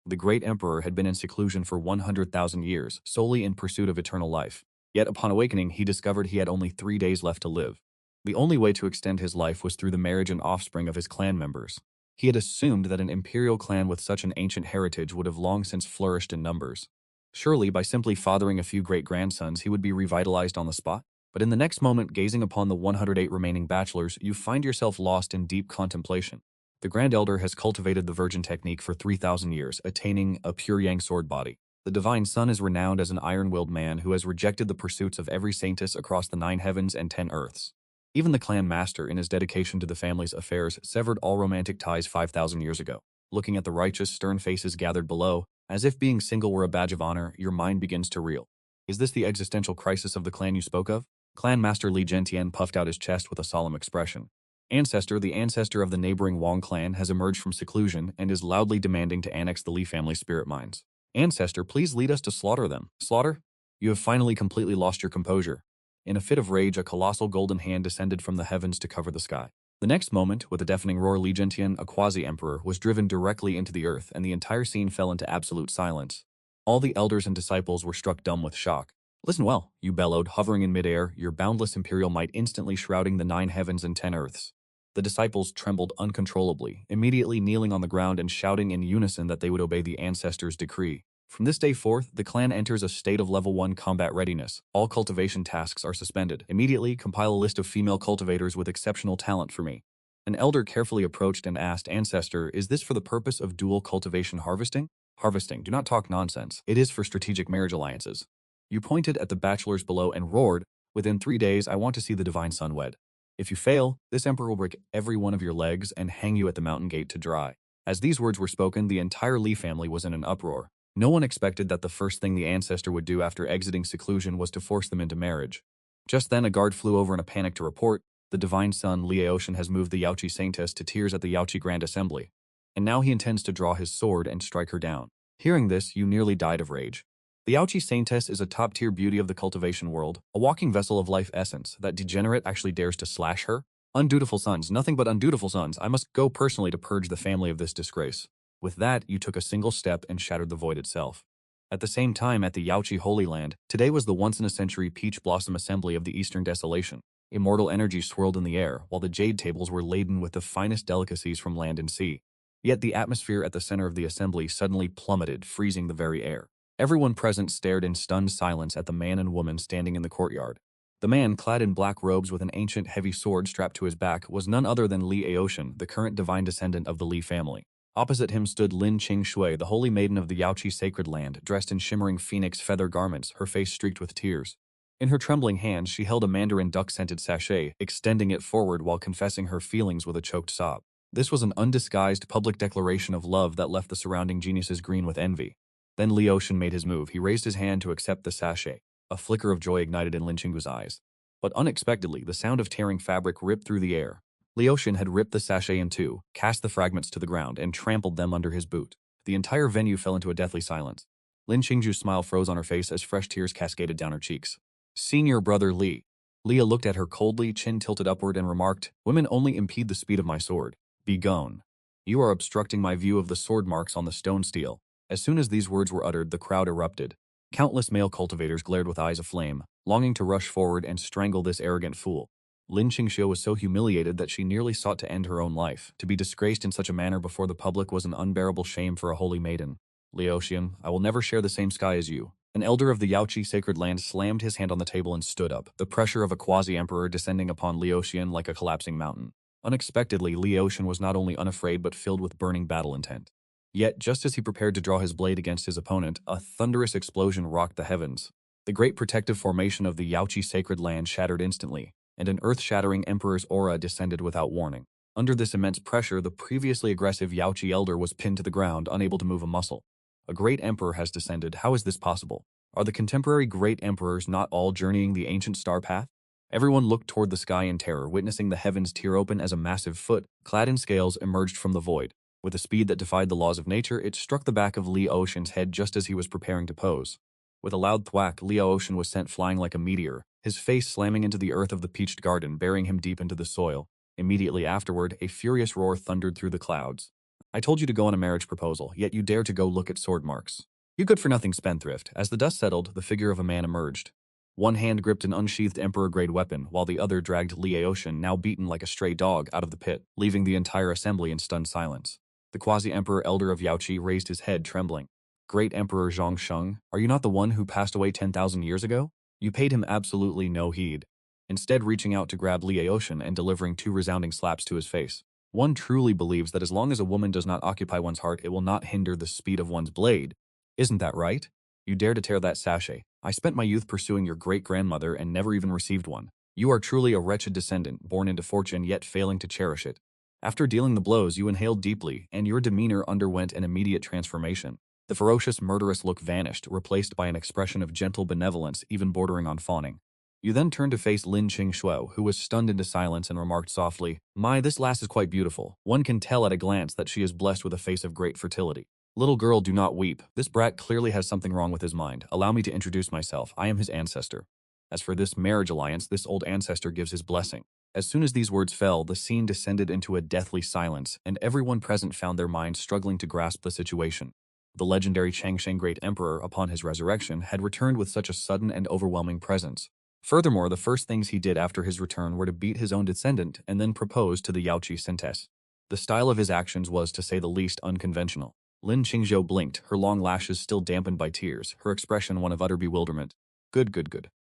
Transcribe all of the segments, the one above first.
The Great Emperor had been in seclusion for 100,000 years, solely in pursuit of eternal life. Yet upon awakening, he discovered he had only 3 days left to live. The only way to extend his life was through the marriage and offspring of his clan members. He had assumed that an imperial clan with such an ancient heritage would have long since flourished in numbers. Surely, by simply fathering a few great-grandsons, he would be revitalized on the spot. But in the next moment, gazing upon the 108 remaining bachelors, you find yourself lost in deep contemplation. The Grand Elder has cultivated the virgin technique for 3,000 years, attaining a pure yang sword body. The Divine Son is renowned as an iron-willed man who has rejected the pursuits of every Saintess across the 9 heavens and 10 earths. Even the clan master, in his dedication to the family's affairs, severed all romantic ties 5,000 years ago. Looking at the righteous, stern faces gathered below, as if being single were a badge of honor, your mind begins to reel. Is this the existential crisis of the clan you spoke of? Clan Master Li Gentian puffed out his chest with a solemn expression. Ancestor, the ancestor of the neighboring Wang clan, has emerged from seclusion and is loudly demanding to annex the Li family spirit mines. Ancestor, please lead us to slaughter them. Slaughter? You have finally completely lost your composure. In a fit of rage, a colossal golden hand descended from the heavens to cover the sky. The next moment, with a deafening roar, Li Gentian, a quasi-emperor, was driven directly into the earth, and the entire scene fell into absolute silence. All the elders and disciples were struck dumb with shock. Listen well, you bellowed, hovering in midair, your boundless imperial might instantly shrouding the 9 heavens and 10 earths. The disciples trembled uncontrollably, immediately kneeling on the ground and shouting in unison that they would obey the ancestors' decree. From this day forth, the clan enters a state of level 1 combat readiness. All cultivation tasks are suspended. Immediately, compile a list of female cultivators with exceptional talent for me. An elder carefully approached and asked, Ancestor, is this for the purpose of dual cultivation harvesting? Harvesting, do not talk nonsense. It is for strategic marriage alliances. You pointed at the bachelors below and roared, within 3 days I want to see the Divine Son wed. If you fail, this emperor will break every one of your legs and hang you at the mountain gate to dry. As these words were spoken, the entire Li family was in an uproar. No one expected that the first thing the ancestor would do after exiting seclusion was to force them into marriage. Just then, a guard flew over in a panic to report, the Divine Son, Li Ocean, has moved the Yaoqi Saintess to tears at the Yaoqi Grand Assembly, and now he intends to draw his sword and strike her down. Hearing this, you nearly died of rage. The Yaoqi Saintess is a top-tier beauty of the cultivation world, a walking vessel of life essence. That degenerate actually dares to slash her? Undutiful sons, nothing but undutiful sons. I must go personally to purge the family of this disgrace. With that, you took a single step and shattered the void itself. At the same time, at the Yaoqi Holy Land, today was the once-in-a-century Peach Blossom Assembly of the Eastern Desolation. Immortal energy swirled in the air, while the jade tables were laden with the finest delicacies from land and sea. Yet the atmosphere at the center of the assembly suddenly plummeted, freezing the very air. Everyone present stared in stunned silence at the man and woman standing in the courtyard. The man, clad in black robes with an ancient heavy sword strapped to his back, was none other than Li Aoshan, the current divine descendant of the Li family. Opposite him stood Lin Qing, the holy maiden of the Yaoqi sacred land, dressed in shimmering phoenix feather garments, her face streaked with tears. In her trembling hands, she held a mandarin duck-scented sachet, extending it forward while confessing her feelings with a choked sob. This was an undisguised public declaration of love that left the surrounding geniuses green with envy. Then Li Ocean made his move. He raised his hand to accept the sachet. A flicker of joy ignited in Lin Qinggu's eyes. But unexpectedly, the sound of tearing fabric ripped through the air. Li Ocean had ripped the sachet in two, cast the fragments to the ground, and trampled them under his boot. The entire venue fell into a deathly silence. Lin Qingju's smile froze on her face as fresh tears cascaded down her cheeks. Senior brother Li. Leah looked at her coldly, chin tilted upward, and remarked, "Women only impede the speed of my sword. Be gone. You are obstructing my view of the sword marks on the stone steel." As soon as these words were uttered, the crowd erupted. Countless male cultivators glared with eyes aflame, longing to rush forward and strangle this arrogant fool. Lin Qingxiu was so humiliated that she nearly sought to end her own life. To be disgraced in such a manner before the public was an unbearable shame for a holy maiden. Liaoxian, I will never share the same sky as you. An elder of the Yaoqi sacred land slammed his hand on the table and stood up, the pressure of a quasi-emperor descending upon Liaoxian like a collapsing mountain. Unexpectedly, Liaoxian was not only unafraid but filled with burning battle intent. Yet, just as he prepared to draw his blade against his opponent, a thunderous explosion rocked the heavens. The great protective formation of the Yaoqi sacred land shattered instantly, and an earth-shattering emperor's aura descended without warning. Under this immense pressure, the previously aggressive Yaoqi elder was pinned to the ground, unable to move a muscle. A great emperor has descended. How is this possible? Are the contemporary great emperors not all journeying the ancient star path? Everyone looked toward the sky in terror, witnessing the heavens tear open as a massive foot, clad in scales, emerged from the void. With a speed that defied the laws of nature, it struck the back of Li Ocean's head just as he was preparing to pose. With a loud thwack, Li Ocean was sent flying like a meteor, his face slamming into the earth of the peached garden, burying him deep into the soil. Immediately afterward, a furious roar thundered through the clouds. I told you to go on a marriage proposal, yet you dare to go look at sword marks. You good-for-nothing spendthrift. As the dust settled, the figure of a man emerged. One hand gripped an unsheathed emperor-grade weapon, while the other dragged Li Aoshan, now beaten like a stray dog, out of the pit, leaving the entire assembly in stunned silence. The quasi-emperor elder of Yaoqi raised his head, trembling. Great Emperor Changsheng, are you not the one who passed away 10,000 years ago? You paid him absolutely no heed, instead reaching out to grab Li Aoshan and delivering 2 resounding slaps to his face. One truly believes that as long as a woman does not occupy one's heart, it will not hinder the speed of one's blade. Isn't that right? You dare to tear that sachet. I spent my youth pursuing your great-grandmother and never even received one. You are truly a wretched descendant, born into fortune yet failing to cherish it. After dealing the blows, you inhaled deeply, and your demeanor underwent an immediate transformation. The ferocious, murderous look vanished, replaced by an expression of gentle benevolence, even bordering on fawning. You then turned to face Lin Qingxue, who was stunned into silence and remarked softly, "My, this lass is quite beautiful. One can tell at a glance that she is blessed with a face of great fertility. Little girl, do not weep. This brat clearly has something wrong with his mind. Allow me to introduce myself. I am his ancestor. As for this marriage alliance, this old ancestor gives his blessing." As soon as these words fell, the scene descended into a deathly silence, and everyone present found their minds struggling to grasp the situation. The legendary Changsheng Great Emperor, upon his resurrection, had returned with such a sudden and overwhelming presence. Furthermore, the first things he did after his return were to beat his own descendant and then propose to the Yaoqi Saintess. The style of his actions was, to say the least, unconventional. Lin Qingzhou blinked, her long lashes still dampened by tears, her expression one of utter bewilderment. Good.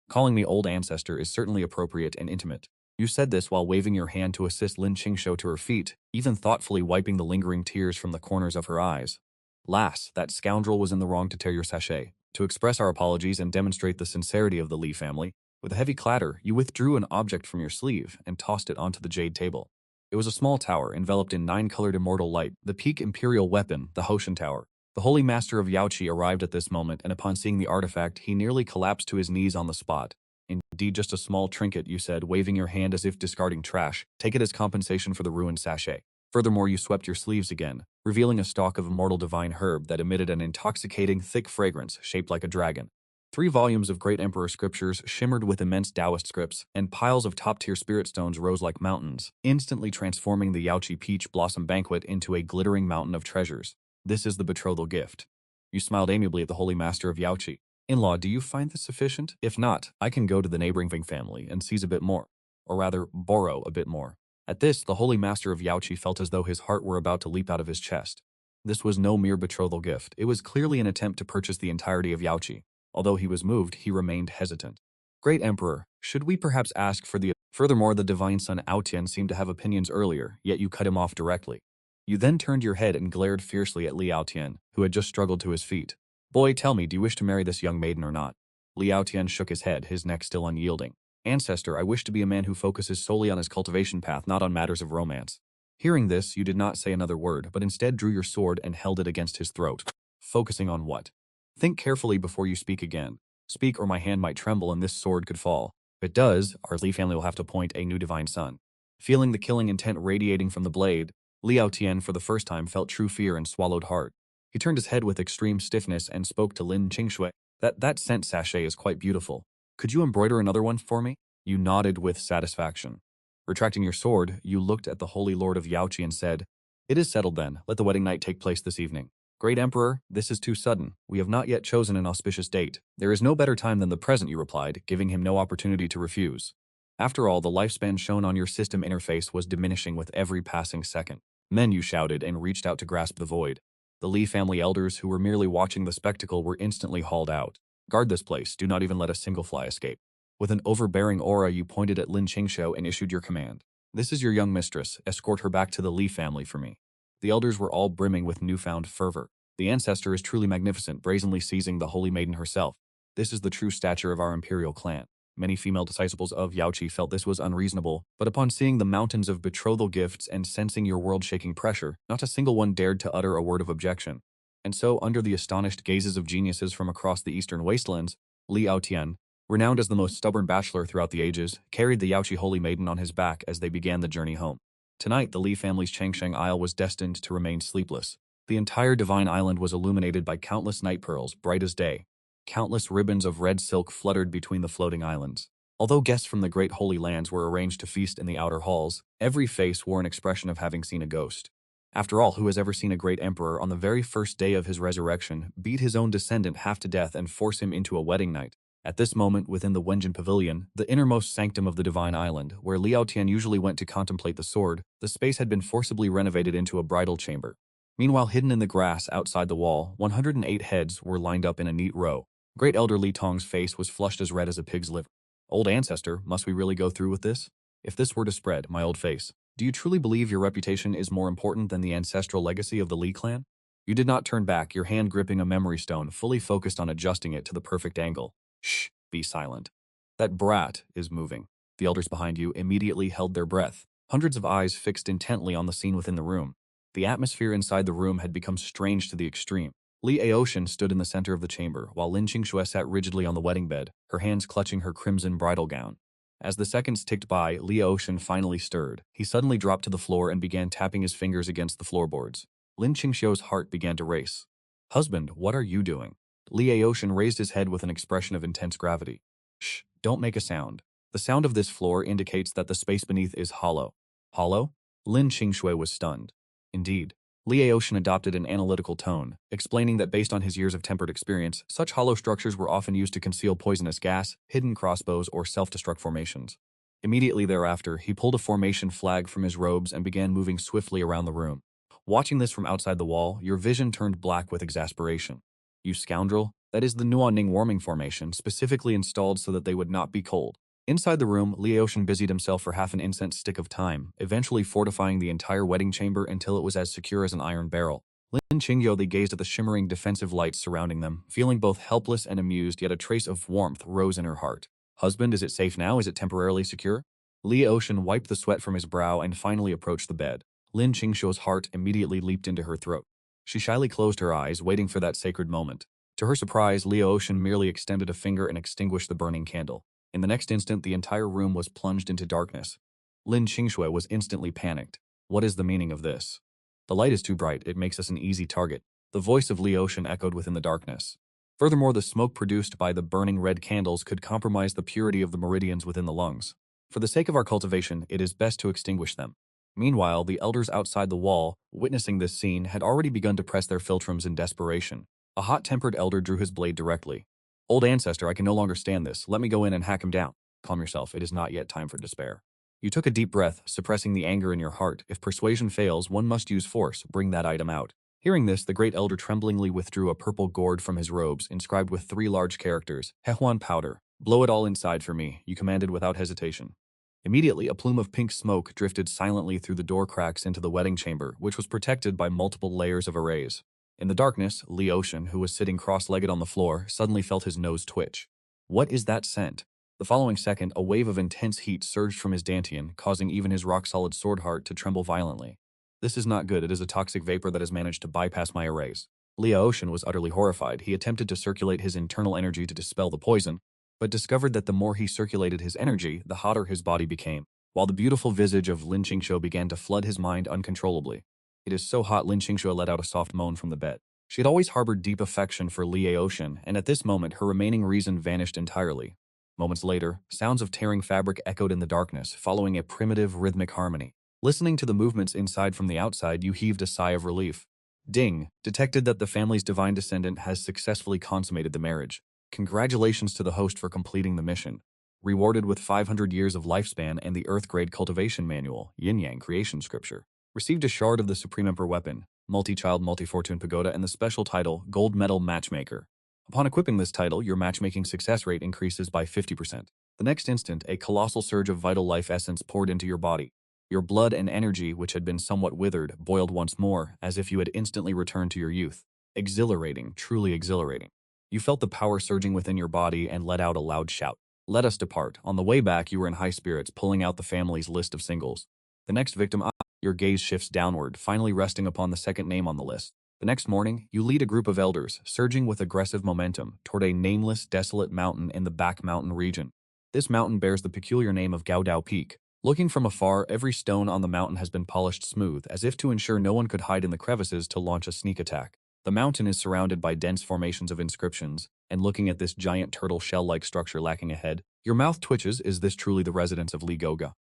Calling me old ancestor is certainly appropriate and intimate. You said this while waving your hand to assist Lin Qingzhou to her feet, even thoughtfully wiping the lingering tears from the corners of her eyes. Lass, that scoundrel was in the wrong to tear your sachet. To express our apologies and demonstrate the sincerity of the Li family, with a heavy clatter, you withdrew an object from your sleeve and tossed it onto the jade table. It was a small tower enveloped in 9-colored immortal light, the peak imperial weapon, the Hoshan Tower. The holy master of Yaoqi arrived at this moment, and upon seeing the artifact, he nearly collapsed to his knees on the spot. Indeed, just a small trinket, you said, waving your hand as if discarding trash. Take it as compensation for the ruined sachet. Furthermore, you swept your sleeves again, revealing a stalk of immortal divine herb that emitted an intoxicating, thick fragrance shaped like a dragon. 3 volumes of Great Emperor scriptures shimmered with immense Taoist scripts, and piles of top-tier spirit stones rose like mountains, instantly transforming the Yaoqi Peach Blossom Banquet into a glittering mountain of treasures. This is the betrothal gift. You smiled amiably at the holy master of Yaoqi. In-law, do you find this sufficient? If not, I can go to the neighboring family and seize a bit more. Or rather, borrow a bit more. At this, the holy master of Yaoqi felt as though his heart were about to leap out of his chest. This was no mere betrothal gift. It was clearly an attempt to purchase the entirety of Yaoqi. Although he was moved, he remained hesitant. Great Emperor, should we perhaps ask for the... Furthermore, the divine son Aotian seemed to have opinions earlier, yet you cut him off directly. You then turned your head and glared fiercely at Li Aotian, who had just struggled to his feet. Boy, tell me, do you wish to marry this young maiden or not? Li Aotian shook his head, his neck still unyielding. Ancestor, I wish to be a man who focuses solely on his cultivation path, not on matters of romance. Hearing this, you did not say another word, but instead drew your sword and held it against his throat. Focusing on what? Think carefully before you speak again. Speak or my hand might tremble and this sword could fall. If it does, our Li family will have to appoint a new divine son. Feeling the killing intent radiating from the blade, Li Aotian for the first time felt true fear and swallowed hard. He turned his head with extreme stiffness and spoke to Lin Qingxue. That scent sachet is quite beautiful. Could you embroider another one for me? You nodded with satisfaction. Retracting your sword, you looked at the holy lord of Yaoqi and said, It is settled then. Let the wedding night take place this evening. Great Emperor, this is too sudden. We have not yet chosen an auspicious date. There is no better time than the present, you replied, giving him no opportunity to refuse. After all, the lifespan shown on your system interface was diminishing with every passing second. Men, you shouted, and reached out to grasp the void. The Li family elders who were merely watching the spectacle were instantly hauled out. Guard this place, do not even let a single fly escape. With an overbearing aura, you pointed at Lin Qingxiu and issued your command. This is your young mistress, escort her back to the Li family for me. The elders were all brimming with newfound fervor. The ancestor is truly magnificent, brazenly seizing the holy maiden herself. This is the true stature of our imperial clan. Many female disciples of Yaoqi felt this was unreasonable, but upon seeing the mountains of betrothal gifts and sensing your world-shaking pressure, not a single one dared to utter a word of objection. And so, under the astonished gazes of geniuses from across the eastern wastelands, Li Aotian, renowned as the most stubborn bachelor throughout the ages, carried the Yaoqi holy maiden on his back as they began the journey home. Tonight, the Li family's Changsheng Isle was destined to remain sleepless. The entire divine island was illuminated by countless night pearls, bright as day. Countless ribbons of red silk fluttered between the floating islands. Although guests from the great holy lands were arranged to feast in the outer halls, every face wore an expression of having seen a ghost. After all, who has ever seen a great emperor on the very first day of his resurrection beat his own descendant half to death and force him into a wedding night? At this moment, within the Wenjin Pavilion, the innermost sanctum of the Divine Island, where Liao Tian usually went to contemplate the sword, the space had been forcibly renovated into a bridal chamber. Meanwhile, hidden in the grass outside the wall, 108 heads were lined up in a neat row. Great Elder Li Tong's face was flushed as red as a pig's liver. Old Ancestor, must we really go through with this? If this were to spread, my old face, do you truly believe your reputation is more important than the ancestral legacy of the Li clan? You did not turn back, your hand gripping a memory stone, fully focused on adjusting it to the perfect angle. Shh, be silent. That brat is moving. The elders behind you immediately held their breath, hundreds of eyes fixed intently on the scene within the room. The atmosphere inside the room had become strange to the extreme. Li Aoshan stood in the center of the chamber, while Lin Qingxue sat rigidly on the wedding bed, her hands clutching her crimson bridal gown. As the seconds ticked by, Li Aoshan finally stirred. He suddenly dropped to the floor and began tapping his fingers against the floorboards. Lin Qingxue's heart began to race. Husband, what are you doing? Li Aoshan raised his head with an expression of intense gravity. Shh, don't make a sound. The sound of this floor indicates that the space beneath is hollow. Hollow? Lin Qingxue was stunned. Indeed. Li Aoshan adopted an analytical tone, explaining that based on his years of tempered experience, such hollow structures were often used to conceal poisonous gas, hidden crossbows, or self-destruct formations. Immediately thereafter, he pulled a formation flag from his robes and began moving swiftly around the room. Watching this from outside the wall, your vision turned black with exasperation. You scoundrel, that is the Nuanning warming formation, specifically installed so that they would not be cold. Inside the room, Li Aoshan busied himself for half an incense stick of time, eventually fortifying the entire wedding chamber until it was as secure as an iron barrel. Lin Qingyo gazed at the shimmering defensive lights surrounding them, feeling both helpless and amused, yet a trace of warmth rose in her heart. Husband, is it safe now? Is it temporarily secure? Li Aoshan wiped the sweat from his brow and finally approached the bed. Lin Qingxue's heart immediately leaped into her throat. She shyly closed her eyes, waiting for that sacred moment. To her surprise, Li Aoshan merely extended a finger and extinguished the burning candle. In the next instant, the entire room was plunged into darkness. Lin Qingxue was instantly panicked. What is the meaning of this? The light is too bright, it makes us an easy target. The voice of Li Aoshan echoed within the darkness. Furthermore, the smoke produced by the burning red candles could compromise the purity of the meridians within the lungs. For the sake of our cultivation, it is best to extinguish them. Meanwhile, the elders outside the wall, witnessing this scene, had already begun to press their philtrums in desperation. A hot-tempered elder drew his blade directly. Old Ancestor, I can no longer stand this. Let me go in and hack him down. Calm yourself. It is not yet time for despair. You took a deep breath, suppressing the anger in your heart. If persuasion fails, one must use force. Bring that item out. Hearing this, the great elder tremblingly withdrew a purple gourd from his robes, inscribed with 3 large characters. Hehuan powder. Blow it all inside for me, you commanded without hesitation. Immediately, a plume of pink smoke drifted silently through the door cracks into the wedding chamber, which was protected by multiple layers of arrays. In the darkness, Li Aoshan, who was sitting cross-legged on the floor, suddenly felt his nose twitch. What is that scent? The following second, a wave of intense heat surged from his dantian, causing even his rock-solid sword heart to tremble violently. This is not good. It is a toxic vapor that has managed to bypass my arrays. Li Aoshan was utterly horrified. He attempted to circulate his internal energy to dispel the poison, but discovered that the more he circulated his energy, the hotter his body became, while the beautiful visage of Lin Qingxue began to flood his mind uncontrollably. It is so hot, Lin Qingxue let out a soft moan from the bed. She had always harbored deep affection for Li Aoshan, and at this moment her remaining reason vanished entirely. Moments later, sounds of tearing fabric echoed in the darkness, following a primitive rhythmic harmony. Listening to the movements inside from the outside, you heaved a sigh of relief. Ding! Detected that the family's divine descendant has successfully consummated the marriage. Congratulations to the host for completing the mission. Rewarded with 500 years of lifespan and the Earth-grade cultivation manual, Yin-Yang creation scripture. Received a shard of the Supreme Emperor weapon, multi-child, multi-fortune pagoda, and the special title, Gold Medal Matchmaker. Upon equipping this title, your matchmaking success rate increases by 50%. The next instant, a colossal surge of vital life essence poured into your body. Your blood and energy, which had been somewhat withered, boiled once more, as if you had instantly returned to your youth. Exhilarating, truly exhilarating. You felt the power surging within your body and let out a loud shout. Let us depart. On the way back, you were in high spirits, pulling out the family's list of singles. The next victim, your gaze shifts downward, finally resting upon the second name on the list. The next morning, you lead a group of elders, surging with aggressive momentum, toward a nameless, desolate mountain in the Back Mountain region. This mountain bears the peculiar name of Gaodao Peak. Looking from afar, every stone on the mountain has been polished smooth, as if to ensure no one could hide in the crevices to launch a sneak attack. The mountain is surrounded by dense formations of inscriptions, and looking at this giant turtle shell-like structure lacking a head, your mouth twitches. Is this truly the residence of Li Goga?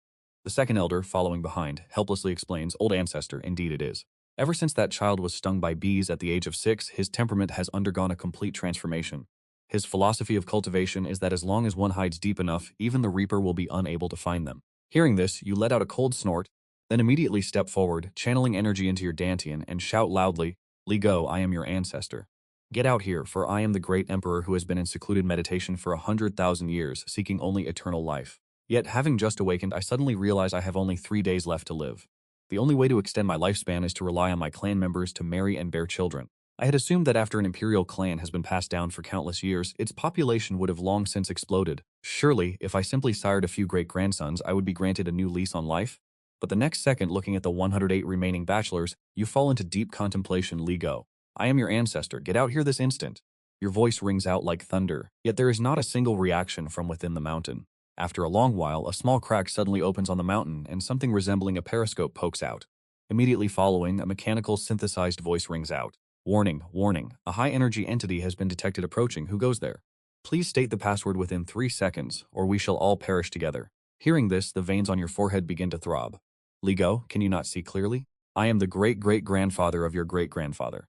The second elder, following behind, helplessly explains, Old Ancestor, indeed it is. Ever since that child was stung by bees at the age of 6, his temperament has undergone a complete transformation. His philosophy of cultivation is that as long as one hides deep enough, even the reaper will be unable to find them. Hearing this, you let out a cold snort, then immediately step forward, channeling energy into your dantian, and shout loudly, "Li Go, I am your ancestor. Get out here, for I am the great emperor who has been in secluded meditation for 100,000 years, seeking only eternal life. Yet, having just awakened, I suddenly realize I have only 3 days left to live. The only way to extend my lifespan is to rely on my clan members to marry and bear children. I had assumed that after an imperial clan has been passed down for countless years, its population would have long since exploded. Surely, if I simply sired a few great-grandsons, I would be granted a new lease on life? But the next second, looking at the 108 remaining bachelors, you fall into deep contemplation. Li Go. I am your ancestor. Get out here this instant. Your voice rings out like thunder, yet there is not a single reaction from within the mountain. After a long while, a small crack suddenly opens on the mountain and something resembling a periscope pokes out. Immediately following, a mechanical synthesized voice rings out. Warning, warning, a high-energy entity has been detected approaching. Who goes there? Please state the password within 3 seconds, or we shall all perish together. Hearing this, the veins on your forehead begin to throb. Li Go, can you not see clearly? I am the great-great-grandfather of your great-grandfather.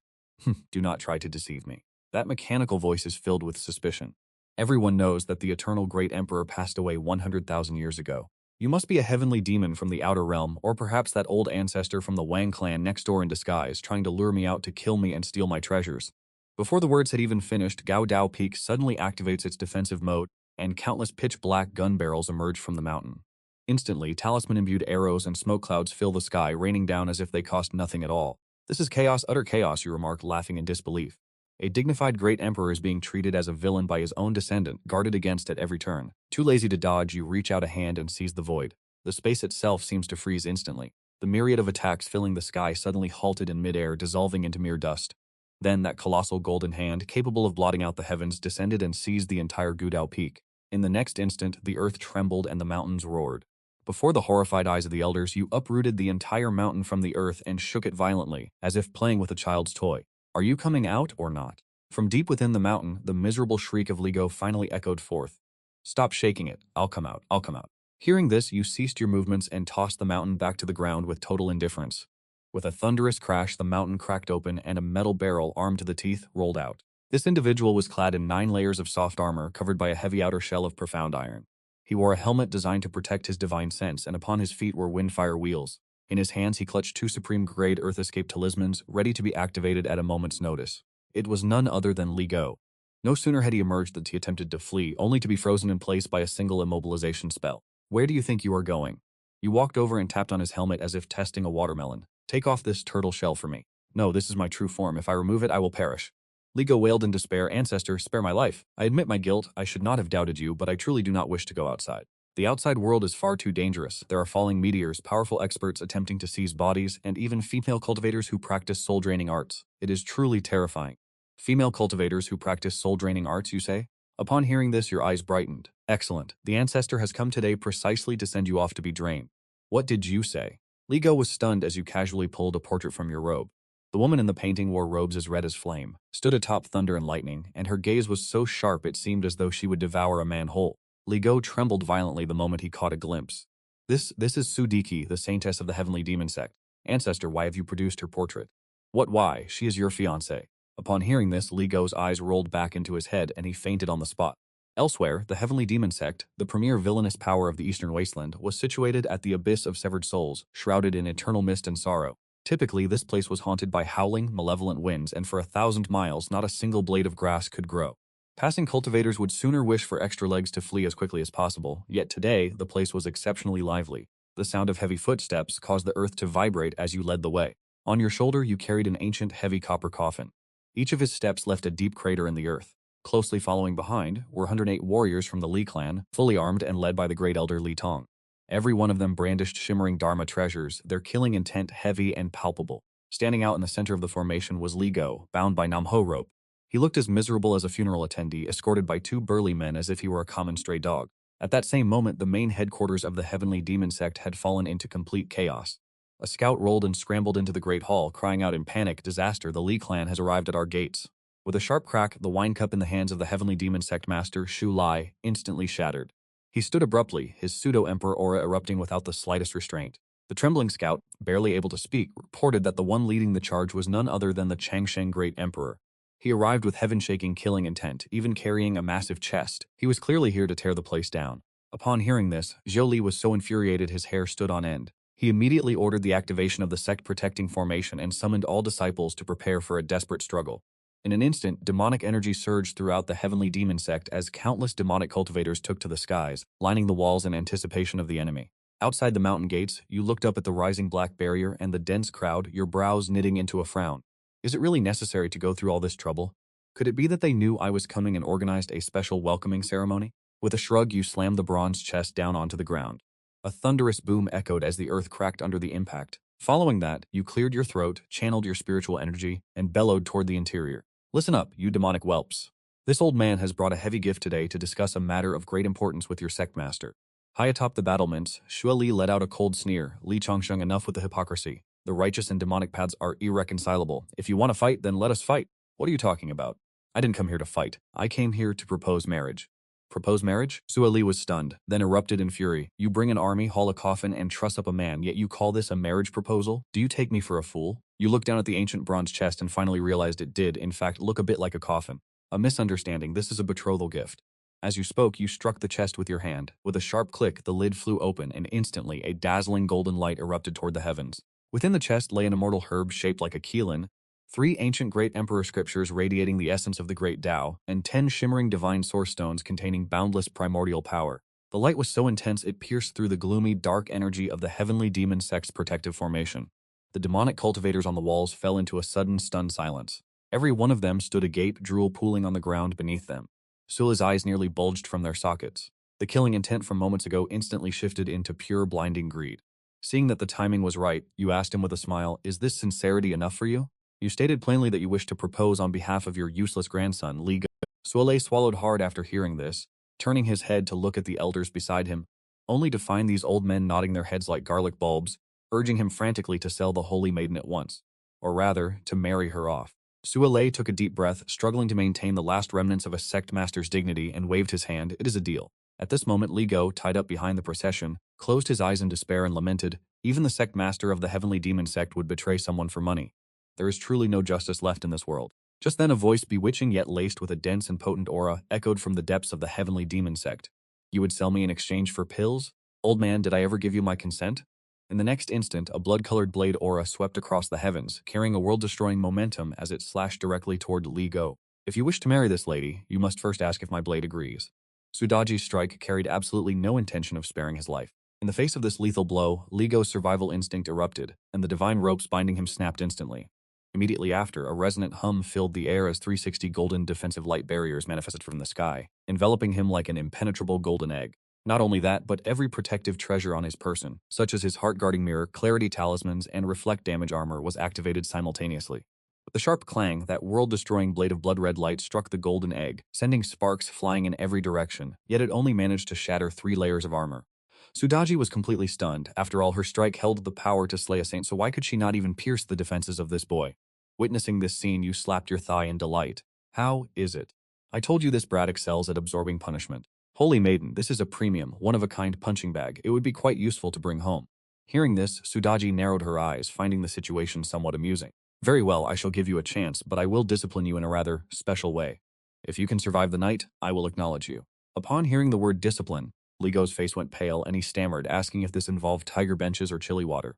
Do not try to deceive me. That mechanical voice is filled with suspicion. Everyone knows that the eternal great emperor passed away 100,000 years ago. You must be a heavenly demon from the outer realm, or perhaps that old ancestor from the Wang clan next door in disguise, trying to lure me out to kill me and steal my treasures. Before the words had even finished, Gao Dao Peak suddenly activates its defensive mode, and countless pitch-black gun barrels emerge from the mountain. Instantly, talisman-imbued arrows and smoke clouds fill the sky, raining down as if they cost nothing at all. This is chaos, utter chaos, you remark, laughing in disbelief. A dignified great emperor is being treated as a villain by his own descendant, guarded against at every turn. Too lazy to dodge, you reach out a hand and seize the void. The space itself seems to freeze instantly. The myriad of attacks filling the sky suddenly halted in midair, dissolving into mere dust. Then that colossal golden hand, capable of blotting out the heavens, descended and seized the entire Gudao Peak. In the next instant, the earth trembled and the mountains roared. Before the horrified eyes of the elders, you uprooted the entire mountain from the earth and shook it violently, as if playing with a child's toy. Are you coming out or not? From deep within the mountain, the miserable shriek of Li Go finally echoed forth. Stop shaking it. I'll come out. I'll come out. Hearing this, you ceased your movements and tossed the mountain back to the ground with total indifference. With a thunderous crash, the mountain cracked open and a metal barrel, armed to the teeth, rolled out. This individual was clad in 9 layers of soft armor, covered by a heavy outer shell of profound iron. He wore a helmet designed to protect his divine sense, and upon his feet were windfire wheels. In his hands, he clutched 2 supreme-grade Earth Escape talismans, ready to be activated at a moment's notice. It was none other than Li Go. No sooner had he emerged than he attempted to flee, only to be frozen in place by a single immobilization spell. Where do you think you are going? You walked over and tapped on his helmet as if testing a watermelon. Take off this turtle shell for me. No, this is my true form. If I remove it, I will perish. Li Go wailed in despair. Ancestor, spare my life. I admit my guilt. I should not have doubted you, but I truly do not wish to go outside. The outside world is far too dangerous. There are falling meteors, powerful experts attempting to seize bodies, and even female cultivators who practice soul-draining arts. It is truly terrifying. Female cultivators who practice soul-draining arts, you say? Upon hearing this, your eyes brightened. Excellent. The ancestor has come today precisely to send you off to be drained. What did you say? Li Go was stunned as you casually pulled a portrait from your robe. The woman in the painting wore robes as red as flame, stood atop thunder and lightning, and her gaze was so sharp it seemed as though she would devour a man whole. Li Go trembled violently the moment he caught a glimpse. This is Sudiki, the Saintess of the Heavenly Demon Sect. Ancestor, why have you produced her portrait? What why? She is your fiancée. Upon hearing this, Li Go's eyes rolled back into his head and he fainted on the spot. Elsewhere, the Heavenly Demon Sect, the premier villainous power of the Eastern Wasteland, was situated at the Abyss of Severed Souls, shrouded in eternal mist and sorrow. Typically, this place was haunted by howling, malevolent winds, and for 1,000 miles, not a single blade of grass could grow. Passing cultivators would sooner wish for extra legs to flee as quickly as possible, yet today, the place was exceptionally lively. The sound of heavy footsteps caused the earth to vibrate as you led the way. On your shoulder, you carried an ancient, heavy copper coffin. Each of his steps left a deep crater in the earth. Closely following behind were 108 warriors from the Li clan, fully armed and led by the great elder Li Tong. Every one of them brandished shimmering Dharma treasures, their killing intent heavy and palpable. Standing out in the center of the formation was Li Go, bound by Namho rope. He looked as miserable as a funeral attendee, escorted by 2 burly men as if he were a common stray dog. At that same moment, the main headquarters of the Heavenly Demon Sect had fallen into complete chaos. A scout rolled and scrambled into the Great Hall, crying out in panic, "Disaster, the Li clan has arrived at our gates." With a sharp crack, the wine cup in the hands of the Heavenly Demon Sect master, Shu Lai, instantly shattered. He stood abruptly, his pseudo-emperor aura erupting without the slightest restraint. The trembling scout, barely able to speak, reported that the one leading the charge was none other than the Changsheng Great Emperor. He arrived with heaven-shaking killing intent, even carrying a massive chest. He was clearly here to tear the place down. Upon hearing this, Zhou Li was so infuriated his hair stood on end. He immediately ordered the activation of the sect-protecting formation and summoned all disciples to prepare for a desperate struggle. In an instant, demonic energy surged throughout the heavenly demon sect as countless demonic cultivators took to the skies, lining the walls in anticipation of the enemy. Outside the mountain gates, you looked up at the rising black barrier and the dense crowd, your brows knitting into a frown. Is it really necessary to go through all this trouble? Could it be that they knew I was coming and organized a special welcoming ceremony? With a shrug, you slammed the bronze chest down onto the ground. A thunderous boom echoed as the earth cracked under the impact. Following that, you cleared your throat, channeled your spiritual energy, and bellowed toward the interior. Listen up, you demonic whelps. This old man has brought a heavy gift today to discuss a matter of great importance with your sect master. High atop the battlements, Xue Li let out a cold sneer. Li Changsheng, enough with the hypocrisy. The righteous and demonic paths are irreconcilable. If you want to fight, then let us fight. What are you talking about? I didn't come here to fight. I came here to propose marriage. Propose marriage? Xue Li was stunned, then erupted in fury. You bring an army, haul a coffin, and truss up a man, yet you call this a marriage proposal? Do you take me for a fool? You looked down at the ancient bronze chest and finally realized it did, in fact, look a bit like a coffin. A misunderstanding. This is a betrothal gift. As you spoke, you struck the chest with your hand. With a sharp click, the lid flew open, and instantly a dazzling golden light erupted toward the heavens. Within the chest lay an immortal herb shaped like a qilin, 3 ancient Great Emperor scriptures radiating the essence of the Great Tao, and 10 shimmering divine source stones containing boundless primordial power. The light was so intense it pierced through the gloomy, dark energy of the heavenly demon sect's protective formation. The demonic cultivators on the walls fell into a sudden, stunned silence. Every one of them stood agape, drool pooling on the ground beneath them. Sula's eyes nearly bulged from their sockets. The killing intent from moments ago instantly shifted into pure, blinding greed. Seeing that the timing was right, you asked him with a smile, "Is this sincerity enough for you?" You stated plainly that you wished to propose on behalf of your useless grandson, Li Ge. Sule swallowed hard after hearing this, turning his head to look at the elders beside him, only to find these old men nodding their heads like garlic bulbs, urging him frantically to sell the holy maiden at once, or rather, to marry her off. Suele took a deep breath, struggling to maintain the last remnants of a sect master's dignity, and waved his hand. "It is a deal." At this moment, Li Go, tied up behind the procession, closed his eyes in despair and lamented, "Even the sect master of the heavenly demon sect would betray someone for money. There is truly no justice left in this world." Just then a voice bewitching yet laced with a dense and potent aura echoed from the depths of the heavenly demon sect. "You would sell me in exchange for pills? Old man, did I ever give you my consent?" In the next instant, a blood-colored blade aura swept across the heavens, carrying a world-destroying momentum as it slashed directly toward Li Go. "If you wish to marry this lady, you must first ask if my blade agrees." Sudaji's strike carried absolutely no intention of sparing his life. In the face of this lethal blow, Li Go's survival instinct erupted, and the divine ropes binding him snapped instantly. Immediately after, a resonant hum filled the air as 360 golden defensive light barriers manifested from the sky, enveloping him like an impenetrable golden egg. Not only that, but every protective treasure on his person, such as his heart-guarding mirror, clarity talismans, and reflect damage armor, was activated simultaneously. With a sharp clang, that world-destroying blade of blood-red light struck the golden egg, sending sparks flying in every direction, yet it only managed to shatter 3 layers of armor. Sudaji was completely stunned. After all, her strike held the power to slay a saint, so why could she not even pierce the defenses of this boy? Witnessing this scene, you slapped your thigh in delight. "How is it? I told you this brat excels at absorbing punishment. Holy maiden, this is a premium, one-of-a-kind punching bag. It would be quite useful to bring home." Hearing this, Sudaji narrowed her eyes, finding the situation somewhat amusing. "Very well, I shall give you a chance, but I will discipline you in a rather special way. If you can survive the night, I will acknowledge you." Upon hearing the word discipline, Ligo's face went pale and he stammered, asking if this involved tiger benches or chili water.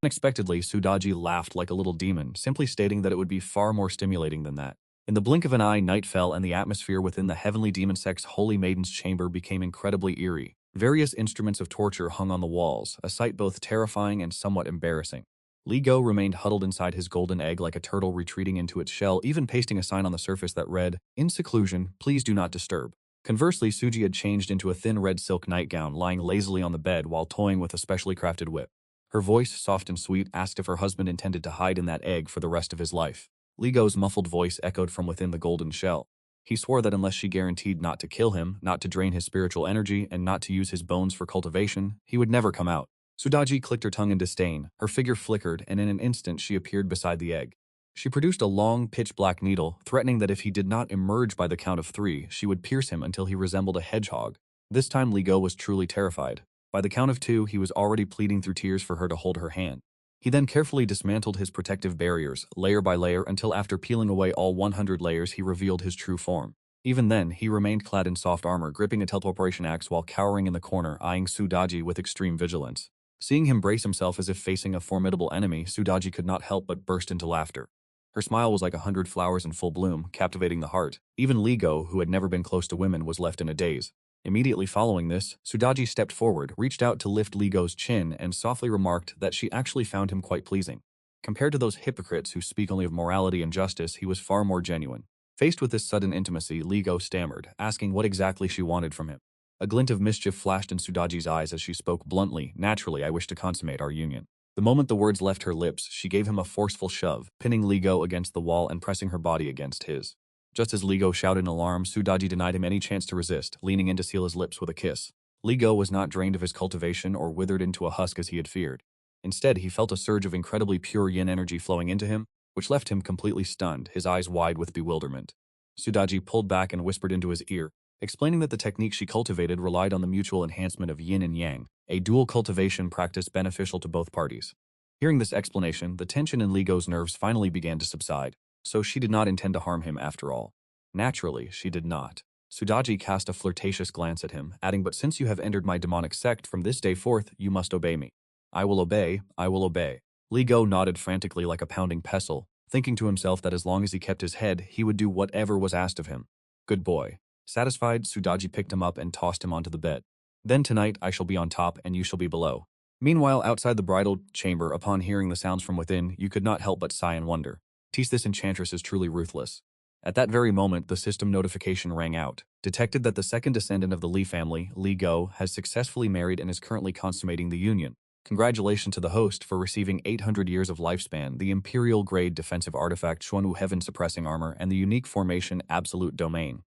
Unexpectedly, Sudaji laughed like a little demon, simply stating that it would be far more stimulating than that. In the blink of an eye, night fell and the atmosphere within the heavenly demon sect's holy maiden's chamber became incredibly eerie. Various instruments of torture hung on the walls, a sight both terrifying and somewhat embarrassing. Li Go remained huddled inside his golden egg like a turtle retreating into its shell, even pasting a sign on the surface that read, "In seclusion, please do not disturb." Conversely, Suji had changed into a thin red silk nightgown, lying lazily on the bed while toying with a specially crafted whip. Her voice, soft and sweet, asked if her husband intended to hide in that egg for the rest of his life. Ligo's muffled voice echoed from within the golden shell. He swore that unless she guaranteed not to kill him, not to drain his spiritual energy, and not to use his bones for cultivation, he would never come out. Sudaji clicked her tongue in disdain. Her figure flickered, and in an instant she appeared beside the egg. She produced a long, pitch-black needle, threatening that if he did not emerge by the count of 3, she would pierce him until he resembled a hedgehog. This time Ligo was truly terrified. By the count of 2, he was already pleading through tears for her to hold her hand. He then carefully dismantled his protective barriers, layer by layer, until after peeling away all 100 layers he revealed his true form. Even then, he remained clad in soft armor, gripping a teleportation axe while cowering in the corner, eyeing Sudaji with extreme vigilance. Seeing him brace himself as if facing a formidable enemy, Sudaji could not help but burst into laughter. Her smile was like 100 flowers in full bloom, captivating the heart. Even Li Go, who had never been close to women, was left in a daze. Immediately following this, Sudaji stepped forward, reached out to lift Li Go's chin, and softly remarked that she actually found him quite pleasing. Compared to those hypocrites who speak only of morality and justice, he was far more genuine. Faced with this sudden intimacy, Li Go stammered, asking what exactly she wanted from him. A glint of mischief flashed in Sudaji's eyes as she spoke bluntly, "Naturally, I wish to consummate our union." The moment the words left her lips, she gave him a forceful shove, pinning Li Go against the wall and pressing her body against his. Just as Li Go shouted in alarm, Sudaji denied him any chance to resist, leaning in to seal his lips with a kiss. Li Go was not drained of his cultivation or withered into a husk as he had feared. Instead, he felt a surge of incredibly pure yin energy flowing into him, which left him completely stunned, his eyes wide with bewilderment. Sudaji pulled back and whispered into his ear, explaining that the technique she cultivated relied on the mutual enhancement of yin and yang, a dual cultivation practice beneficial to both parties. Hearing this explanation, the tension in Li Go's nerves finally began to subside, so she did not intend to harm him after all. Naturally, she did not. Sudaji cast a flirtatious glance at him, adding, "But since you have entered my demonic sect, from this day forth, you must obey me." "I will obey, I will obey." Li Go nodded frantically like a pounding pestle, thinking to himself that as long as he kept his head, he would do whatever was asked of him. Good boy. Satisfied, Sudaji picked him up and tossed him onto the bed. "Then tonight I shall be on top and you shall be below." Meanwhile, outside the bridal chamber, upon hearing the sounds from within, you could not help but sigh in wonder. This enchantress is truly ruthless. At that very moment, the system notification rang out. Detected that the second descendant of the Li family, Li Go, has successfully married and is currently consummating the union. Congratulations to the host for receiving 800 years of lifespan, the imperial-grade defensive artifact Xuanwu heaven-suppressing armor, and the unique formation Absolute Domain.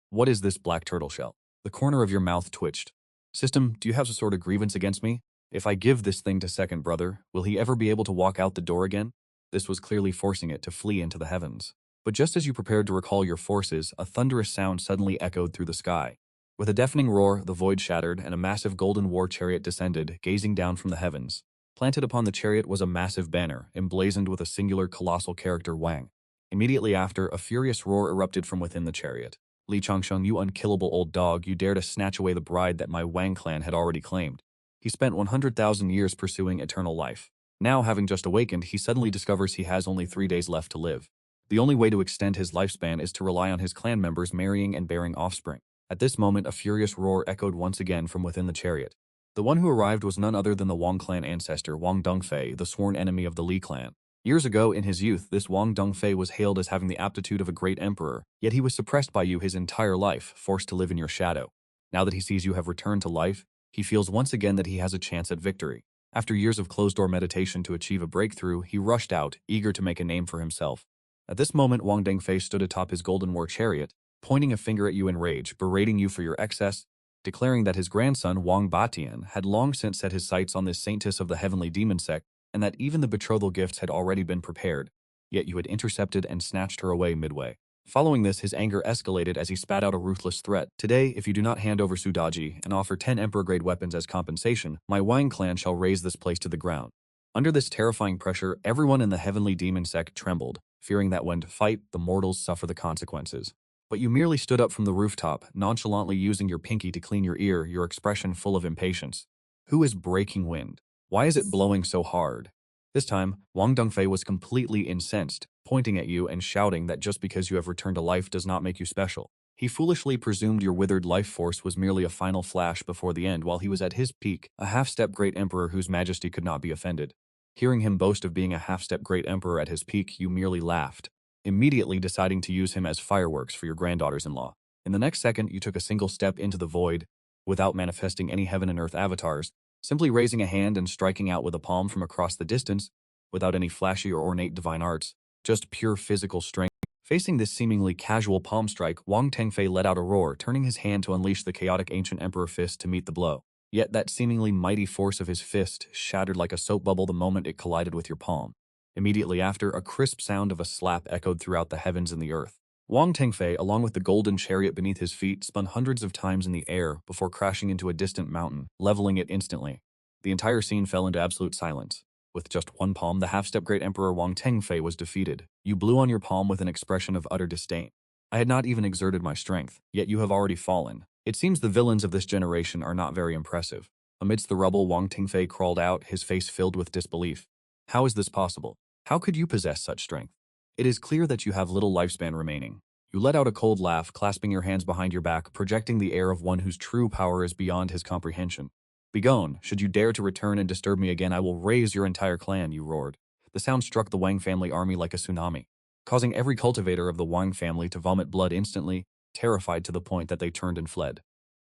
What is this black turtle shell? The corner of your mouth twitched. System, do you have some sort of grievance against me? If I give this thing to second brother, will he ever be able to walk out the door again? This was clearly forcing it to flee into the heavens. But just as you prepared to recall your forces, a thunderous sound suddenly echoed through the sky. With a deafening roar, the void shattered, and a massive golden war chariot descended, gazing down from the heavens. Planted upon the chariot was a massive banner, emblazoned with a singular colossal character Wang. Immediately after, a furious roar erupted from within the chariot. "Li Changsheng, you unkillable old dog, you dare to snatch away the bride that my Wang clan had already claimed." He spent 100,000 years pursuing eternal life. Now, having just awakened, he suddenly discovers he has only 3 days left to live. The only way to extend his lifespan is to rely on his clan members marrying and bearing offspring. At this moment, a furious roar echoed once again from within the chariot. The one who arrived was none other than the Wang clan ancestor, Wang Dongfei, the sworn enemy of the Li clan. Years ago, in his youth, this Wang Dongfei was hailed as having the aptitude of a great emperor, yet he was suppressed by you his entire life, forced to live in your shadow. Now that he sees you have returned to life, he feels once again that he has a chance at victory. After years of closed-door meditation to achieve a breakthrough, he rushed out, eager to make a name for himself. At this moment, Wang Dongfei stood atop his golden war chariot, pointing a finger at you in rage, berating you for your excess, declaring that his grandson, Wang Batian, had long since set his sights on this Saintess of the heavenly demon sect, and that even the betrothal gifts had already been prepared, yet you had intercepted and snatched her away midway. Following this, his anger escalated as he spat out a ruthless threat. "Today, if you do not hand over Sudaji and offer 10 emperor-grade weapons as compensation, my Wang clan shall raze this place to the ground." Under this terrifying pressure, everyone in the heavenly demon sect trembled, fearing that when to fight, the mortals suffer the consequences. But you merely stood up from the rooftop, nonchalantly using your pinky to clean your ear, your expression full of impatience. "Who is breaking wind? Why is it blowing so hard?" This time, Wang Dongfei was completely incensed, pointing at you and shouting that just because you have returned to life does not make you special. He foolishly presumed your withered life force was merely a final flash before the end while he was at his peak, a half-step great emperor whose majesty could not be offended. Hearing him boast of being a half-step great emperor at his peak, you merely laughed, immediately deciding to use him as fireworks for your granddaughters-in-law. In the next second, you took a single step into the void, without manifesting any heaven and earth avatars, simply raising a hand and striking out with a palm from across the distance, without any flashy or ornate divine arts, just pure physical strength. Facing this seemingly casual palm strike, Wang Dongfei let out a roar, turning his hand to unleash the chaotic ancient emperor fist to meet the blow. Yet that seemingly mighty force of his fist shattered like a soap bubble the moment it collided with your palm. Immediately after, a crisp sound of a slap echoed throughout the heavens and the earth. Wang Tengfei, along with the golden chariot beneath his feet, spun hundreds of times in the air before crashing into a distant mountain, leveling it instantly. The entire scene fell into absolute silence. With just one palm, the half-step Great Emperor Wang Tengfei was defeated. You blew on your palm with an expression of utter disdain. I had not even exerted my strength, yet you have already fallen. It seems the villains of this generation are not very impressive. Amidst the rubble, Wang Tengfei crawled out, his face filled with disbelief. How is this possible? How could you possess such strength? It is clear that you have little lifespan remaining. You let out a cold laugh, clasping your hands behind your back, projecting the air of one whose true power is beyond his comprehension. Begone! Should you dare to return and disturb me again, I will raze your entire clan, you roared. The sound struck the Wang family army like a tsunami, causing every cultivator of the Wang family to vomit blood instantly, terrified to the point that they turned and fled.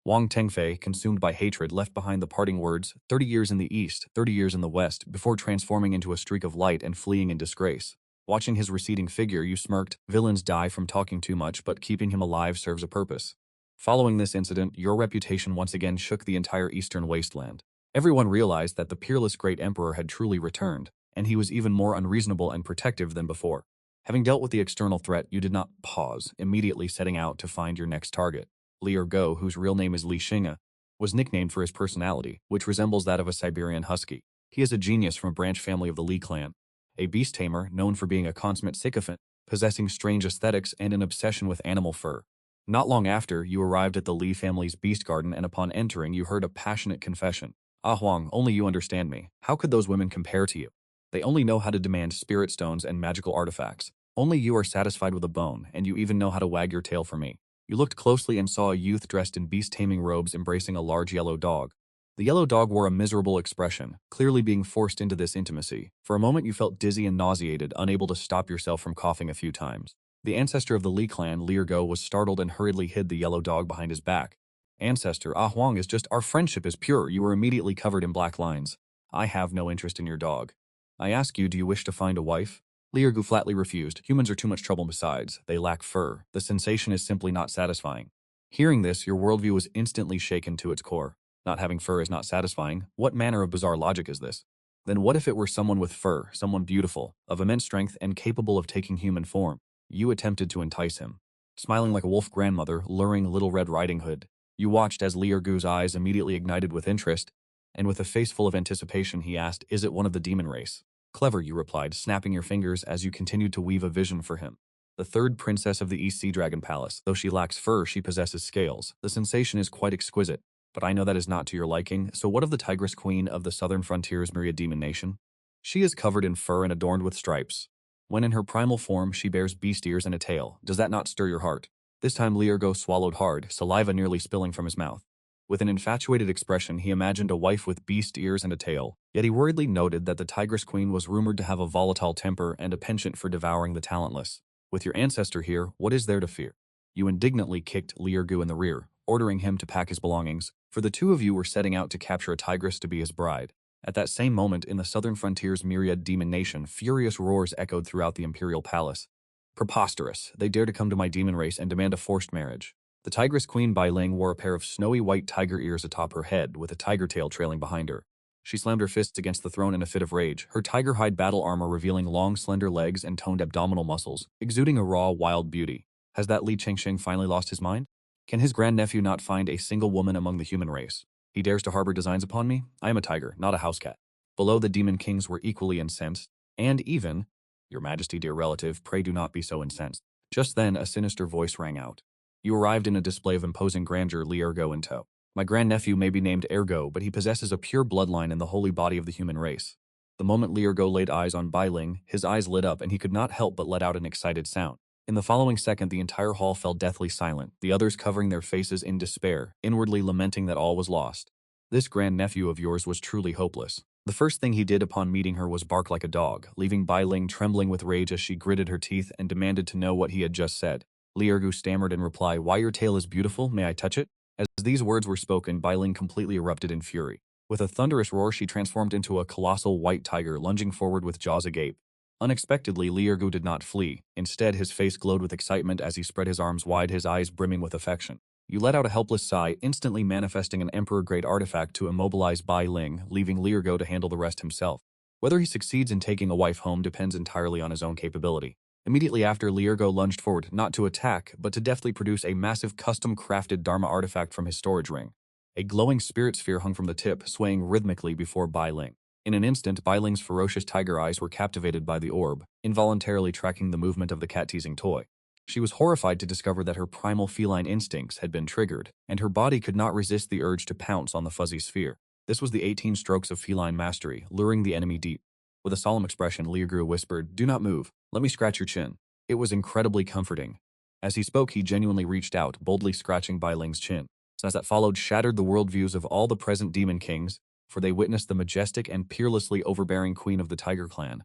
Wang Tengfei, consumed by hatred, left behind the parting words, 30 years in the east, 30 years in the west, before transforming into a streak of light and fleeing in disgrace. Watching his receding figure, you smirked. Villains die from talking too much, but keeping him alive serves a purpose. Following this incident, your reputation once again shook the entire eastern wasteland. Everyone realized that the peerless Great Emperor had truly returned, and he was even more unreasonable and protective than before. Having dealt with the external threat, you did not pause, immediately setting out to find your next target. Li Ergo, whose real name is Li Xinga, was nicknamed for his personality, which resembles that of a Siberian husky. He is a genius from a branch family of the Li clan, a beast tamer known for being a consummate sycophant, possessing strange aesthetics and an obsession with animal fur. Not long after, you arrived at the Li family's beast garden, and upon entering, you heard a passionate confession. Ah Huang, only you understand me. How could those women compare to you? They only know how to demand spirit stones and magical artifacts. Only you are satisfied with a bone, and you even know how to wag your tail for me. You looked closely and saw a youth dressed in beast-taming robes embracing a large yellow dog. The yellow dog wore a miserable expression, clearly being forced into this intimacy. For a moment you felt dizzy and nauseated, unable to stop yourself from coughing a few times. The ancestor of the Li clan, Li Ergo, was startled and hurriedly hid the yellow dog behind his back. Ancestor, Ah Huang is just, our friendship is pure. You were immediately covered in black lines. I have no interest in your dog. I ask you, do you wish to find a wife? Li Ergo flatly refused. Humans are too much trouble besides. They lack fur. The sensation is simply not satisfying. Hearing this, your worldview was instantly shaken to its core. Not having fur is not satisfying. What manner of bizarre logic is this? Then what if it were someone with fur, someone beautiful, of immense strength and capable of taking human form? You attempted to entice him. Smiling like a wolf grandmother, luring Little Red Riding Hood, you watched as Li Ergo's eyes immediately ignited with interest, and with a face full of anticipation he asked, is it one of the demon race? Clever, you replied, snapping your fingers as you continued to weave a vision for him. The third princess of the East Sea Dragon Palace. Though she lacks fur, she possesses scales. The sensation is quite exquisite. But I know that is not to your liking, so what of the Tigress Queen of the Southern Frontier's myriad demon nation? She is covered in fur and adorned with stripes. When in her primal form, she bears beast ears and a tail. Does that not stir your heart? This time Li Ergo swallowed hard, saliva nearly spilling from his mouth. With an infatuated expression, he imagined a wife with beast ears and a tail, yet he worriedly noted that the Tigress Queen was rumored to have a volatile temper and a penchant for devouring the talentless. With your ancestor here, what is there to fear? You indignantly kicked Li Ergo in the rear, ordering him to pack his belongings, for the two of you were setting out to capture a tigress to be his bride. At that same moment, in the southern frontier's myriad demon nation, furious roars echoed throughout the imperial palace. Preposterous! They dare to come to my demon race and demand a forced marriage. The Tigress Queen Bai Ling wore a pair of snowy white tiger ears atop her head, with a tiger tail trailing behind her. She slammed her fists against the throne in a fit of rage, her tiger hide battle armor revealing long, slender legs and toned abdominal muscles, exuding a raw, wild beauty. Has that Li Changsheng finally lost his mind? Can his grandnephew not find a single woman among the human race? He dares to harbor designs upon me? I am a tiger, not a house cat. Below, the demon kings were equally incensed, and even, Your Majesty, dear relative, pray do not be so incensed. Just then, a sinister voice rang out. You arrived in a display of imposing grandeur, Li Ergo in tow. My grandnephew may be named Ergo, but he possesses a pure bloodline in the holy body of the human race. The moment Li Ergo laid eyes on Bai Ling, his eyes lit up and he could not help but let out an excited sound. In the following second, the entire hall fell deathly silent, the others covering their faces in despair, inwardly lamenting that all was lost. This grandnephew of yours was truly hopeless. The first thing he did upon meeting her was bark like a dog, leaving Bai Ling trembling with rage as she gritted her teeth and demanded to know what he had just said. Li Ergo stammered in reply, "Why, your tail is beautiful, may I touch it?" As these words were spoken, Bai Ling completely erupted in fury. With a thunderous roar, she transformed into a colossal white tiger, lunging forward with jaws agape. Unexpectedly, Li Ergo did not flee. Instead, his face glowed with excitement as he spread his arms wide, his eyes brimming with affection. You let out a helpless sigh, instantly manifesting an Emperor-grade artifact to immobilize Bai Ling, leaving Li Ergo to handle the rest himself. Whether he succeeds in taking a wife home depends entirely on his own capability. Immediately after, Li Ergo lunged forward, not to attack, but to deftly produce a massive custom-crafted Dharma artifact from his storage ring. A glowing spirit sphere hung from the tip, swaying rhythmically before Bai Ling. In an instant, Bai Ling's ferocious tiger eyes were captivated by the orb, involuntarily tracking the movement of the cat-teasing toy. She was horrified to discover that her primal feline instincts had been triggered, and her body could not resist the urge to pounce on the fuzzy sphere. This was the 18 strokes of feline mastery, luring the enemy deep. With a solemn expression, Li Ergo whispered, "Do not move. Let me scratch your chin." It was incredibly comforting. As he spoke, he genuinely reached out, boldly scratching Bai Ling's chin. As that followed shattered the worldviews of all the present demon kings, for they witnessed the majestic and peerlessly overbearing queen of the Tiger Clan.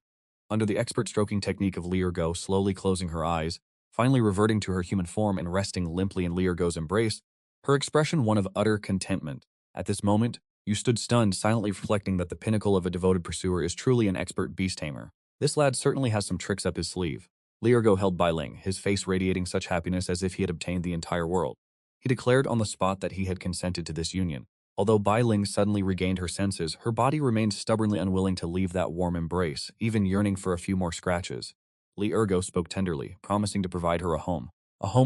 Under the expert stroking technique of Li Ergo, slowly closing her eyes, finally reverting to her human form and resting limply in Li Ergo's embrace, her expression one of utter contentment. At this moment, you stood stunned, silently reflecting that the pinnacle of a devoted pursuer is truly an expert beast tamer. This lad certainly has some tricks up his sleeve. Li Ergo held Bai Ling, his face radiating such happiness as if he had obtained the entire world. He declared on the spot that he had consented to this union. Although Bai Ling suddenly regained her senses, her body remained stubbornly unwilling to leave that warm embrace, even yearning for a few more scratches. Li Ergo spoke tenderly, promising to provide her a home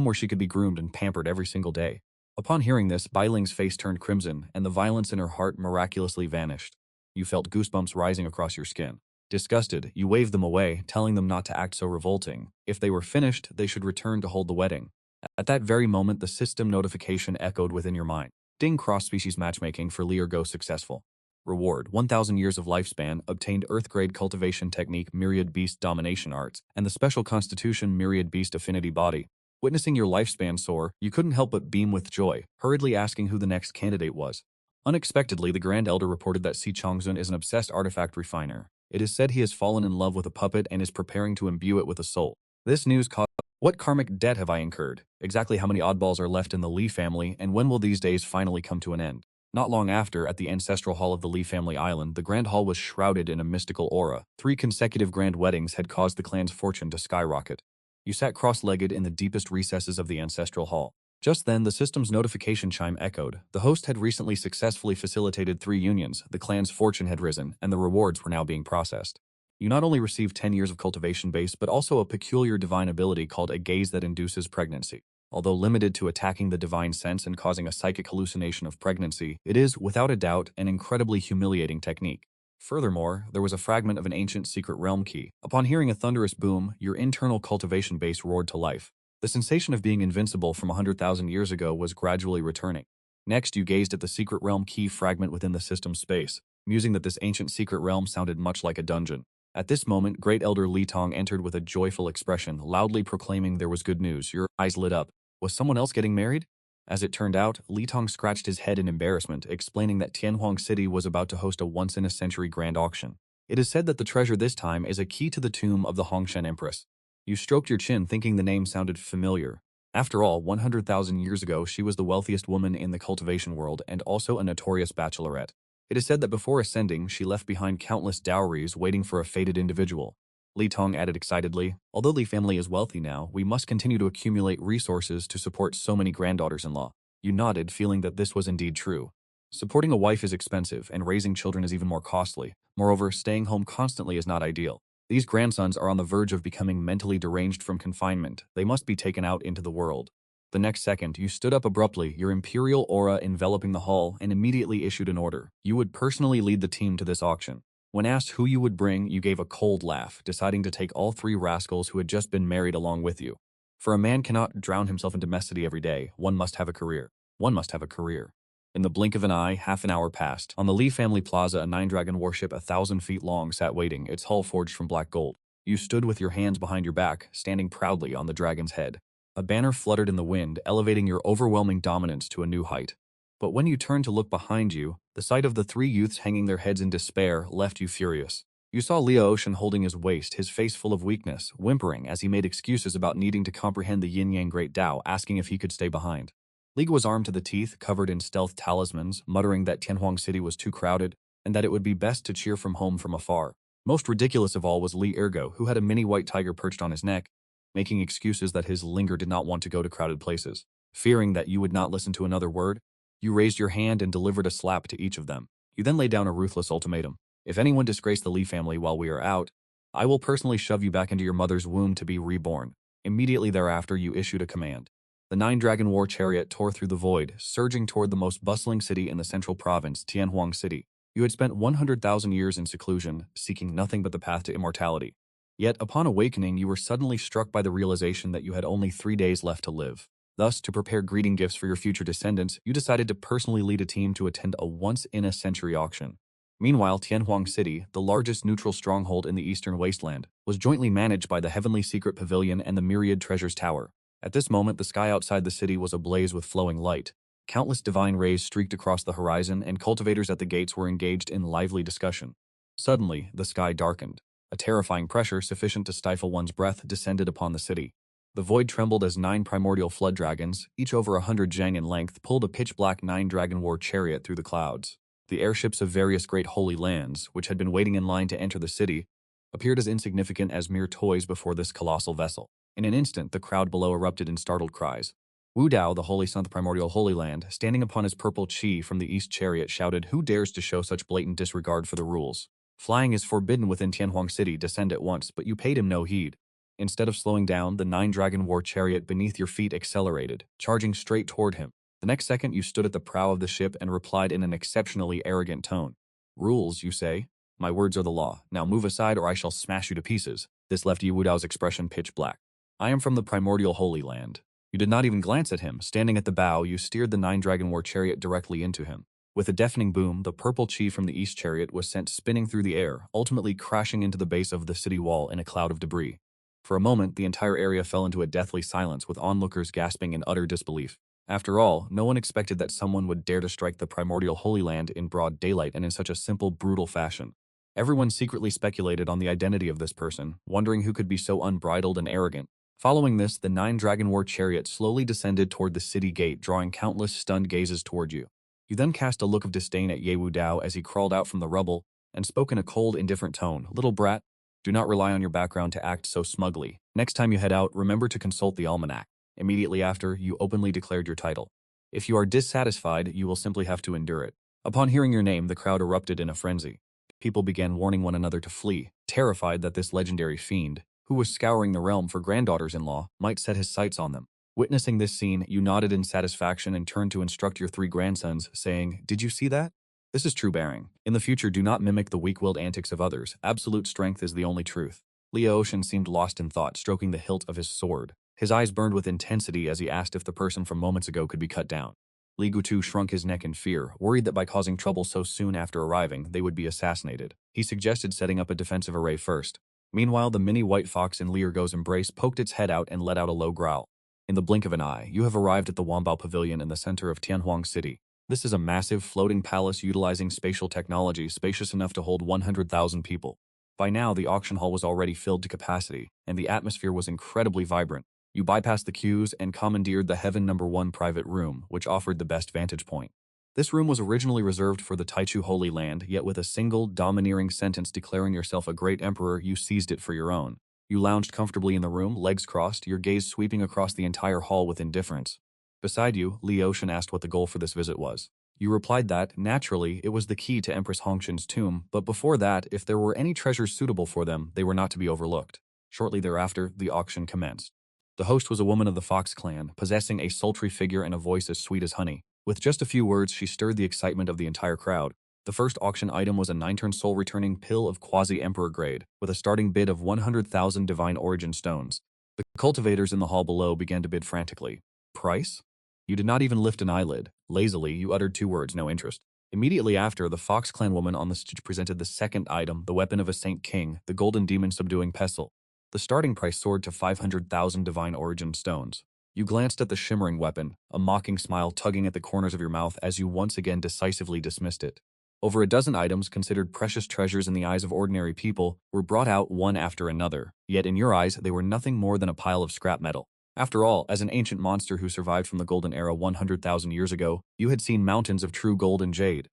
where she could be groomed and pampered every single day. Upon hearing this, Bai Ling's face turned crimson, and the violence in her heart miraculously vanished. You felt goosebumps rising across your skin. Disgusted, you waved them away, telling them not to act so revolting. If they were finished, they should return to hold the wedding. At that very moment, the system notification echoed within your mind. Ding, cross-species matchmaking for Li Ergo successful. Reward, 1,000 years of lifespan, obtained Earth-grade cultivation technique Myriad Beast Domination Arts, and the special constitution Myriad Beast Affinity Body. Witnessing your lifespan soar, you couldn't help but beam with joy, hurriedly asking who the next candidate was. Unexpectedly, the Grand Elder reported that Si Changzun is an obsessed artifact refiner. It is said he has fallen in love with a puppet and is preparing to imbue it with a soul. This news caused... What karmic debt have I incurred? Exactly how many oddballs are left in the Li family, and when will these days finally come to an end? Not long after, at the ancestral hall of the Li family island, the Grand Hall was shrouded in a mystical aura. 3 consecutive grand weddings had caused the clan's fortune to skyrocket. You sat cross-legged in the deepest recesses of the ancestral hall. Just then, the system's notification chime echoed. The host had recently successfully facilitated 3 unions, the clan's fortune had risen, and the rewards were now being processed. You not only received 10 years of cultivation base, but also a peculiar divine ability called a gaze that induces pregnancy. Although limited to attacking the divine sense and causing a psychic hallucination of pregnancy, it is, without a doubt, an incredibly humiliating technique. Furthermore, there was a fragment of an ancient secret realm key. Upon hearing a thunderous boom, your internal cultivation base roared to life. The sensation of being invincible from 100,000 years ago was gradually returning. Next, you gazed at the secret realm key fragment within the system's space, musing that this ancient secret realm sounded much like a dungeon. At this moment, Great Elder Li Tong entered with a joyful expression, loudly proclaiming there was good news. Your eyes lit up. Was someone else getting married? As it turned out, Li Tong scratched his head in embarrassment, explaining that Tianhuang City was about to host a once-in-a-century grand auction. It is said that the treasure this time is a key to the tomb of the Hongshan Empress. You stroked your chin, thinking the name sounded familiar. After all, 100,000 years ago, she was the wealthiest woman in the cultivation world and also a notorious bachelorette. It is said that before ascending, she left behind countless dowries waiting for a fated individual. Li Tong added excitedly, although Li family is wealthy now, we must continue to accumulate resources to support so many granddaughters-in-law. You nodded, feeling that this was indeed true. Supporting a wife is expensive, and raising children is even more costly. Moreover, staying home constantly is not ideal. These grandsons are on the verge of becoming mentally deranged from confinement. They must be taken out into the world. The next second, you stood up abruptly, your imperial aura enveloping the hall, and immediately issued an order. You would personally lead the team to this auction. When asked who you would bring, you gave a cold laugh, deciding to take all 3 rascals who had just been married along with you. For a man cannot drown himself in domesticity every day. One must have a career. One must have a career. In the blink of an eye, half an hour passed. On the Li family plaza, a 9-dragon warship 1,000 feet long sat waiting, its hull forged from black gold. You stood with your hands behind your back, standing proudly on the dragon's head. A banner fluttered in the wind, elevating your overwhelming dominance to a new height. But when you turned to look behind you, the sight of the 3 youths hanging their heads in despair left you furious. You saw Leo Ocean holding his waist, his face full of weakness, whimpering as he made excuses about needing to comprehend the yin-yang great Tao, asking if he could stay behind. Liga was armed to the teeth, covered in stealth talismans, muttering that Tianhuang City was too crowded, and that it would be best to cheer from home from afar. Most ridiculous of all was Li Ergo, who had a mini white tiger perched on his neck, making excuses that his linger did not want to go to crowded places. Fearing that you would not listen to another word, you raised your hand and delivered a slap to each of them. You then laid down a ruthless ultimatum. If anyone disgrace the Li family while we are out, I will personally shove you back into your mother's womb to be reborn. Immediately thereafter, you issued a command. The nine-dragon war chariot tore through the void, surging toward the most bustling city in the central province, Tianhuang City. You had spent 100,000 years in seclusion, seeking nothing but the path to immortality. Yet, upon awakening, you were suddenly struck by the realization that you had only 3 days left to live. Thus, to prepare greeting gifts for your future descendants, you decided to personally lead a team to attend a once-in-a-century auction. Meanwhile, Tianhuang City, the largest neutral stronghold in the eastern wasteland, was jointly managed by the Heavenly Secret Pavilion and the Myriad Treasures Tower. At this moment, the sky outside the city was ablaze with flowing light. Countless divine rays streaked across the horizon, and cultivators at the gates were engaged in lively discussion. Suddenly, the sky darkened. A terrifying pressure sufficient to stifle one's breath descended upon the city. The void trembled as 9 primordial flood dragons, each over 100 zhang in length, pulled a pitch-black 9-dragon war chariot through the clouds. The airships of various great holy lands, which had been waiting in line to enter the city, appeared as insignificant as mere toys before this colossal vessel. In an instant, the crowd below erupted in startled cries. Wu Dao, the holy son of the primordial holy land, standing upon his purple chi from the east chariot, shouted, "Who dares to show such blatant disregard for the rules? Flying is forbidden within Tianhuang City. Descend at once," but you paid him no heed. Instead of slowing down, the 9-dragon war chariot beneath your feet accelerated, charging straight toward him. The next second, you stood at the prow of the ship and replied in an exceptionally arrogant tone. "Rules, you say? My words are the law. Now move aside or I shall smash you to pieces." This left Wu Dao's expression pitch black. "I am from the primordial holy land." You did not even glance at him. Standing at the bow, you steered the 9-dragon war chariot directly into him. With a deafening boom, the purple chi from the east chariot was sent spinning through the air, ultimately crashing into the base of the city wall in a cloud of debris. For a moment, the entire area fell into a deathly silence, with onlookers gasping in utter disbelief. After all, no one expected that someone would dare to strike the primordial holy land in broad daylight and in such a simple, brutal fashion. Everyone secretly speculated on the identity of this person, wondering who could be so unbridled and arrogant. Following this, the 9-dragon war chariot slowly descended toward the city gate, drawing countless stunned gazes toward you. You then cast a look of disdain at Wu Dao as he crawled out from the rubble and spoke in a cold, indifferent tone. "Little brat, do not rely on your background to act so smugly. Next time you head out, remember to consult the almanac." Immediately after, you openly declared your title. If you are dissatisfied, you will simply have to endure it. Upon hearing your name, the crowd erupted in a frenzy. People began warning one another to flee, terrified that this legendary fiend, who was scouring the realm for granddaughters-in-law, might set his sights on them. Witnessing this scene, you nodded in satisfaction and turned to instruct your 3 grandsons, saying, "Did you see that? This is true bearing. In the future, do not mimic the weak-willed antics of others. Absolute strength is the only truth." Ocean seemed lost in thought, stroking the hilt of his sword. His eyes burned with intensity as he asked if the person from moments ago could be cut down. Li Gutu shrunk his neck in fear, worried that by causing trouble so soon after arriving, they would be assassinated. He suggested setting up a defensive array first. Meanwhile, the mini white fox in Li Ergo's embrace poked its head out and let out a low growl. In the blink of an eye, you have arrived at the Wambao Pavilion in the center of Tianhuang City. This is a massive, floating palace utilizing spatial technology spacious enough to hold 100,000 people. By now, the auction hall was already filled to capacity, and the atmosphere was incredibly vibrant. You bypassed the queues and commandeered the Heaven No. 1 private room, which offered the best vantage point. This room was originally reserved for the Taichu Holy Land, yet with a single, domineering sentence declaring yourself a great emperor, you seized it for your own. You lounged comfortably in the room, legs crossed, your gaze sweeping across the entire hall with indifference. Beside you, Li Ocean asked what the goal for this visit was. You replied that, naturally, it was the key to Empress Hongshan's tomb, but before that, if there were any treasures suitable for them, they were not to be overlooked. Shortly thereafter, the auction commenced. The host was a woman of the Fox clan, possessing a sultry figure and a voice as sweet as honey. With just a few words, she stirred the excitement of the entire crowd. The first auction item was a 9-turn soul-returning pill of quasi-emperor grade, with a starting bid of 100,000 divine origin stones. The cultivators in the hall below began to bid frantically. Price? You did not even lift an eyelid. Lazily, you uttered 2 words, no interest. Immediately after, the Fox clan woman on the stage presented the second item, the weapon of a Saint King, the golden demon-subduing pestle. The starting price soared to 500,000 divine origin stones. You glanced at the shimmering weapon, a mocking smile tugging at the corners of your mouth as you once again decisively dismissed it. Over a dozen items considered precious treasures in the eyes of ordinary people were brought out one after another, yet in your eyes they were nothing more than a pile of scrap metal. After all, as an ancient monster who survived from the Golden Era 100,000 years ago, you had seen mountains of true gold and jade.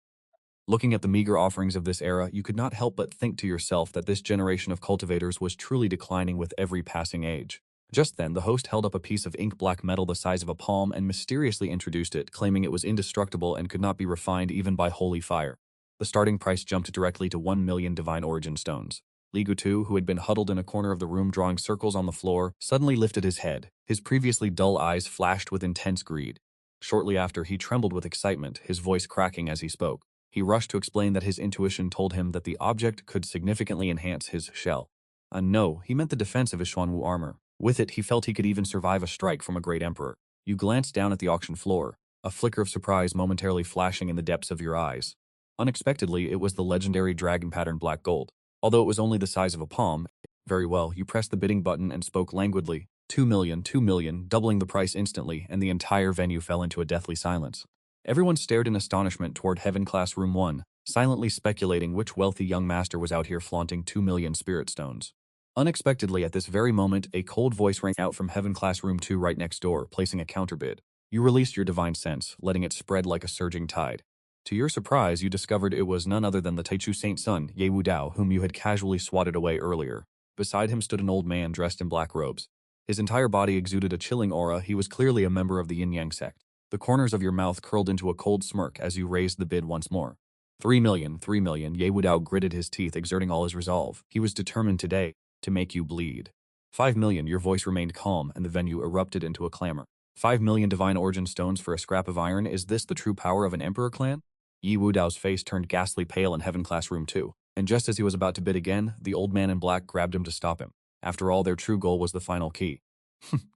Looking at the meager offerings of this era, you could not help but think to yourself that this generation of cultivators was truly declining with every passing age. Just then, the host held up a piece of ink-black metal the size of a palm and mysteriously introduced it, claiming it was indestructible and could not be refined even by holy fire. The starting price jumped directly to 1 million divine origin stones. Li Gutu, who had been huddled in a corner of the room drawing circles on the floor, suddenly lifted his head. His previously dull eyes flashed with intense greed. Shortly after, he trembled with excitement, his voice cracking as he spoke. He rushed to explain that his intuition told him that the object could significantly enhance his shell. No, he meant the defense of his Xuanwu armor. With it, he felt he could even survive a strike from a great emperor. You glanced down at the auction floor, a flicker of surprise momentarily flashing in the depths of your eyes. Unexpectedly, it was the legendary dragon pattern black gold. Although it was only the size of a palm, very well, you pressed the bidding button and spoke languidly. 2 million, 2 million, doubling the price instantly, and the entire venue fell into a deathly silence. Everyone stared in astonishment toward Heaven Class Room 1, silently speculating which wealthy young master was out here flaunting 2 million spirit stones. Unexpectedly, at this very moment, a cold voice rang out from Heaven Class Room 2 right next door, placing a counterbid. You released your divine sense, letting it spread like a surging tide. To your surprise, you discovered it was none other than the Taichu Saint's son, Ye Wu Dao, whom you had casually swatted away earlier. Beside him stood an old man dressed in black robes. His entire body exuded a chilling aura. He was clearly a member of the Yin-Yang sect. The corners of your mouth curled into a cold smirk as you raised the bid once more. 3 million, 3 million, Ye Wu Dao gritted his teeth, exerting all his resolve. He was determined today to make you bleed. 5 million, your voice remained calm, and the venue erupted into a clamor. 5 million divine origin stones for a scrap of iron. Is this the true power of an emperor clan? Yi Wu Dao's face turned ghastly pale in Heaven Class Room 2, and just as he was about to bid again, the old man in black grabbed him to stop him. After all, their true goal was the final key.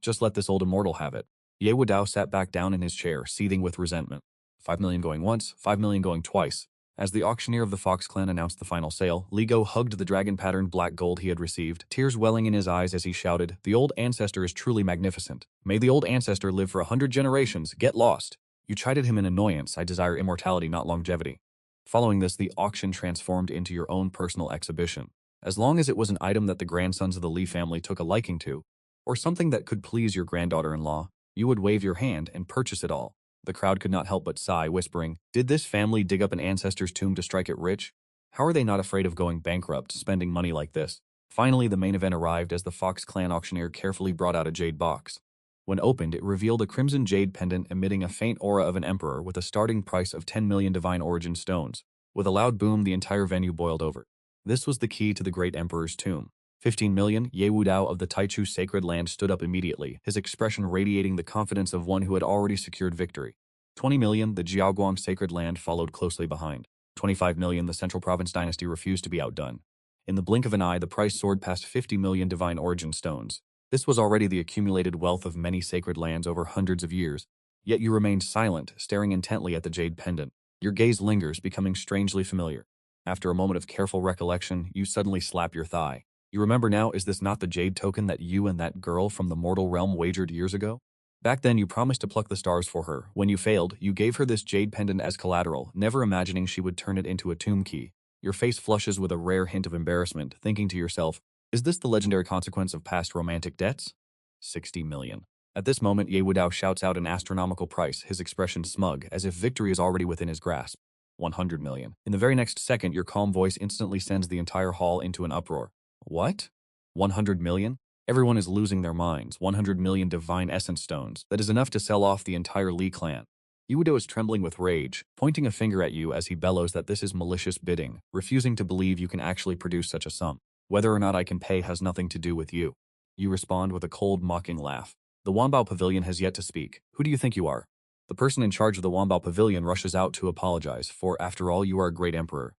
Just let this old immortal have it. Ye Wu Dao sat back down in his chair, seething with resentment. 5 million going once, 5 million going twice. As the auctioneer of the Fox clan announced the final sale, Li Go hugged the dragon-patterned black gold he had received, tears welling in his eyes as he shouted, "The old ancestor is truly magnificent. May the old ancestor live for 100 generations. Get lost." You chided him in annoyance. "I desire immortality, not longevity." Following this, the auction transformed into your own personal exhibition. As long as it was an item that the grandsons of the Li family took a liking to, or something that could please your granddaughter-in-law, you would wave your hand and purchase it all. The crowd could not help but sigh, whispering, "Did this family dig up an ancestor's tomb to strike it rich? How are they not afraid of going bankrupt, spending money like this?" Finally, the main event arrived as the Fox clan auctioneer carefully brought out a jade box. When opened, it revealed a crimson jade pendant emitting a faint aura of an emperor with a starting price of 10 million divine origin stones. With a loud boom, the entire venue boiled over. This was the key to the Great Emperor's tomb. 15 million, Ye Wu Dao of the Taichu sacred land stood up immediately, his expression radiating the confidence of one who had already secured victory. 20 million, the Jiaoguang sacred land followed closely behind. 25 million, the Central Province dynasty refused to be outdone. In the blink of an eye, the price soared past 50 million divine origin stones. This was already the accumulated wealth of many sacred lands over hundreds of years. Yet you remained silent, staring intently at the jade pendant. Your gaze lingers, becoming strangely familiar. After a moment of careful recollection, you suddenly slap your thigh. You remember now, is this not the jade token that you and that girl from the mortal realm wagered years ago? Back then, you promised to pluck the stars for her. When you failed, you gave her this jade pendant as collateral, never imagining she would turn it into a tomb key. Your face flushes with a rare hint of embarrassment, thinking to yourself, is this the legendary consequence of past romantic debts? 60 million. At this moment, Ye Wu Dao shouts out an astronomical price, his expression smug, as if victory is already within his grasp. 100 million. In the very next second, your calm voice instantly sends the entire hall into an uproar. What? 100 million? Everyone is losing their minds. 100 million divine essence stones. That is enough to sell off the entire Li clan. Ye Wu Dao is trembling with rage, pointing a finger at you as he bellows that this is malicious bidding, refusing to believe you can actually produce such a sum. Whether or not I can pay has nothing to do with you. You respond with a cold, mocking laugh. The Wanbao Pavilion has yet to speak. Who do you think you are? The person in charge of the Wanbao Pavilion rushes out to apologize, for after all, you are a great emperor.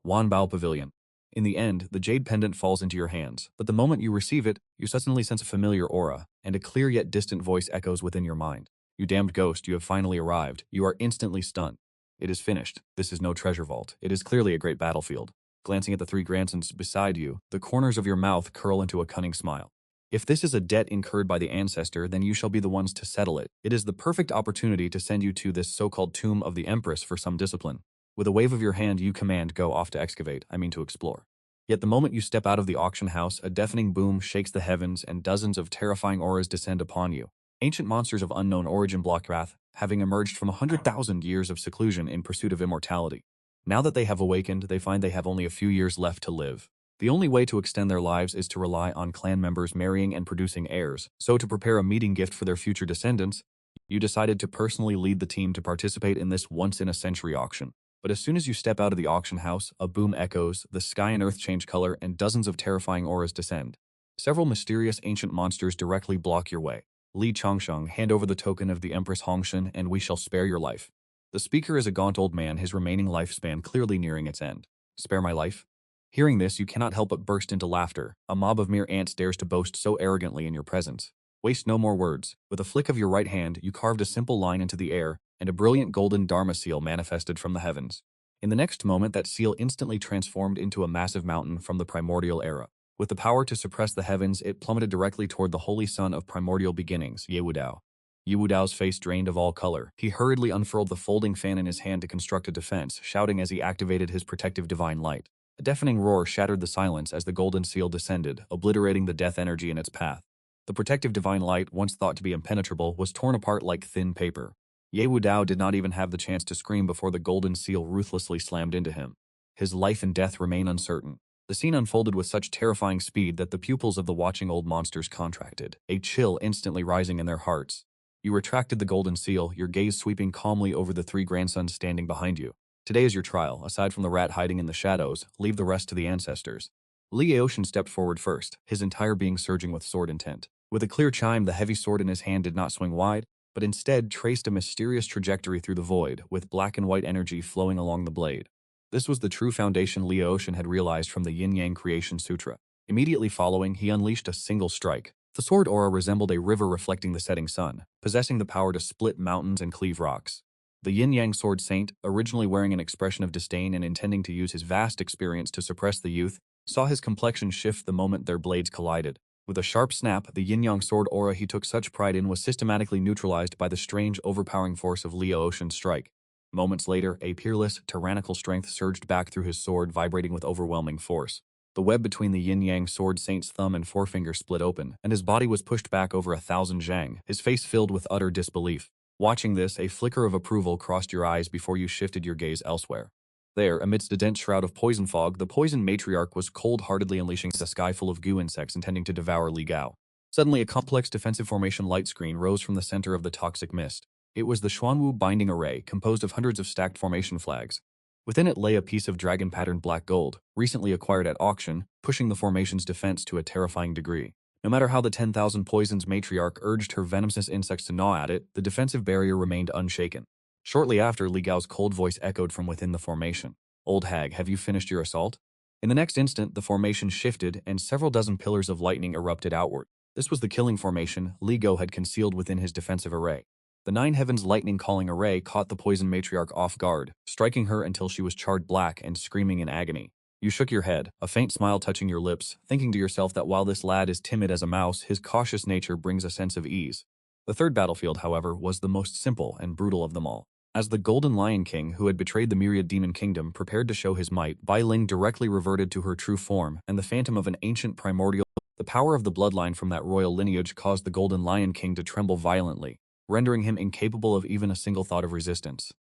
Wanbao Pavilion. In the end, the jade pendant falls into your hands, but the moment you receive it, you suddenly sense a familiar aura, and a clear yet distant voice echoes within your mind. You damned ghost, you have finally arrived. You are instantly stunned. It is finished. This is no treasure vault. It is clearly a great battlefield. Glancing at the three grandsons beside you, the corners of your mouth curl into a cunning smile. If this is a debt incurred by the ancestor, then you shall be the ones to settle it. It is the perfect opportunity to send you to this so-called tomb of the Empress for some discipline. With a wave of your hand, you command, go off to excavate, to explore. Yet the moment you step out of the auction house, a deafening boom shakes the heavens and dozens of terrifying auras descend upon you. Ancient monsters of unknown origin block wrath, having emerged from 100,000 years of seclusion in pursuit of immortality. Now that they have awakened, they find they have only a few years left to live. The only way to extend their lives is to rely on clan members marrying and producing heirs. So to prepare a meeting gift for their future descendants, you decided to personally lead the team to participate in this once-in-a-century auction. But as soon as you step out of the auction house, a boom echoes, the sky and earth change color, and dozens of terrifying auras descend. Several mysterious ancient monsters directly block your way. Li Changsheng, hand over the token of the Empress Hongshan, and we shall spare your life. The speaker is a gaunt old man, his remaining lifespan clearly nearing its end. Spare my life? Hearing this, you cannot help but burst into laughter. A mob of mere ants dares to boast so arrogantly in your presence. Waste no more words. With a flick of your right hand, you carved a simple line into the air, and a brilliant golden Dharma seal manifested from the heavens. In the next moment, that seal instantly transformed into a massive mountain from the primordial era. With the power to suppress the heavens, it plummeted directly toward the holy sun of primordial beginnings, Yewudao. Yewudao's face drained of all color. He hurriedly unfurled the folding fan in his hand to construct a defense, shouting as he activated his protective divine light. A deafening roar shattered the silence as the golden seal descended, obliterating the death energy in its path. The protective divine light, once thought to be impenetrable, was torn apart like thin paper. Yewudao did not even have the chance to scream before the golden seal ruthlessly slammed into him. His life and death remain uncertain. The scene unfolded with such terrifying speed that the pupils of the watching old monsters contracted, a chill instantly rising in their hearts. You retracted the golden seal, your gaze sweeping calmly over the three grandsons standing behind you. Today is your trial. Aside from the rat hiding in the shadows, leave the rest to the ancestors. Li Aoshan stepped forward first, his entire being surging with sword intent. With a clear chime, the heavy sword in his hand did not swing wide, but instead traced a mysterious trajectory through the void, with black and white energy flowing along the blade. This was the true foundation Li Aoshan had realized from the Yin-Yang Creation Sutra. Immediately following, he unleashed a single strike. The sword aura resembled a river reflecting the setting sun, possessing the power to split mountains and cleave rocks. The Yin-Yang sword saint, originally wearing an expression of disdain and intending to use his vast experience to suppress the youth, saw his complexion shift the moment their blades collided. With a sharp snap, the Yin-Yang sword aura he took such pride in was systematically neutralized by the strange, overpowering force of Li Aoshan's strike. Moments later, a peerless, tyrannical strength surged back through his sword, vibrating with overwhelming force. The web between the Yin-Yang sword saint's thumb and forefinger split open, and his body was pushed back over 1,000 zhang, his face filled with utter disbelief. Watching this, a flicker of approval crossed your eyes before you shifted your gaze elsewhere. There, amidst a dense shroud of poison fog, the poison matriarch was cold-heartedly unleashing a sky full of goo insects intending to devour Li Gao. Suddenly, a complex defensive formation light screen rose from the center of the toxic mist. It was the Xuanwu binding array, composed of hundreds of stacked formation flags. Within it lay a piece of dragon-patterned black gold, recently acquired at auction, pushing the formation's defense to a terrifying degree. No matter how the 10,000 poisons matriarch urged her venomous insects to gnaw at it, the defensive barrier remained unshaken. Shortly after, Li Gao's cold voice echoed from within the formation. "Old hag, have you finished your assault?" In the next instant, the formation shifted, and several dozen pillars of lightning erupted outward. This was the killing formation Li Gao had concealed within his defensive array. The Nine Heavens lightning-calling array caught the poison matriarch off guard, striking her until she was charred black and screaming in agony. You shook your head, a faint smile touching your lips, thinking to yourself that while this lad is timid as a mouse, his cautious nature brings a sense of ease. The third battlefield, however, was the most simple and brutal of them all. As the Golden Lion King, who had betrayed the Myriad Demon Kingdom, prepared to show his might, Bai Ling directly reverted to her true form, and the phantom of an ancient primordial. The power of the bloodline from that royal lineage caused the Golden Lion King to tremble violently, rendering him incapable of even a single thought of resistance.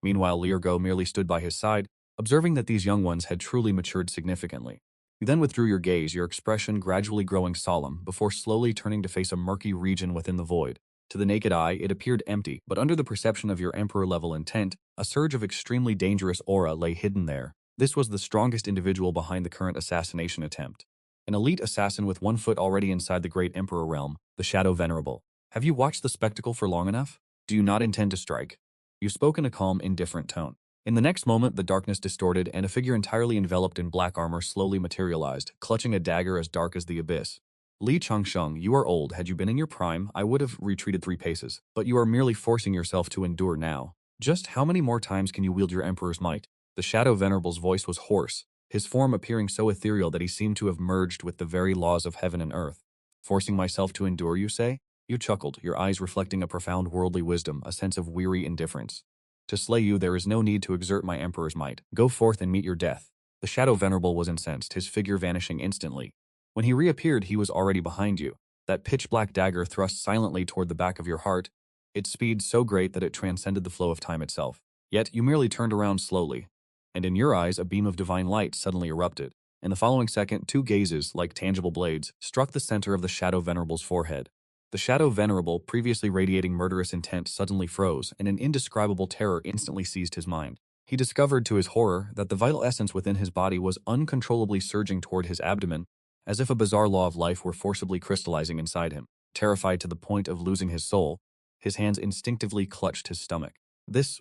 Meanwhile, Li Ergo merely stood by his side, observing that these young ones had truly matured significantly. You then withdrew your gaze, your expression gradually growing solemn, before slowly turning to face a murky region within the void. To the naked eye, it appeared empty, but under the perception of your emperor-level intent, a surge of extremely dangerous aura lay hidden there. This was the strongest individual behind the current assassination attempt. An elite assassin with one foot already inside the Great Emperor realm, the Shadow Venerable. Have you watched the spectacle for long enough? Do you not intend to strike? You spoke in a calm, indifferent tone. In the next moment, the darkness distorted, and a figure entirely enveloped in black armor slowly materialized, clutching a dagger as dark as the abyss. Li Changsheng, you are old. Had you been in your prime, I would have retreated 3 paces, but you are merely forcing yourself to endure now. Just how many more times can you wield your emperor's might? The Shadow Venerable's voice was hoarse, his form appearing so ethereal that he seemed to have merged with the very laws of heaven and earth. Forcing myself to endure, you say? You chuckled, your eyes reflecting a profound worldly wisdom, a sense of weary indifference. To slay you, there is no need to exert my emperor's might. Go forth and meet your death. The Shadow Venerable was incensed, his figure vanishing instantly. When he reappeared, he was already behind you. That pitch-black dagger thrust silently toward the back of your heart, its speed so great that it transcended the flow of time itself. Yet you merely turned around slowly, and in your eyes a beam of divine light suddenly erupted. In the following second, 2 gazes, like tangible blades, struck the center of the Shadow Venerable's forehead. The Shadow Venerable, previously radiating murderous intent, suddenly froze, and an indescribable terror instantly seized his mind. He discovered to his horror that the vital essence within his body was uncontrollably surging toward his abdomen, as if a bizarre law of life were forcibly crystallizing inside him. Terrified to the point of losing his soul, his hands instinctively clutched his stomach.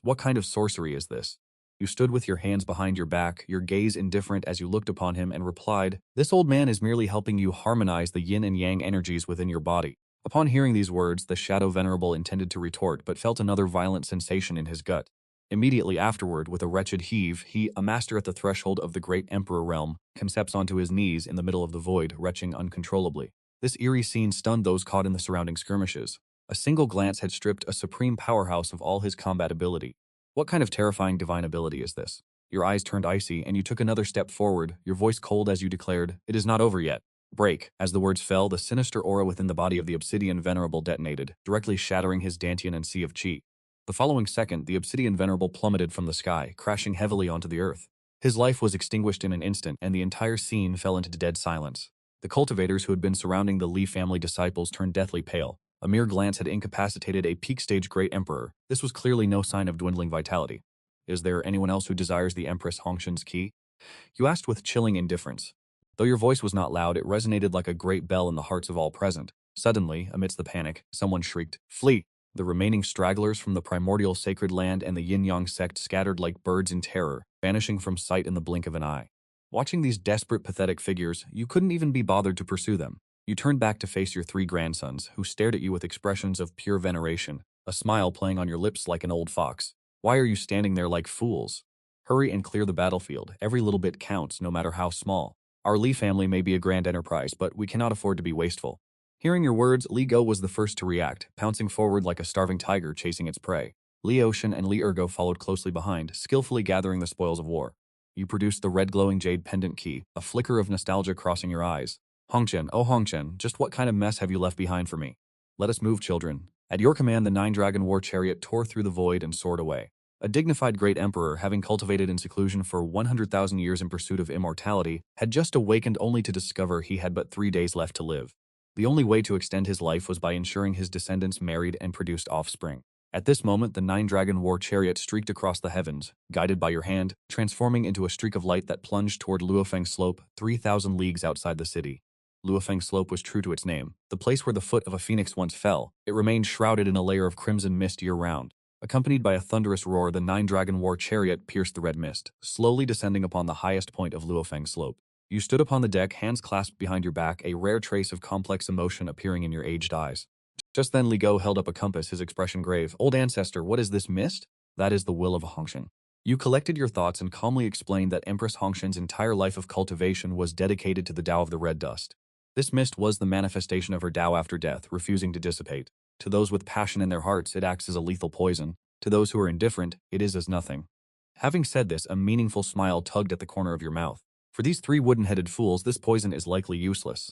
What kind of sorcery is this? You stood with your hands behind your back, your gaze indifferent as you looked upon him and replied, "This old man is merely helping you harmonize the yin and yang energies within your body." Upon hearing these words, the Shadow Venerable intended to retort but felt another violent sensation in his gut. Immediately afterward, with a wretched heave, he, a master at the threshold of the Great Emperor realm, concepts onto his knees in the middle of the void, retching uncontrollably. This eerie scene stunned those caught in the surrounding skirmishes. A single glance had stripped a supreme powerhouse of all his combat ability. What kind of terrifying divine ability is this? Your eyes turned icy, and you took another step forward, your voice cold as you declared, "It is not over yet." Break. As the words fell, the sinister aura within the body of the Obsidian Venerable detonated, directly shattering his Dantian and Sea of Chi. The following second, the Obsidian Venerable plummeted from the sky, crashing heavily onto the earth. His life was extinguished in an instant, and the entire scene fell into dead silence. The cultivators who had been surrounding the Li family disciples turned deathly pale. A mere glance had incapacitated a peak-stage Great Emperor. This was clearly no sign of dwindling vitality. "Is there anyone else who desires the Empress Hongshan's key?" You asked with chilling indifference. Though your voice was not loud, it resonated like a great bell in the hearts of all present. Suddenly, amidst the panic, someone shrieked, "Flee!" The remaining stragglers from the primordial sacred land and the yin-yang sect scattered like birds in terror, vanishing from sight in the blink of an eye. Watching these desperate, pathetic figures, you couldn't even be bothered to pursue them. You turned back to face your three grandsons, who stared at you with expressions of pure veneration, a smile playing on your lips like an old fox. "Why are you standing there like fools? Hurry and clear the battlefield. Every little bit counts, no matter how small. Our Li family may be a grand enterprise, but we cannot afford to be wasteful." Hearing your words, Li Go was the first to react, pouncing forward like a starving tiger chasing its prey. Li Ocean and Li Ergo followed closely behind, skillfully gathering the spoils of war. You produced the red-glowing jade pendant key, a flicker of nostalgia crossing your eyes. "Hongchen, oh Hongchen, just what kind of mess have you left behind for me? Let us move, children." At your command, the nine-dragon war chariot tore through the void and soared away. A dignified great emperor, having cultivated in seclusion for 100,000 years in pursuit of immortality, had just awakened only to discover he had but 3 days left to live. The only way to extend his life was by ensuring his descendants married and produced offspring. At this moment, the nine-dragon war chariot streaked across the heavens, guided by your hand, transforming into a streak of light that plunged toward Luofeng Slope, 3,000 leagues outside the city. Luofeng Slope was true to its name, the place where the foot of a phoenix once fell. It remained shrouded in a layer of crimson mist year-round. Accompanied by a thunderous roar, the nine-dragon war chariot pierced the red mist, slowly descending upon the highest point of Luofeng Slope. You stood upon the deck, hands clasped behind your back, a rare trace of complex emotion appearing in your aged eyes. Just then Li Go held up a compass, his expression grave. "Old Ancestor, what is this mist?" "That is the will of Hongshan." You collected your thoughts and calmly explained that Empress Hongshan's entire life of cultivation was dedicated to the Tao of the Red Dust. This mist was the manifestation of her Tao after death, refusing to dissipate. To those with passion in their hearts, it acts as a lethal poison. To those who are indifferent, it is as nothing. Having said this, a meaningful smile tugged at the corner of your mouth. For these three wooden-headed fools, this poison is likely useless.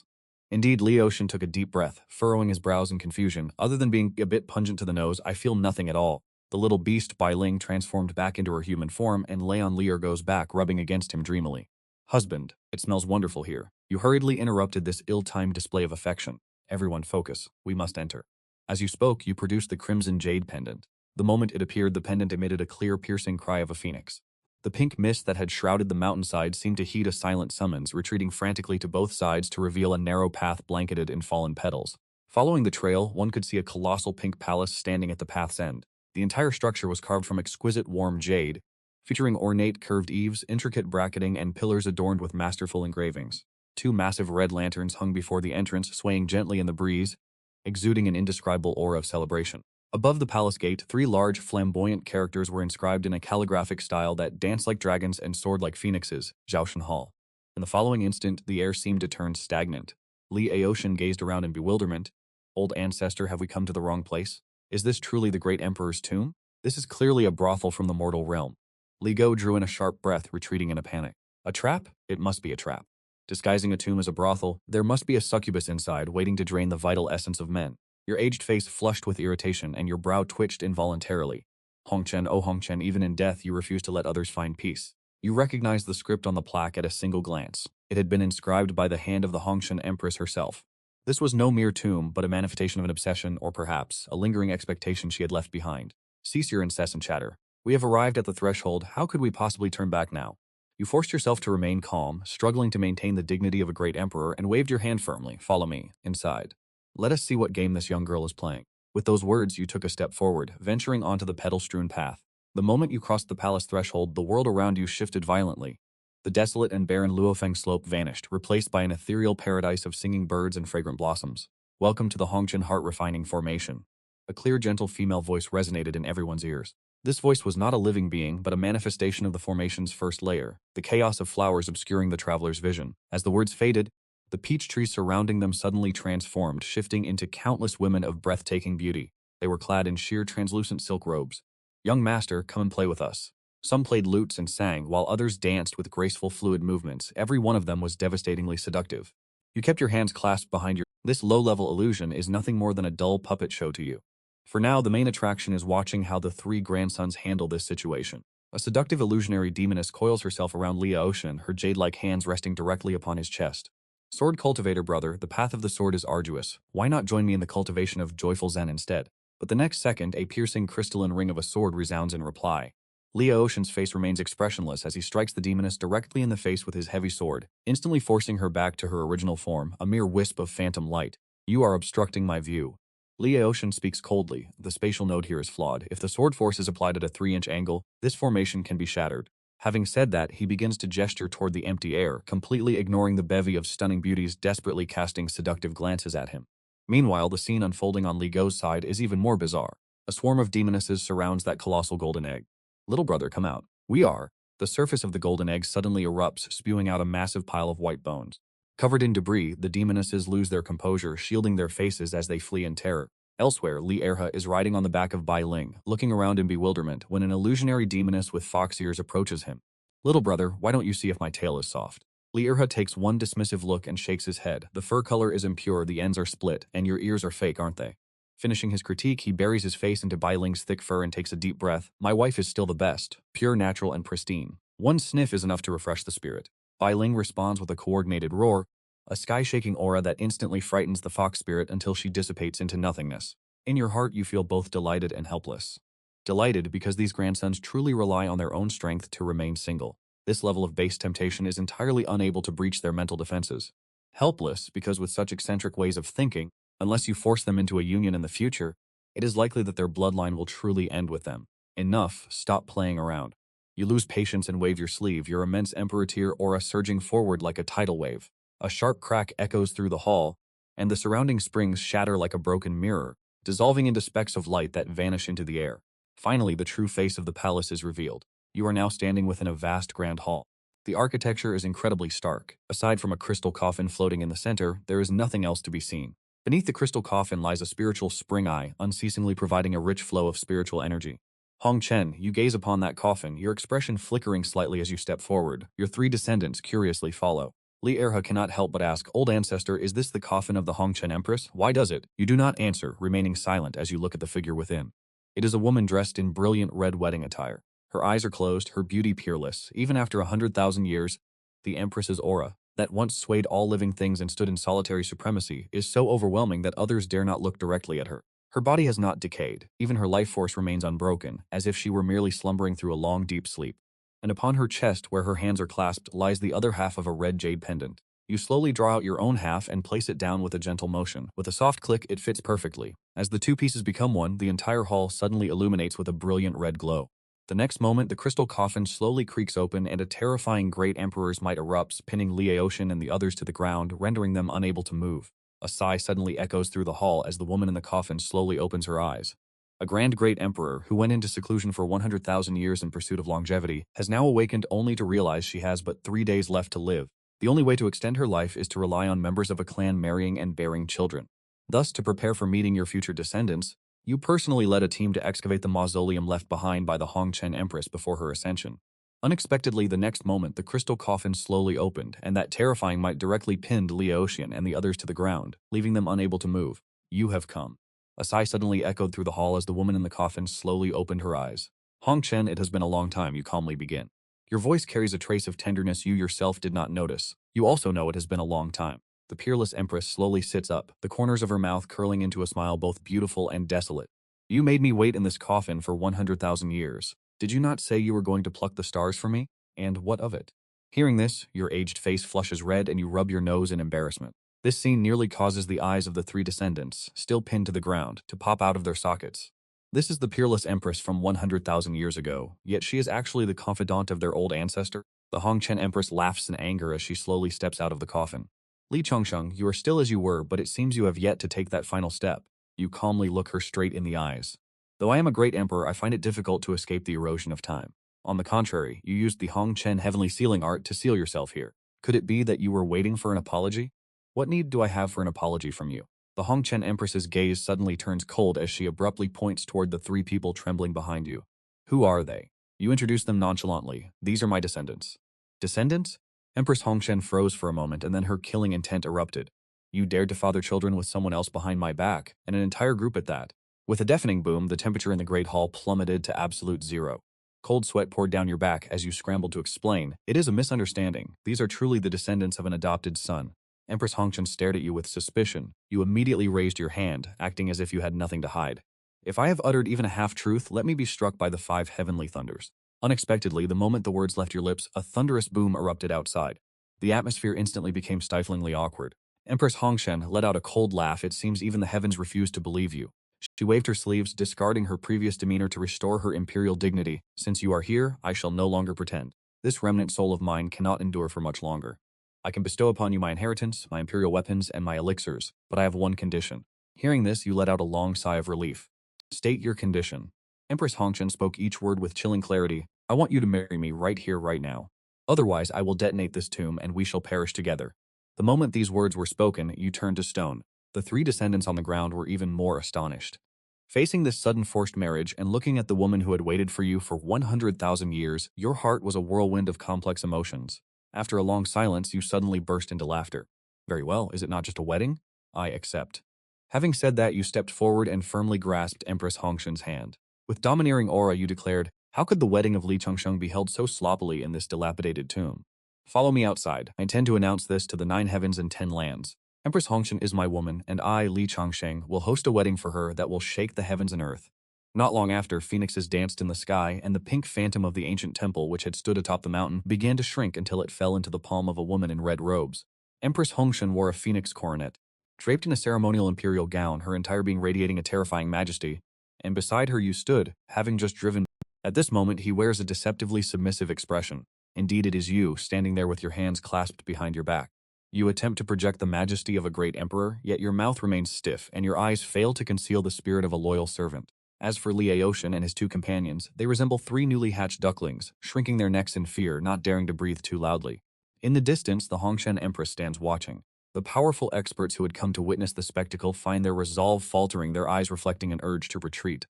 Indeed, Li Ocean took a deep breath, furrowing his brows in confusion. "Other than being a bit pungent to the nose, I feel nothing at all." The little beast, Bai Ling, transformed back into her human form and lay on Li Ergo's back, rubbing against him dreamily. "Husband, it smells wonderful here." You hurriedly interrupted this ill-timed display of affection. "Everyone focus. We must enter." As you spoke, you produced the crimson jade pendant. The moment it appeared, the pendant emitted a clear, piercing cry of a phoenix. The pink mist that had shrouded the mountainside seemed to heed a silent summons, retreating frantically to both sides to reveal a narrow path blanketed in fallen petals. Following the trail, one could see a colossal pink palace standing at the path's end. The entire structure was carved from exquisite warm jade, featuring ornate curved eaves, intricate bracketing, and pillars adorned with masterful engravings. Two massive red lanterns hung before the entrance, swaying gently in the breeze, exuding an indescribable aura of celebration. Above the palace gate, 3 large, flamboyant characters were inscribed in a calligraphic style that danced like dragons and soared like phoenixes, Zhaoshan Hall. In the following instant, the air seemed to turn stagnant. Li Aoshan gazed around in bewilderment. "Old Ancestor, have we come to the wrong place? Is this truly the Great Emperor's tomb? This is clearly a brothel from the mortal realm." Li Go drew in a sharp breath, retreating in a panic. "A trap? It must be a trap. Disguising a tomb as a brothel, there must be a succubus inside, waiting to drain the vital essence of men." Your aged face flushed with irritation, and your brow twitched involuntarily. "Hongchen, oh Hongchen, even in death you refuse to let others find peace." You recognized the script on the plaque at a single glance. It had been inscribed by the hand of the Hongshan Empress herself. This was no mere tomb, but a manifestation of an obsession, or perhaps, a lingering expectation she had left behind. "Cease your incessant chatter. We have arrived at the threshold. How could we possibly turn back now? You forced yourself to remain calm, struggling to maintain the dignity of a great emperor, and waved your hand firmly. Follow me, inside. Let us see what game this young girl is playing. With those words, you took a step forward, venturing onto the petal-strewn path. The moment you crossed the palace threshold, the world around you shifted violently. The desolate and barren Luofeng slope vanished, replaced by an ethereal paradise of singing birds and fragrant blossoms. Welcome to the Hongqian heart-refining formation. A clear, gentle female voice resonated in everyone's ears. This voice was not a living being, but a manifestation of the formation's first layer, the chaos of flowers obscuring the traveler's vision. As the words faded, the peach trees surrounding them suddenly transformed, shifting into countless women of breathtaking beauty. They were clad in sheer, translucent silk robes. Young master, come and play with us. Some played lutes and sang, while others danced with graceful, fluid movements. Every one of them was devastatingly seductive. You kept your hands clasped behind your... This low-level illusion is nothing more than a dull puppet show to you. For now, the main attraction is watching how the three grandsons handle this situation. A seductive illusionary demoness coils herself around Lia Ocean, her jade-like hands resting directly upon his chest. Sword cultivator brother, the path of the sword is arduous. Why not join me in the cultivation of joyful Zen instead? But the next second, a piercing crystalline ring of a sword resounds in reply. Lia Ocean's face remains expressionless as he strikes the demoness directly in the face with his heavy sword, instantly forcing her back to her original form, a mere wisp of phantom light. You are obstructing my view. Lia Ocean speaks coldly. The spatial node here is flawed. If the sword force is applied at a 3-inch angle, this formation can be shattered. Having said that, he begins to gesture toward the empty air, completely ignoring the bevy of stunning beauties desperately casting seductive glances at him. Meanwhile, the scene unfolding on Li Go's side is even more bizarre. A swarm of demonesses surrounds that colossal golden egg. Little brother, come out. We are. The surface of the golden egg suddenly erupts, spewing out a massive pile of white bones. Covered in debris, the demonesses lose their composure, shielding their faces as they flee in terror. Elsewhere, Li Erha is riding on the back of Bai Ling, looking around in bewilderment when an illusionary demoness with fox ears approaches him. Little brother, why don't you see if my tail is soft? Li Erha takes one dismissive look and shakes his head. The fur color is impure, the ends are split, and your ears are fake, aren't they? Finishing his critique, he buries his face into Bai Ling's thick fur and takes a deep breath. My wife is still the best, pure, natural, and pristine. One sniff is enough to refresh the spirit. Bai Ling responds with a coordinated roar, a sky-shaking aura that instantly frightens the fox spirit until she dissipates into nothingness. In your heart, you feel both delighted and helpless. Delighted because these grandsons truly rely on their own strength to remain single. This level of base temptation is entirely unable to breach their mental defenses. Helpless because with such eccentric ways of thinking, unless you force them into a union in the future, it is likely that their bloodline will truly end with them. Enough, stop playing around. You lose patience and wave your sleeve, your immense emperor tier aura surging forward like a tidal wave. A sharp crack echoes through the hall, and the surrounding springs shatter like a broken mirror, dissolving into specks of light that vanish into the air. Finally, the true face of the palace is revealed. You are now standing within a vast grand hall. The architecture is incredibly stark. Aside from a crystal coffin floating in the center, there is nothing else to be seen. Beneath the crystal coffin lies a spiritual spring eye, unceasingly providing a rich flow of spiritual energy. Hong Chen, you gaze upon that coffin, your expression flickering slightly as you step forward. Your three descendants curiously follow. Li Erha cannot help but ask, Old Ancestor, is this the coffin of the Hongqian Empress? Why does it? You do not answer, remaining silent as you look at the figure within. It is a woman dressed in brilliant red wedding attire. Her eyes are closed, her beauty peerless. Even after 100,000 years, the Empress's aura, that once swayed all living things and stood in solitary supremacy, is so overwhelming that others dare not look directly at her. Her body has not decayed. Even her life force remains unbroken, as if she were merely slumbering through a long, deep sleep. And upon her chest, where her hands are clasped, lies the other half of a red jade pendant. You slowly draw out your own half and place it down with a gentle motion. With a soft click, it fits perfectly. As the two pieces become one, the entire hall suddenly illuminates with a brilliant red glow. The next moment, the crystal coffin slowly creaks open and a terrifying great emperor's might erupts, pinning Liaoshin and the others to the ground, rendering them unable to move. A sigh suddenly echoes through the hall as the woman in the coffin slowly opens her eyes. A grand great emperor, who went into seclusion for 100,000 years in pursuit of longevity, has now awakened only to realize she has but 3 days left to live. The only way to extend her life is to rely on members of a clan marrying and bearing children. Thus, to prepare for meeting your future descendants, you personally led a team to excavate the mausoleum left behind by the Hongqian Empress before her ascension. Unexpectedly, the next moment, the crystal coffin slowly opened, and that terrifying might directly pinned Liaoshin and the others to the ground, leaving them unable to move. You have come. A sigh suddenly echoed through the hall as the woman in the coffin slowly opened her eyes. Hong Chen, it has been a long time, you calmly begin. Your voice carries a trace of tenderness you yourself did not notice. You also know it has been a long time. The peerless empress slowly sits up, the corners of her mouth curling into a smile both beautiful and desolate. You made me wait in this coffin for 100,000 years. Did you not say you were going to pluck the stars for me? And what of it? Hearing this, your aged face flushes red and you rub your nose in embarrassment. This scene nearly causes the eyes of the three descendants, still pinned to the ground, to pop out of their sockets. This is the peerless empress from 100,000 years ago, yet she is actually the confidant of their old ancestor. The Hongchen empress laughs in anger as she slowly steps out of the coffin. Li Changsheng, you are still as you were, but it seems you have yet to take that final step. You calmly look her straight in the eyes. Though I am a great emperor, I find it difficult to escape the erosion of time. On the contrary, you used the Hongchen heavenly sealing art to seal yourself here. Could it be that you were waiting for an apology? What need do I have for an apology from you? The Hongchen empress's gaze suddenly turns cold as she abruptly points toward the three people trembling behind you. Who are they? You introduce them nonchalantly. These are my descendants. Descendants? Empress Hongchen froze for a moment and then her killing intent erupted. You dared to father children with someone else behind my back, and an entire group at that. With a deafening boom, the temperature in the Great Hall plummeted to absolute zero. Cold sweat poured down your back as you scrambled to explain. It is a misunderstanding. These are truly the descendants of an adopted son. Empress Hongchen stared at you with suspicion. You immediately raised your hand, acting as if you had nothing to hide. If I have uttered even a half-truth, let me be struck by the 5 heavenly thunders. Unexpectedly, the moment the words left your lips, a thunderous boom erupted outside. The atmosphere instantly became stiflingly awkward. Empress Hongchen let out a cold laugh. It seems even the heavens refused to believe you. She waved her sleeves, discarding her previous demeanor to restore her imperial dignity. Since you are here, I shall no longer pretend. This remnant soul of mine cannot endure for much longer. I can bestow upon you my inheritance, my imperial weapons, and my elixirs, but I have one condition. Hearing this, you let out a long sigh of relief. State your condition. Empress Hongchen spoke each word with chilling clarity. I want you to marry me right here, right now. Otherwise, I will detonate this tomb and we shall perish together. The moment these words were spoken, you turned to stone. The 3 descendants on the ground were even more astonished. Facing this sudden forced marriage and looking at the woman who had waited for you for 100,000 years, your heart was a whirlwind of complex emotions. After a long silence, you suddenly burst into laughter. Very well, is it not just a wedding? I accept. Having said that, you stepped forward and firmly grasped Empress Hongshen's hand. With domineering aura, you declared, how could the wedding of Li Changsheng be held so sloppily in this dilapidated tomb? Follow me outside. I intend to announce this to the 9 heavens and 10 lands. Empress Hongchen is my woman, and I, Li Changsheng, will host a wedding for her that will shake the heavens and earth. Not long after, phoenixes danced in the sky, and the pink phantom of the ancient temple which had stood atop the mountain began to shrink until it fell into the palm of a woman in red robes. Empress Hongshen wore a phoenix coronet. Draped in a ceremonial imperial gown, her entire being radiating a terrifying majesty, and beside her you stood, having just driven. At this moment, he wears a deceptively submissive expression. Indeed, it is you, standing there with your hands clasped behind your back. You attempt to project the majesty of a great emperor, yet your mouth remains stiff, and your eyes fail to conceal the spirit of a loyal servant. As for Li Aoshan and his 2 companions, they resemble 3 newly hatched ducklings, shrinking their necks in fear, not daring to breathe too loudly. In the distance, the Hongchen Empress stands watching. The powerful experts who had come to witness the spectacle find their resolve faltering, their eyes reflecting an urge to retreat.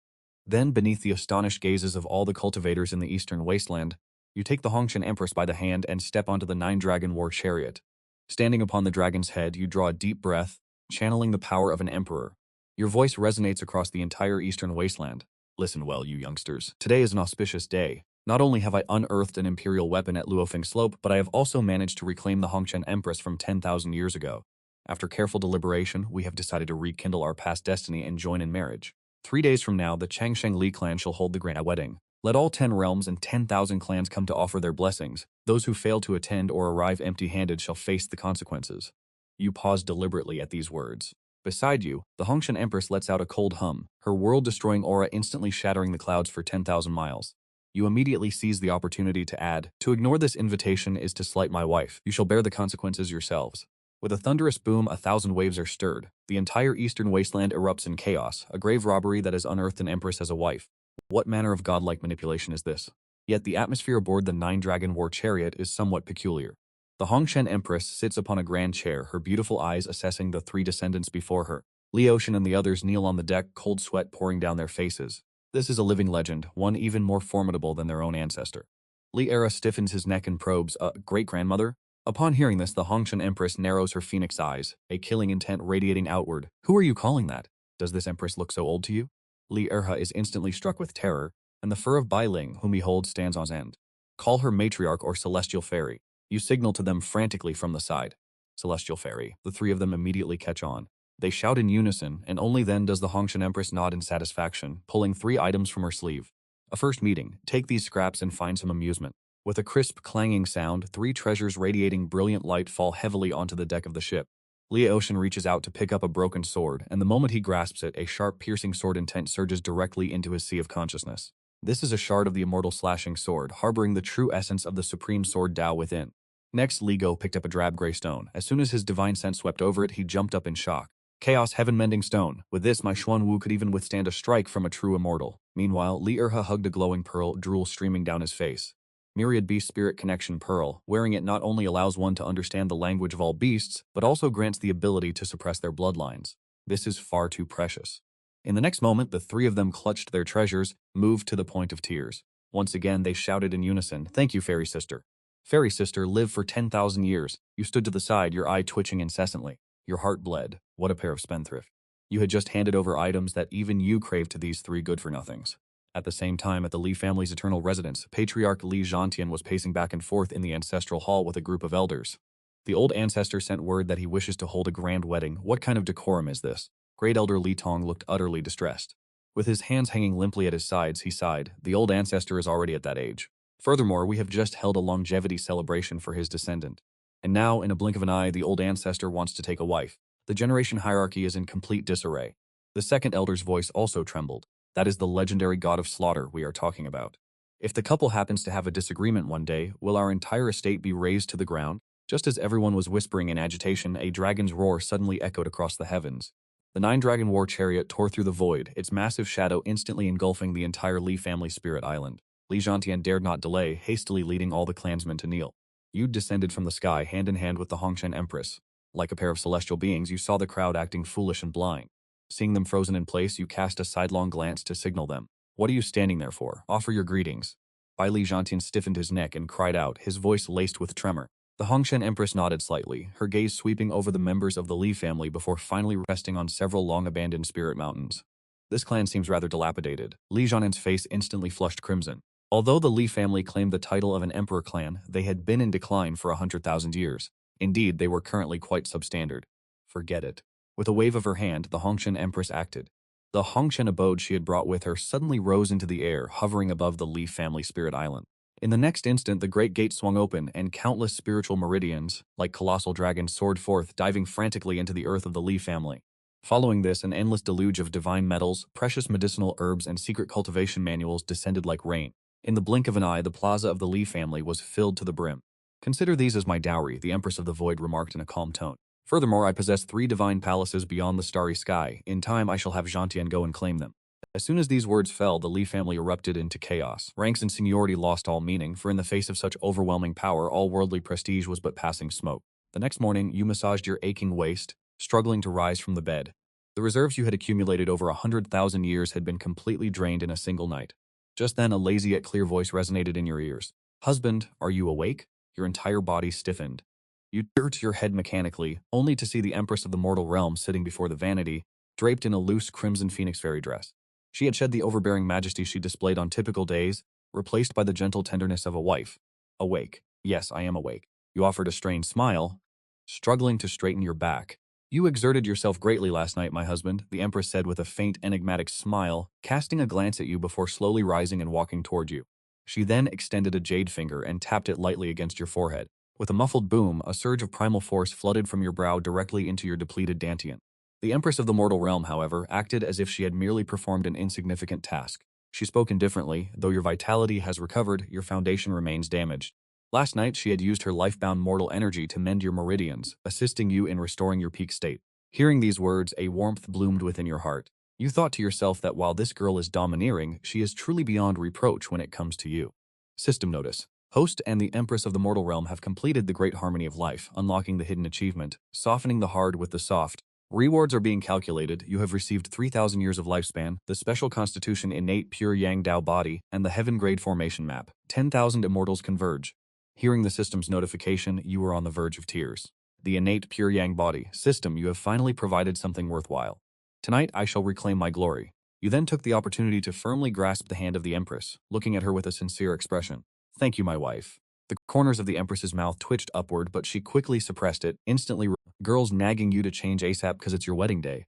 Then, beneath the astonished gazes of all the cultivators in the eastern wasteland, you take the Hongchen Empress by the hand and step onto the 9-dragon war chariot. Standing upon the dragon's head, you draw a deep breath, channeling the power of an emperor. Your voice resonates across the entire eastern wasteland. Listen well, you youngsters. Today is an auspicious day. Not only have I unearthed an imperial weapon at Luofeng Slope, but I have also managed to reclaim the Hongchen Empress from 10,000 years ago. After careful deliberation, we have decided to rekindle our past destiny and join in marriage. 3 days from now, the Changsheng Li clan shall hold the grand wedding. Let all 10 realms and 10,000 clans come to offer their blessings. Those who fail to attend or arrive empty-handed shall face the consequences. You pause deliberately at these words. Beside you, the Hongchen Empress lets out a cold hum, her world-destroying aura instantly shattering the clouds for 10,000 miles. You immediately seize the opportunity to add, to ignore this invitation is to slight my wife. You shall bear the consequences yourselves. With a thunderous boom, 1,000 waves are stirred. The entire eastern wasteland erupts in chaos, a grave robbery that has unearthed an empress as a wife. What manner of godlike manipulation is this? Yet the atmosphere aboard the 9-dragon war chariot is somewhat peculiar. The Hongchen Empress sits upon a grand chair, her beautiful eyes assessing the 3 descendants before her. Li Aoshan and the others kneel on the deck, cold sweat pouring down their faces. This is a living legend, one even more formidable than their own ancestor. Li Era stiffens his neck and probes, great-grandmother? Upon hearing this, the Hongchen Empress narrows her phoenix eyes, a killing intent radiating outward. Who are you calling that? Does this empress look so old to you? Li Erha is instantly struck with terror, and the fur of Bai Ling, whom he holds, stands on end. Call her matriarch or celestial fairy. You signal to them frantically from the side. Celestial fairy. The 3 of them immediately catch on. They shout in unison, and only then does the Hongchen Empress nod in satisfaction, pulling 3 items from her sleeve. A first meeting. Take these scraps and find some amusement. With a crisp, clanging sound, 3 treasures radiating brilliant light fall heavily onto the deck of the ship. Ocean reaches out to pick up a broken sword, and the moment he grasps it, a sharp, piercing sword intent surges directly into his sea of consciousness. This is a shard of the immortal slashing sword, harboring the true essence of the supreme sword Tao within. Next, Go picked up a drab gray stone. As soon as his divine sense swept over it, he jumped up in shock. Chaos heaven-mending stone. With this, my Xuan Wu could even withstand a strike from a true immortal. Meanwhile, Li Erha hugged a glowing pearl, drool streaming down his face. Myriad Beast Spirit Connection Pearl. Wearing it not only allows one to understand the language of all beasts, but also grants the ability to suppress their bloodlines. This is far too precious. In the next moment, the 3 of them clutched their treasures, moved to the point of tears. Once again, they shouted in unison, "Thank you, Fairy Sister." Fairy Sister, live for 10,000 years. You stood to the side, your eye twitching incessantly. Your heart bled. What a pair of spendthrift. You had just handed over items that even you craved to these 3 good-for-nothings. At the same time, at the Li family's eternal residence, Patriarch Li Zhantian was pacing back and forth in the ancestral hall with a group of elders. The old ancestor sent word that he wishes to hold a grand wedding. What kind of decorum is this? Great Elder Li Tong looked utterly distressed. With his hands hanging limply at his sides, he sighed. The old ancestor is already at that age. Furthermore, we have just held a longevity celebration for his descendant. And now, in a blink of an eye, the old ancestor wants to take a wife. The generation hierarchy is in complete disarray. The second elder's voice also trembled. That is the legendary god of slaughter we are talking about. If the couple happens to have a disagreement one day, will our entire estate be razed to the ground? Just as everyone was whispering in agitation, a dragon's roar suddenly echoed across the heavens. The 9-dragon war chariot tore through the void, its massive shadow instantly engulfing the entire Li family spirit island. Li Zhantian dared not delay, hastily leading all the clansmen to kneel. You descended from the sky hand in hand with the Hongshen Empress. Like a pair of celestial beings, you saw the crowd acting foolish and blind. Seeing them frozen in place, you cast a sidelong glance to signal them. What are you standing there for? Offer your greetings. Bai Li Zhantian stiffened his neck and cried out, his voice laced with tremor. The Hongshen Empress nodded slightly, her gaze sweeping over the members of the Li family before finally resting on several long-abandoned spirit mountains. This clan seems rather dilapidated. Li Zhantian's face instantly flushed crimson. Although the Li family claimed the title of an emperor clan, they had been in decline for 100,000 years. Indeed, they were currently quite substandard. Forget it. With a wave of her hand, the Hongshen Empress acted. The Hongshen abode she had brought with her suddenly rose into the air, hovering above the Li family spirit island. In the next instant, the great gate swung open, and countless spiritual meridians, like colossal dragons, soared forth, diving frantically into the earth of the Li family. Following this, an endless deluge of divine metals, precious medicinal herbs, and secret cultivation manuals descended like rain. In the blink of an eye, the plaza of the Li family was filled to the brim. Consider these as my dowry, the Empress of the Void remarked in a calm tone. Furthermore, I possess 3 divine palaces beyond the starry sky. In time, I shall have Zhantian go and claim them. As soon as these words fell, the Li family erupted into chaos. Ranks and seniority lost all meaning, for in the face of such overwhelming power, all worldly prestige was but passing smoke. The next morning, you massaged your aching waist, struggling to rise from the bed. The reserves you had accumulated over 100,000 years had been completely drained in a single night. Just then, a lazy yet clear voice resonated in your ears. Husband, are you awake? Your entire body stiffened. You jerked your head mechanically, only to see the Empress of the mortal realm sitting before the vanity, draped in a loose crimson phoenix fairy dress. She had shed the overbearing majesty she displayed on typical days, replaced by the gentle tenderness of a wife. Awake. Yes, I am awake. You offered a strained smile, struggling to straighten your back. You exerted yourself greatly last night, my husband, the Empress said with a faint, enigmatic smile, casting a glance at you before slowly rising and walking toward you. She then extended a jade finger and tapped it lightly against your forehead. With a muffled boom, a surge of primal force flooded from your brow directly into your depleted dantian. The Empress of the mortal realm, however, acted as if she had merely performed an insignificant task. She spoke indifferently. Though your vitality has recovered, your foundation remains damaged. Last night, she had used her life-bound mortal energy to mend your meridians, assisting you in restoring your peak state. Hearing these words, a warmth bloomed within your heart. You thought to yourself that while this girl is domineering, she is truly beyond reproach when it comes to you. System notice. Host and the Empress of the mortal realm have completed the great harmony of life, unlocking the hidden achievement, softening the hard with the soft. Rewards are being calculated. You have received 3,000 years of lifespan, the special constitution innate pure Yang Dao body, and the heaven grade formation map. 10,000 immortals converge. Hearing the system's notification, you were on the verge of tears. The innate pure Yang body. System, you have finally provided something worthwhile. Tonight, I shall reclaim my glory. You then took the opportunity to firmly grasp the hand of the Empress, looking at her with a sincere expression. Thank you, my wife. The corners of the Empress's mouth twitched upward, but she quickly suppressed it, instantly. Girls nagging you to change ASAP because it's your wedding day.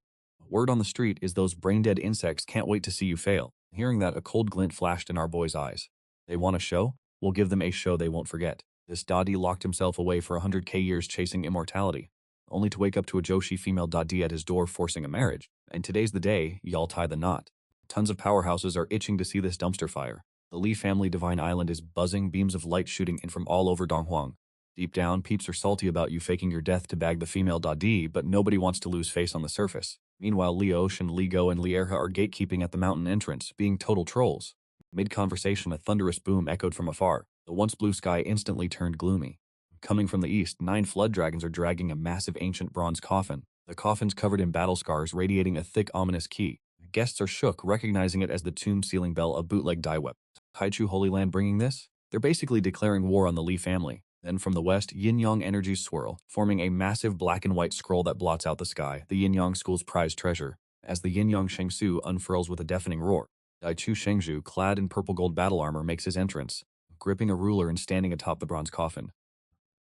Word on the street is those brain-dead insects can't wait to see you fail. Hearing that, a cold glint flashed in our boy's eyes. They want a show? We'll give them a show they won't forget. This Dadi locked himself away for 100k years chasing immortality, only to wake up to a Joshi female Dadi at his door forcing a marriage. And today's the day, y'all tie the knot. Tons of powerhouses are itching to see this dumpster fire. The Li family Divine Island is buzzing, beams of light shooting in from all over Donghuang. Deep down, peeps are salty about you faking your death to bag the female Dadi, but nobody wants to lose face on the surface. Meanwhile, Li Ocean, Li Go, and Li Erha are gatekeeping at the mountain entrance, being total trolls. Mid-conversation, a thunderous boom echoed from afar. The once blue sky instantly turned gloomy. Coming from the east, 9 flood dragons are dragging a massive ancient bronze coffin. The coffin's covered in battle scars, radiating a thick, ominous key. Guests are shook, recognizing it as the tomb sealing bell, a bootleg dye weapon. Taichu Holy Land bringing this? They're basically declaring war on the Li family. Then from the west, yin-yang energies swirl, forming a massive black and white scroll that blots out the sky, the yin-yang school's prized treasure. As the yin-yang Shengsu unfurls with a deafening roar, Daichu Shengzhu, clad in purple gold battle armor, makes his entrance, gripping a ruler and standing atop the bronze coffin.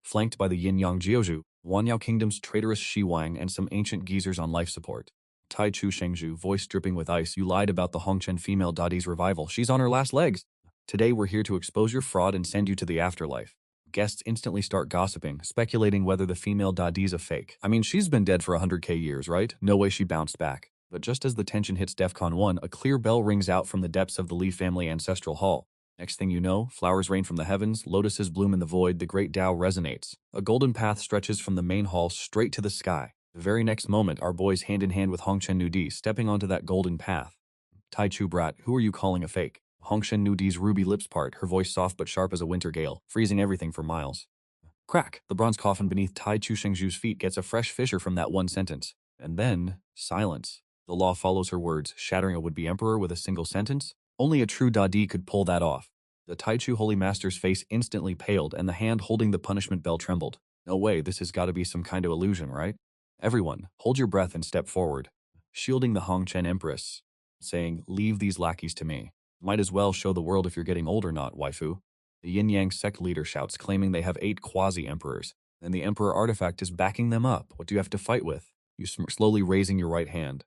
Flanked by the yin-yang Jiuzhu, Wanyao Kingdom's traitorous Shi Wang, and some ancient geezers on life support. Taichu Shengzhu, voice dripping with ice, you lied about the Hongchen female Dadi's revival. She's on her last legs. Today we're here to expose your fraud and send you to the afterlife. Guests instantly start gossiping, speculating whether the female Dadi's a fake. I mean, she's been dead for 100k years, right? No way she bounced back. But just as the tension hits DEFCON 1, a clear bell rings out from the depths of the Li family ancestral hall. Next thing you know, flowers rain from the heavens, lotuses bloom in the void, the great Tao resonates. A golden path stretches from the main hall straight to the sky. The very next moment, our boys hand in hand with Hongchen Nudi stepping onto that golden path. Taichu brat, who are you calling a fake? Hongchen Nudi's ruby lips part, her voice soft but sharp as a winter gale, freezing everything for miles. Crack! The bronze coffin beneath Taichu Shengzhu's feet gets a fresh fissure from that one sentence. And then, silence. The law follows her words, shattering a would-be emperor with a single sentence. Only a true Dadi could pull that off. The Taichu Holy Master's face instantly paled, and the hand holding the punishment bell trembled. No way, this has got to be some kind of illusion, right? Everyone, hold your breath and step forward. Shielding the Hongchen Empress, saying, leave these lackeys to me. Might as well show the world if you're getting old or not, waifu. The yin-yang sect leader shouts, claiming they have 8 quasi-emperors, and the emperor artifact is backing them up. What do you have to fight with? You slowly raising your right hand.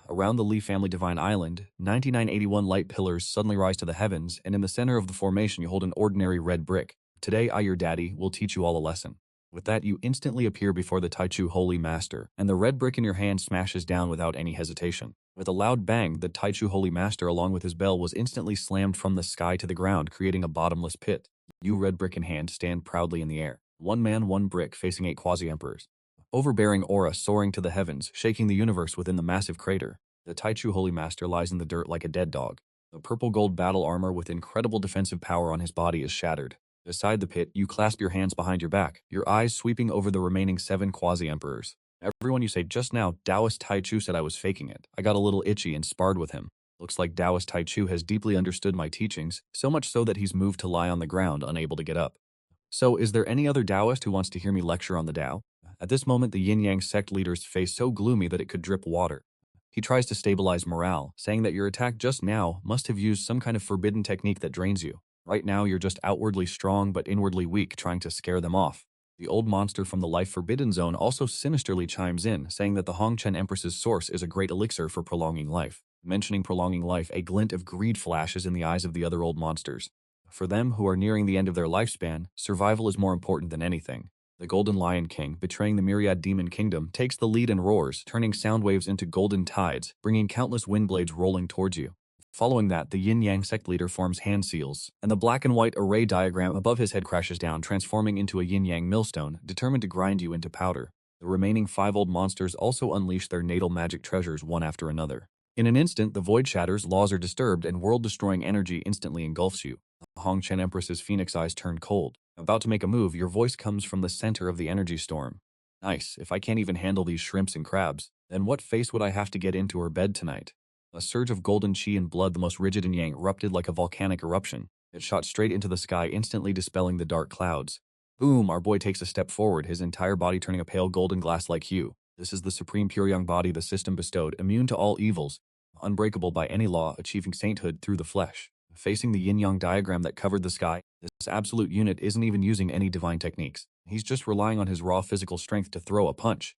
Around the Li family Divine Island, 9981 light pillars suddenly rise to the heavens, and in the center of the formation you hold an ordinary red brick. Today, I, your daddy, will teach you all a lesson. With that, you instantly appear before the Taichu Holy Master, and the red brick in your hand smashes down without any hesitation. With a loud bang, the Taichu Holy Master, along with his bell, was instantly slammed from the sky to the ground, creating a bottomless pit. You, red brick in hand, stand proudly in the air. One man, one brick, facing 8 quasi-emperors. Overbearing aura soaring to the heavens, shaking the universe within the massive crater. The Taichu Holy Master lies in the dirt like a dead dog. The purple gold battle armor with incredible defensive power on his body is shattered. Beside the pit, you clasp your hands behind your back, your eyes sweeping over the remaining 7 quasi-emperors. Everyone you say just now, Taoist Taichu said I was faking it. I got a little itchy and sparred with him. Looks like Taoist Taichu has deeply understood my teachings, so much so that he's moved to lie on the ground, unable to get up. So, is there any other Taoist who wants to hear me lecture on the Tao? At this moment, the yin-yang sect leader's face so gloomy that it could drip water. He tries to stabilize morale, saying that your attack just now must have used some kind of forbidden technique that drains you. Right now, you're just outwardly strong but inwardly weak, trying to scare them off. The old monster from the Life Forbidden Zone also sinisterly chimes in, saying that the Hongchen Empress's source is a great elixir for prolonging life. Mentioning prolonging life, a glint of greed flashes in the eyes of the other old monsters. For them, who are nearing the end of their lifespan, survival is more important than anything. The Golden Lion King, betraying the Myriad Demon Kingdom, takes the lead and roars, turning sound waves into golden tides, bringing countless wind blades rolling towards you. Following that, the yin-yang sect leader forms hand seals, and the black and white array diagram above his head crashes down, transforming into a yin-yang millstone, determined to grind you into powder. The remaining 5 old monsters also unleash their natal magic treasures one after another. In an instant, the void shatters, laws are disturbed, and world-destroying energy instantly engulfs you. The Hongchen Empress's phoenix eyes turn cold. About to make a move, your voice comes from the center of the energy storm. Nice, if I can't even handle these shrimps and crabs, then what face would I have to get into her bed tonight? A surge of golden chi and blood, the most rigid and yang, erupted like a volcanic eruption. It shot straight into the sky, instantly dispelling the dark clouds. Boom, our boy takes a step forward, his entire body turning a pale golden glass-like hue. This is the supreme pure young body the system bestowed, immune to all evils, unbreakable by any law, achieving sainthood through the flesh. Facing the yin-yang diagram that covered the sky, this absolute unit isn't even using any divine techniques. He's just relying on his raw physical strength to throw a punch.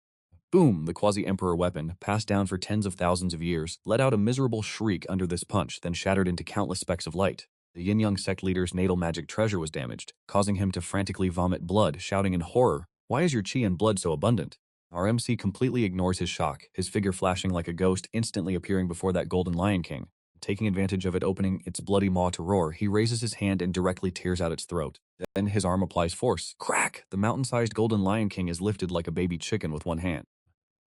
Boom! The quasi-emperor weapon, passed down for tens of thousands of years, let out a miserable shriek under this punch, then shattered into countless specks of light. The yin-yang sect leader's natal magic treasure was damaged, causing him to frantically vomit blood, shouting in horror, "Why is your chi and blood so abundant?" Our MC completely ignores his shock, his figure flashing like a ghost, instantly appearing before that golden lion king. Taking advantage of it opening its bloody maw to roar, he raises his hand and directly tears out its throat. Then his arm applies force. Crack! The mountain-sized golden lion king is lifted like a baby chicken with one hand.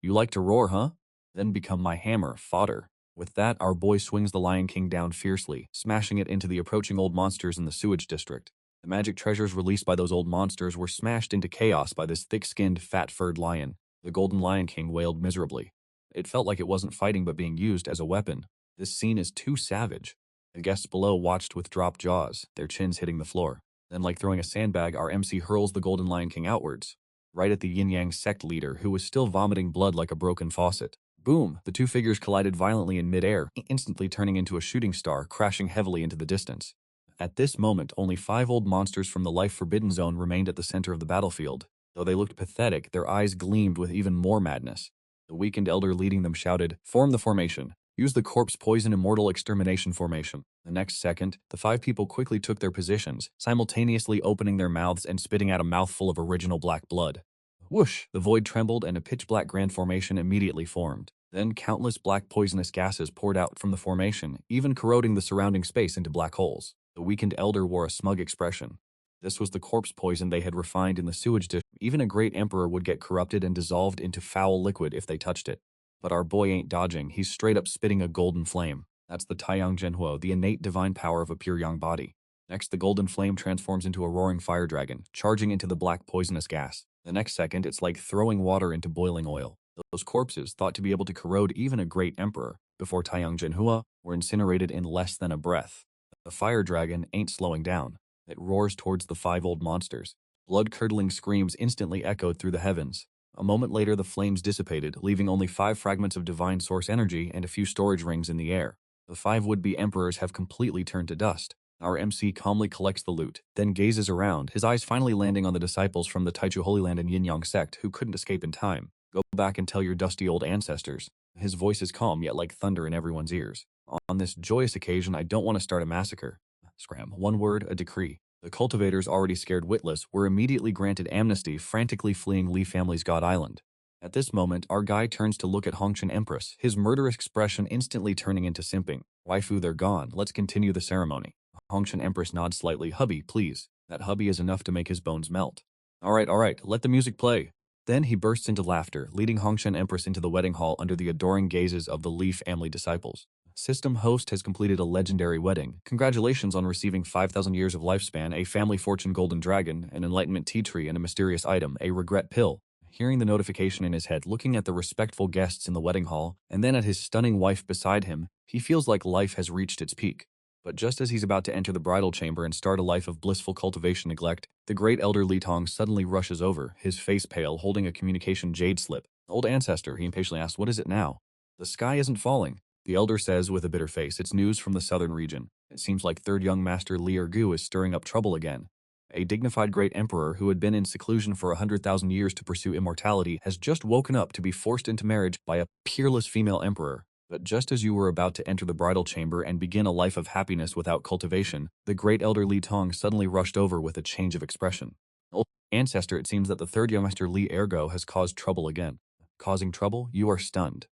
"You like to roar, huh? Then become my hammer, fodder." With that, our boy swings the Lion King down fiercely, smashing it into the approaching old monsters in the sewage district. The magic treasures released by those old monsters were smashed into chaos by this thick-skinned, fat-furred lion. The Golden Lion King wailed miserably. It felt like it wasn't fighting but being used as a weapon. This scene is too savage. The guests below watched with dropped jaws, their chins hitting the floor. Then, like throwing a sandbag, our MC hurls the Golden Lion King outwards, right at the yin-yang sect leader, who was still vomiting blood like a broken faucet. Boom! The two figures collided violently in midair, instantly turning into a shooting star, crashing heavily into the distance. At this moment, only 5 old monsters from the Life Forbidden Zone remained at the center of the battlefield. Though they looked pathetic, their eyes gleamed with even more madness. The weakened elder leading them shouted, "Form the formation. Use the corpse poison immortal extermination formation." The next second, the 5 people quickly took their positions, simultaneously opening their mouths and spitting out a mouthful of original black blood. Whoosh! The void trembled and a pitch-black grand formation immediately formed. Then countless black poisonous gases poured out from the formation, even corroding the surrounding space into black holes. The weakened elder wore a smug expression. This was the corpse poison they had refined in the sewage dish. Even a great emperor would get corrupted and dissolved into foul liquid if they touched it. But our boy ain't dodging, he's straight up spitting a golden flame. That's the Taiyang Zhenhuo, the innate divine power of a pure yang body. Next, the golden flame transforms into a roaring fire dragon, charging into the black poisonous gas. The next second, it's like throwing water into boiling oil. Those corpses, thought to be able to corrode even a great emperor, before Taiyang Zhenhua, were incinerated in less than a breath. The fire dragon ain't slowing down. It roars towards the 5 old monsters. Blood-curdling screams instantly echoed through the heavens. A moment later, the flames dissipated, leaving only 5 fragments of divine source energy and a few storage rings in the air. The 5 would-be emperors have completely turned to dust. Our MC calmly collects the loot, then gazes around, his eyes finally landing on the disciples from the Taichu Holy Land and Yin-Yang sect who couldn't escape in time. "Go back and tell your dusty old ancestors." His voice is calm, yet like thunder in everyone's ears. "On this joyous occasion, I don't want to start a massacre." Scram. One word, a decree. The cultivators, already scared witless, were immediately granted amnesty, frantically fleeing Li family's God Island. At this moment, our guy turns to look at Hongchen Empress, his murderous expression instantly turning into simping. "Waifu, they're gone. Let's continue the ceremony." Hongchen Empress nods slightly. "Hubby, please." That hubby is enough to make his bones melt. All right, let the music play." Then he bursts into laughter, leading Hongchen Empress into the wedding hall under the adoring gazes of the Li family disciples. System host has completed a legendary wedding. Congratulations on receiving 5,000 years of lifespan, a family fortune golden dragon, an enlightenment tea tree, and a mysterious item, a regret pill. Hearing the notification in his head, looking at the respectful guests in the wedding hall, and then at his stunning wife beside him, he feels like life has reached its peak. But just as he's about to enter the bridal chamber and start a life of blissful cultivation neglect, the great elder Li Tong suddenly rushes over, his face pale, holding a communication jade slip. "Old ancestor," he impatiently asks, "what is it now?" "The sky isn't falling." The elder says with a bitter face, "It's news from the southern region. It seems like third young master Li Ergu is stirring up trouble again. A dignified great emperor who had been in seclusion for 100,000 years to pursue immortality has just woken up to be forced into marriage by a peerless female emperor. But just as you were about to enter the bridal chamber and begin a life of happiness without cultivation, the great elder Li Tong suddenly rushed over with a change of expression. Old ancestor, it seems that the third young master Li Ergo has caused trouble again." "Causing trouble? You are stunned.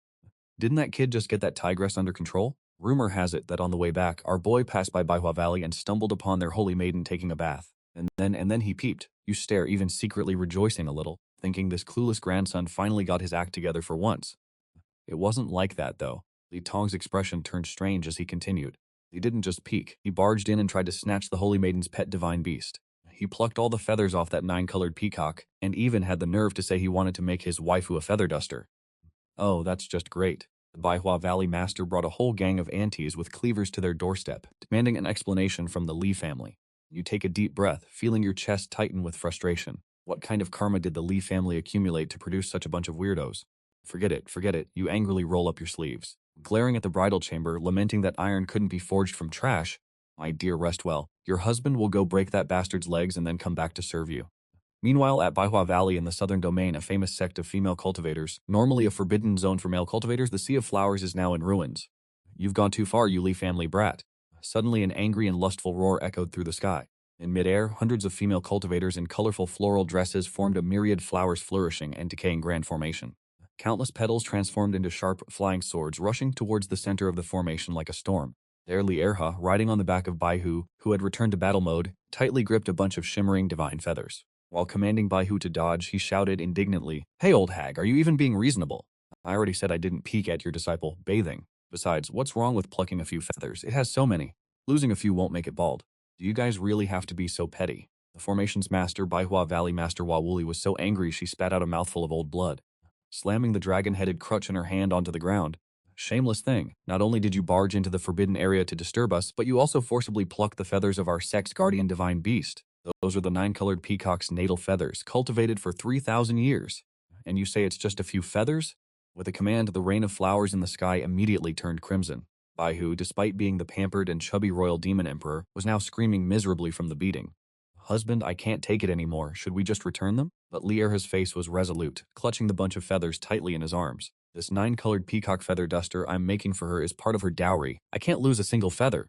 Didn't that kid just get that tigress under control?" Rumor has it that on the way back, our boy passed by Baihua Valley and stumbled upon their holy maiden taking a bath. And then he peeped. You stare, even secretly rejoicing a little, thinking this clueless grandson finally got his act together for once. It wasn't like that, though. Li Tong's expression turned strange as he continued. He didn't just peek. He barged in and tried to snatch the holy maiden's pet divine beast. He plucked all the feathers off that 9-colored peacock, and even had the nerve to say he wanted to make his waifu a feather duster. Oh, that's just great. The Baihua Valley master brought a whole gang of aunties with cleavers to their doorstep, demanding an explanation from the Li family. You take a deep breath, feeling your chest tighten with frustration. What kind of karma did the Li family accumulate to produce such a bunch of weirdos? Forget it. You angrily roll up your sleeves. Glaring at the bridal chamber, lamenting that iron couldn't be forged from trash. My dear Restwell, your husband will go break that bastard's legs and then come back to serve you. Meanwhile, at Baihua Valley in the southern domain, a famous sect of female cultivators, normally a forbidden zone for male cultivators, the Sea of Flowers is now in ruins. You've gone too far, you Li family brat. Suddenly, an angry and lustful roar echoed through the sky. In midair, hundreds of female cultivators in colorful floral dresses formed a myriad flowers flourishing and decaying grand formation. Countless petals transformed into sharp, flying swords, rushing towards the center of the formation like a storm. There Li Erha, riding on the back of Baihu, who had returned to battle mode, tightly gripped a bunch of shimmering divine feathers. While commanding Baihu to dodge, he shouted indignantly, "Hey old hag, are you even being reasonable? I already said I didn't peek at your disciple, bathing. Besides, what's wrong with plucking a few feathers? It has so many. Losing a few won't make it bald. Do you guys really have to be so petty?" The formation's master, Baihua Valley Master Wawuli, was so angry she spat out a mouthful of old blood, slamming the dragon-headed crutch in her hand onto the ground. "Shameless thing, not only did you barge into the forbidden area to disturb us, but you also forcibly plucked the feathers of our sex guardian divine beast. Those are the 9-colored peacock's natal feathers, cultivated for 3,000 years. And you say it's just a few feathers?" With a command, the rain of flowers in the sky immediately turned crimson. Baihu, despite being the pampered and chubby royal demon emperor, was now screaming miserably from the beating. "Husband, I can't take it anymore. Should we just return them?" But Li Erha's face was resolute, clutching the bunch of feathers tightly in his arms. "This 9-colored peacock feather duster I'm making for her is part of her dowry. I can't lose a single feather."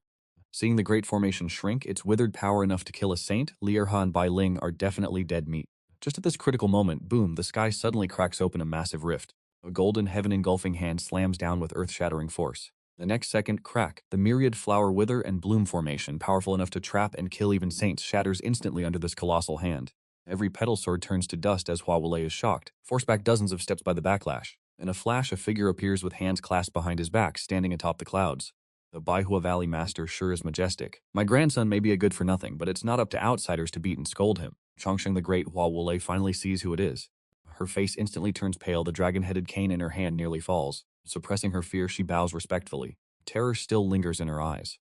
Seeing the great formation shrink, its withered power enough to kill a saint, Li Erha and Bai Ling are definitely dead meat. Just at this critical moment, boom, the sky suddenly cracks open a massive rift. A golden heaven-engulfing hand slams down with earth-shattering force. The next second, crack, the myriad flower wither and bloom formation, powerful enough to trap and kill even saints, shatters instantly under this colossal hand. Every petal sword turns to dust as Huawulei is shocked, forced back dozens of steps by the backlash. In a flash, a figure appears with hands clasped behind his back, standing atop the clouds. The Baihua Valley Master sure is majestic. My grandson may be a good for nothing, but it's not up to outsiders to beat and scold him. Changsheng the Great Huawulei finally sees who it is. Her face instantly turns pale, the dragon-headed cane in her hand nearly falls. Suppressing her fear, she bows respectfully. Terror still lingers in her eyes.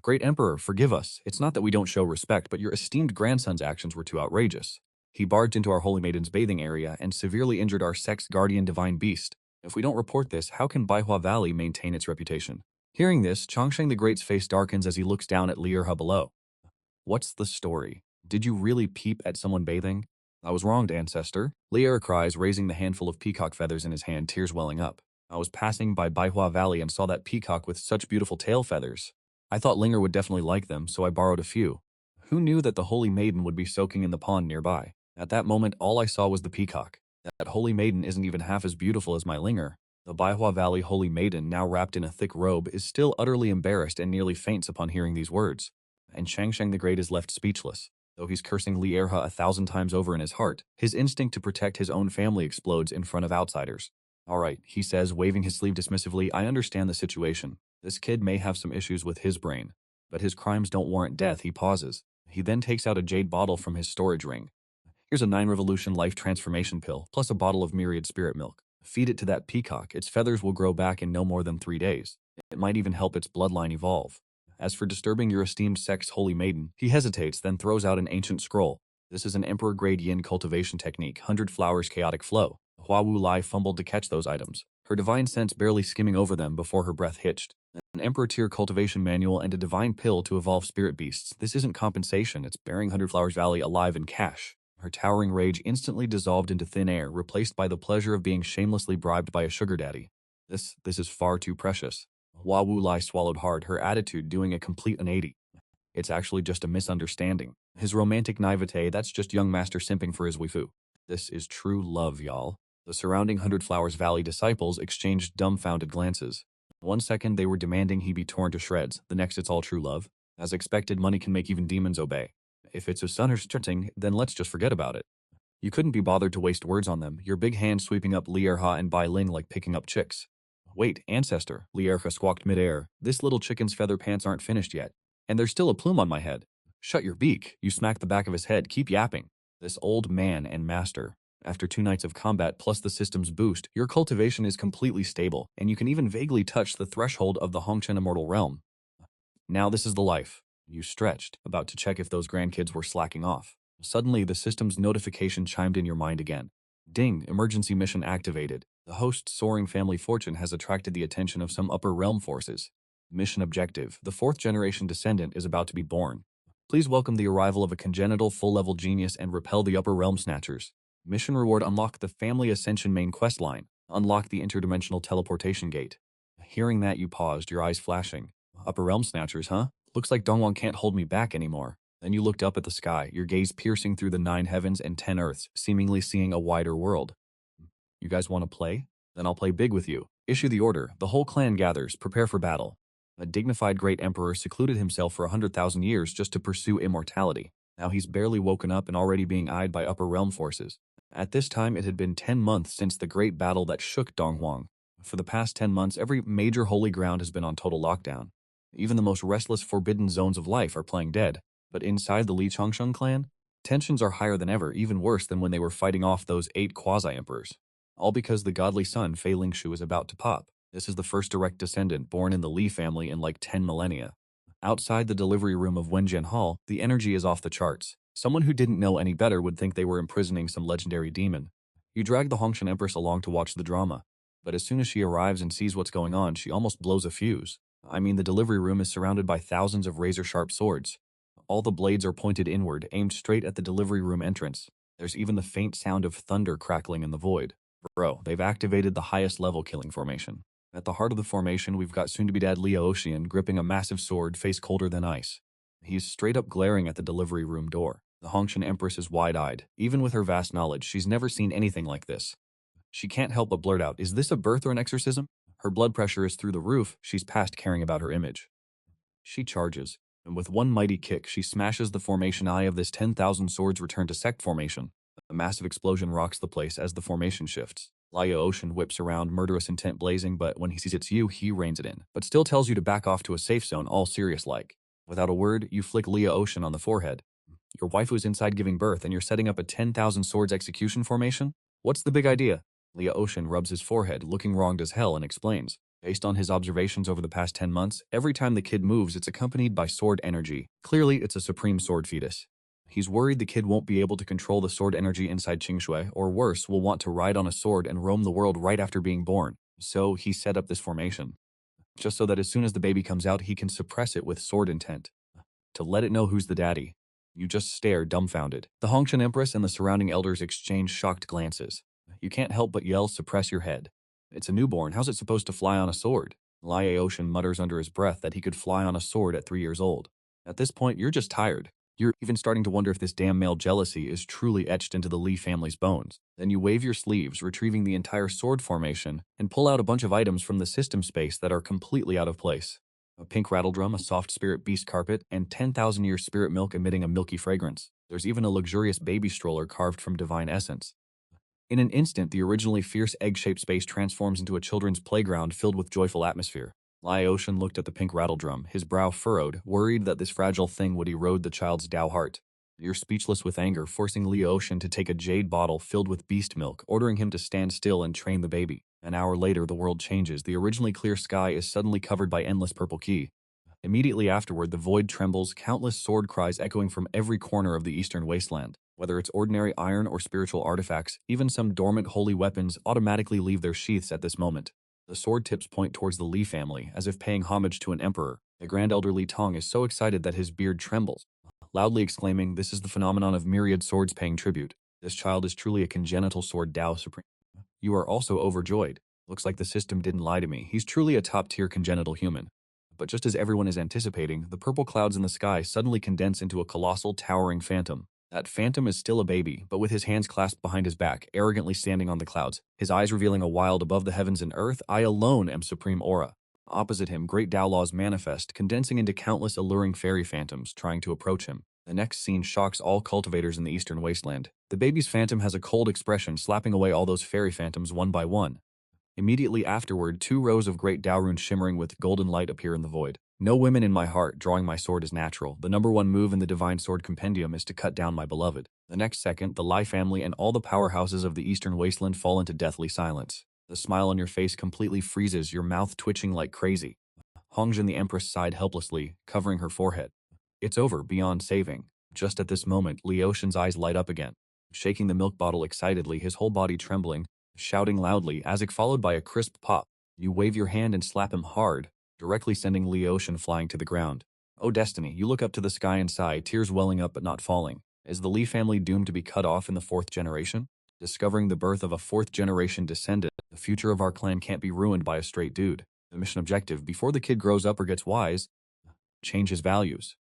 "Great Emperor, forgive us. It's not that we don't show respect, but your esteemed grandson's actions were too outrageous. He barged into our Holy Maiden's bathing area and severely injured our sex guardian divine beast. If we don't report this, how can Baihua Valley maintain its reputation?" Hearing this, Changsheng the Great's face darkens as he looks down at Li Erha below. "What's the story? Did you really peep at someone bathing?" "I was wronged, Ancestor," Li Erha cries, raising the handful of peacock feathers in his hand, tears welling up. "I was passing by Baihua Valley and saw that peacock with such beautiful tail feathers. I thought Linger would definitely like them, so I borrowed a few. Who knew that the Holy Maiden would be soaking in the pond nearby? At that moment, all I saw was the peacock. That Holy Maiden isn't even half as beautiful as my Linger." The Baihua Valley Holy Maiden, now wrapped in a thick robe, is still utterly embarrassed and nearly faints upon hearing these words. And Changsheng the Great is left speechless. Though he's cursing Li Erha 1,000 times over in his heart, his instinct to protect his own family explodes in front of outsiders. "All right," he says, waving his sleeve dismissively, "I understand the situation. This kid may have some issues with his brain, but his crimes don't warrant death." He pauses. He then takes out a jade bottle from his storage ring. "Here's a 9-revolution life transformation pill, plus a bottle of myriad spirit milk. Feed it to that peacock. Its feathers will grow back in no more than 3 days. It might even help its bloodline evolve. As for disturbing your esteemed sex Holy Maiden," he hesitates, then throws out an ancient scroll. "This is an Emperor-grade yin cultivation technique, 100 flowers chaotic flow." Huawulai fumbled to catch those items, her divine sense barely skimming over them before her breath hitched. "An Emperor-tier cultivation manual and a divine pill to evolve spirit beasts. This isn't compensation, it's burying 100 Flowers Valley alive in cash." Her towering rage instantly dissolved into thin air, replaced by the pleasure of being shamelessly bribed by a sugar daddy. This is far too precious." Hua Wulai swallowed hard, her attitude doing a complete 180. "It's actually just a misunderstanding. His romantic naivete, that's just young master simping for his waifu. This is true love, y'all." The surrounding 100 Flowers Valley disciples exchanged dumbfounded glances. 1 second they were demanding he be torn to shreds, the next it's all true love. As expected, money can make even demons obey. If it's his son who's starting, then let's just forget about it. You couldn't be bothered to waste words on them, your big hand sweeping up Li Erha and Bai Ling like picking up chicks. "Wait, Ancestor," Li Erha squawked midair. "This little chicken's feather pants aren't finished yet. And there's still a plume on my head." "Shut your beak," you smacked the back of his head, "keep yapping." "This old man and master. After 2 nights of combat plus the system's boost, your cultivation is completely stable, and you can even vaguely touch the threshold of the Hongchen Immortal Realm. Now this is the life." You stretched, about to check if those grandkids were slacking off. Suddenly, the system's notification chimed in your mind again. "Ding, emergency mission activated. The host's soaring family fortune has attracted the attention of some upper realm forces. Mission objective, the 4th generation descendant is about to be born." Please welcome the arrival of a congenital full-level genius and repel the upper realm snatchers. Mission reward: unlock the Family Ascension main quest line. Unlock the interdimensional teleportation gate. Hearing that, you paused, your eyes flashing. Upper realm snatchers, huh? Looks like Dongwon can't hold me back anymore. Then you looked up at the sky, your gaze piercing through the 9 heavens and 10 earths, seemingly seeing a wider world. You guys want to play? Then I'll play big with you. Issue the order. The whole clan gathers. Prepare for battle. A dignified great emperor secluded himself for 100,000 years just to pursue immortality. Now he's barely woken up and already being eyed by upper realm forces. At this time, it had been 10 months since the great battle that shook Donghuang. For the past 10 months, every major holy ground has been on total lockdown. Even the most restless forbidden zones of life are playing dead. But inside the Li Changsheng clan, tensions are higher than ever, even worse than when they were fighting off those 8 quasi-emperors. All because the godly son, Fei Lingshu, is about to pop. This is the first direct descendant born in the Li family in like 10 millennia. Outside the delivery room of Wenjian Hall, the energy is off the charts. Someone who didn't know any better would think they were imprisoning some legendary demon. You drag the Hongshan Empress along to watch the drama. But as soon as she arrives and sees what's going on, she almost blows a fuse. I mean, the delivery room is surrounded by thousands of razor-sharp swords. All the blades are pointed inward, aimed straight at the delivery room entrance. There's even the faint sound of thunder crackling in the void. Bro, they've activated the highest level killing formation. At the heart of the formation, we've got soon-to-be dad Leo Ocean gripping a massive sword, face colder than ice. He's straight up glaring at the delivery room door. The Hongshan Empress is wide-eyed. Even with her vast knowledge, she's never seen anything like this. She can't help but blurt out, "Is this a birth or an exorcism?" Her blood pressure is through the roof. She's past caring about her image. She charges, and with one mighty kick, she smashes the formation eye of this 10,000 swords return to sect formation. A massive explosion rocks the place as the formation shifts. Laya Ocean whips around, murderous intent blazing, but when he sees it's you, he reins it in, but still tells you to back off to a safe zone, all serious-like. Without a word, you flick Leah Ocean on the forehead. Your waifu's inside giving birth, and you're setting up a 10,000 swords execution formation? What's the big idea? Leah Ocean rubs his forehead, looking wronged as hell, and explains. Based on his observations over the past 10 months, every time the kid moves, it's accompanied by sword energy. Clearly, it's a supreme sword fetus. He's worried the kid won't be able to control the sword energy inside Qingshui, or worse, will want to ride on a sword and roam the world right after being born. So he set up this formation. Just so that as soon as the baby comes out, he can suppress it with sword intent. To let it know who's the daddy. You just stare, dumbfounded. The Hongshan Empress and the surrounding elders exchange shocked glances. You can't help but yell, "Suppress your head." It's a newborn, how's it supposed to fly on a sword? Lai Ocean mutters under his breath that he could fly on a sword at 3 years old. At this point, you're just tired. You're even starting to wonder if this damn male jealousy is truly etched into the Li family's bones. Then you wave your sleeves, retrieving the entire sword formation, and pull out a bunch of items from the system space that are completely out of place. A pink rattledrum, a soft spirit beast carpet, and 10,000-year spirit milk emitting a milky fragrance. There's even a luxurious baby stroller carved from divine essence. In an instant, the originally fierce egg-shaped space transforms into a children's playground filled with joyful atmosphere. Lai Ocean looked at the pink rattledrum, his brow furrowed, worried that this fragile thing would erode the child's Dao heart. You're speechless with anger, forcing Li Ocean to take a jade bottle filled with beast milk, ordering him to stand still and train the baby. An hour later, the world changes. The originally clear sky is suddenly covered by endless purple ki. Immediately afterward, the void trembles, countless sword cries echoing from every corner of the eastern wasteland. Whether it's ordinary iron or spiritual artifacts, even some dormant holy weapons automatically leave their sheaths at this moment. The sword tips point towards the Li family, as if paying homage to an emperor. The grand elder Li Tong is so excited that his beard trembles, loudly exclaiming, "This is the phenomenon of myriad swords paying tribute. This child is truly a congenital sword Dao Supreme." You are also overjoyed. Looks like the system didn't lie to me. He's truly a top-tier congenital human. But just as everyone is anticipating, the purple clouds in the sky suddenly condense into a colossal, towering phantom. That phantom is still a baby, but with his hands clasped behind his back, arrogantly standing on the clouds, his eyes revealing a wild above the heavens and earth, "I alone am supreme aura." Opposite him, great Dao laws manifest, condensing into countless alluring fairy phantoms, trying to approach him. The next scene shocks all cultivators in the eastern wasteland. The baby's phantom has a cold expression, slapping away all those fairy phantoms one by one. Immediately afterward, 2 rows of great Dao runes shimmering with golden light appear in the void. "No women in my heart, drawing my sword is natural. The #1 move in the Divine Sword Compendium is to cut down my beloved." The next second, the Lai family and all the powerhouses of the eastern wasteland fall into deathly silence. The smile on your face completely freezes, your mouth twitching like crazy. Hongjin the Empress sighed helplessly, covering her forehead. It's over, beyond saving. Just at this moment, Leoshan's eyes light up again. Shaking the milk bottle excitedly, his whole body trembling, shouting loudly, Azek followed by a crisp pop. You wave your hand and slap him hard, directly sending Leoshan flying to the ground. Oh destiny, you look up to the sky and sigh, tears welling up but not falling. Is the Li family doomed to be cut off in the fourth generation? Discovering the birth of a fourth generation descendant, the future of our clan can't be ruined by a straight dude. The mission objective, before the kid grows up or gets wise, change his values.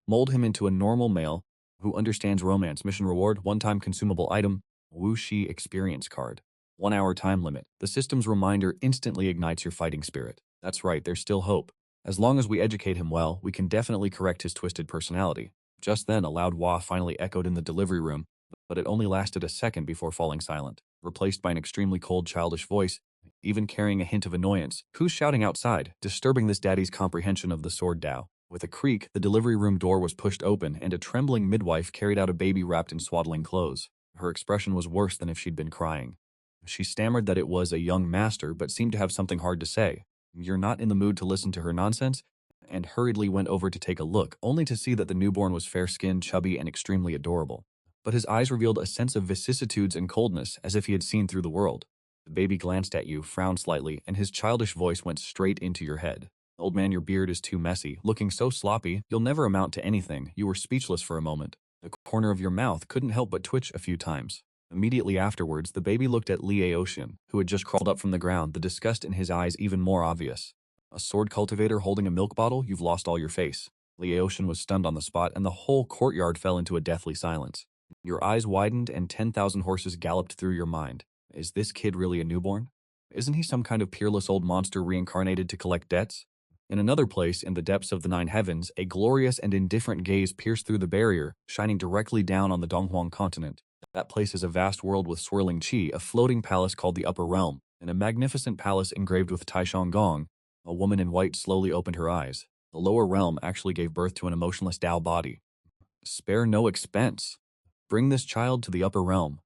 Mold him into a normal male who understands romance. Mission reward, one-time consumable item, Wuxi experience card. 1 hour time limit. The system's reminder instantly ignites your fighting spirit. That's right, there's still hope. As long as we educate him well, we can definitely correct his twisted personality. Just then, a loud wah finally echoed in the delivery room, but it only lasted a second before falling silent, replaced by an extremely cold, childish voice, even carrying a hint of annoyance. Who's shouting outside, disturbing this daddy's comprehension of the sword Dao? With a creak, the delivery room door was pushed open, and a trembling midwife carried out a baby wrapped in swaddling clothes. Her expression was worse than if she'd been crying. She stammered that it was a young master, but seemed to have something hard to say. "You're not in the mood to listen to her nonsense?" And hurriedly went over to take a look, only to see that the newborn was fair-skinned, chubby, and extremely adorable. But his eyes revealed a sense of vicissitudes and coldness, as if he had seen through the world. The baby glanced at you, frowned slightly, and his childish voice went straight into your head. "Old man, your beard is too messy, looking so sloppy, you'll never amount to anything." You were speechless for a moment. The corner of your mouth couldn't help but twitch a few times. Immediately afterwards, the baby looked at Li Aotian, who had just crawled up from the ground, the disgust in his eyes even more obvious. "A sword cultivator holding a milk bottle? You've lost all your face." Li Aotian was stunned on the spot, and the whole courtyard fell into a deathly silence. Your eyes widened, and 10,000 horses galloped through your mind. Is this kid really a newborn? Isn't he some kind of peerless old monster reincarnated to collect debts? In another place, in the depths of the nine heavens, a glorious and indifferent gaze pierced through the barrier, shining directly down on the Donghuang continent. That place is a vast world with swirling qi, a floating palace called the Upper Realm, and a magnificent palace engraved with Taishang Gong. A woman in white slowly opened her eyes. The lower realm actually gave birth to an emotionless Dao body. Spare no expense. Bring this child to the Upper Realm.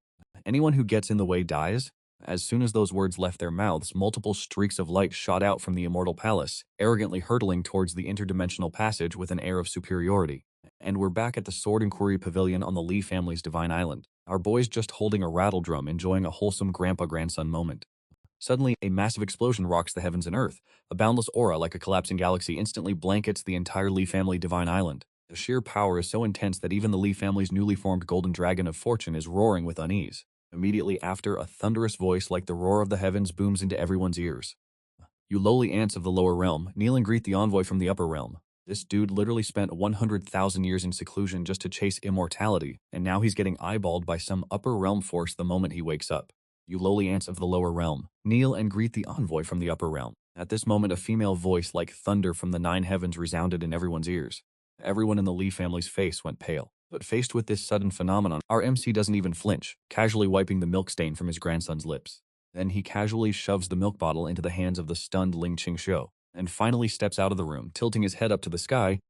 Anyone who gets in the way dies. As soon as those words left their mouths, multiple streaks of light shot out from the immortal palace, arrogantly hurtling towards the interdimensional passage with an air of superiority. And we're back at the Sword Inquiry Pavilion on the Li family's Divine Island. Our boys just holding a rattle drum, enjoying a wholesome grandpa-grandson moment. Suddenly, a massive explosion rocks the heavens and earth. A boundless aura, like a collapsing galaxy, instantly blankets the entire Li family Divine Island. The sheer power is so intense that even the Li family's newly formed Golden Dragon of Fortune is roaring with unease. Immediately after, a thunderous voice like the roar of the heavens booms into everyone's ears. "You lowly ants of the lower realm, kneel and greet the envoy from the upper realm. This dude literally spent 100,000 years in seclusion just to chase immortality, and now he's getting eyeballed by some upper realm force the moment he wakes up. You lowly ants of the lower realm, kneel and greet the envoy from the upper realm." At this moment, a female voice like thunder from the nine heavens resounded in everyone's ears. Everyone in the Li family's face went pale. But faced with this sudden phenomenon, our MC doesn't even flinch, casually wiping the milk stain from his grandson's lips. Then he casually shoves the milk bottle into the hands of the stunned Ling Qingxiu, and finally steps out of the room, tilting his head up to the sky,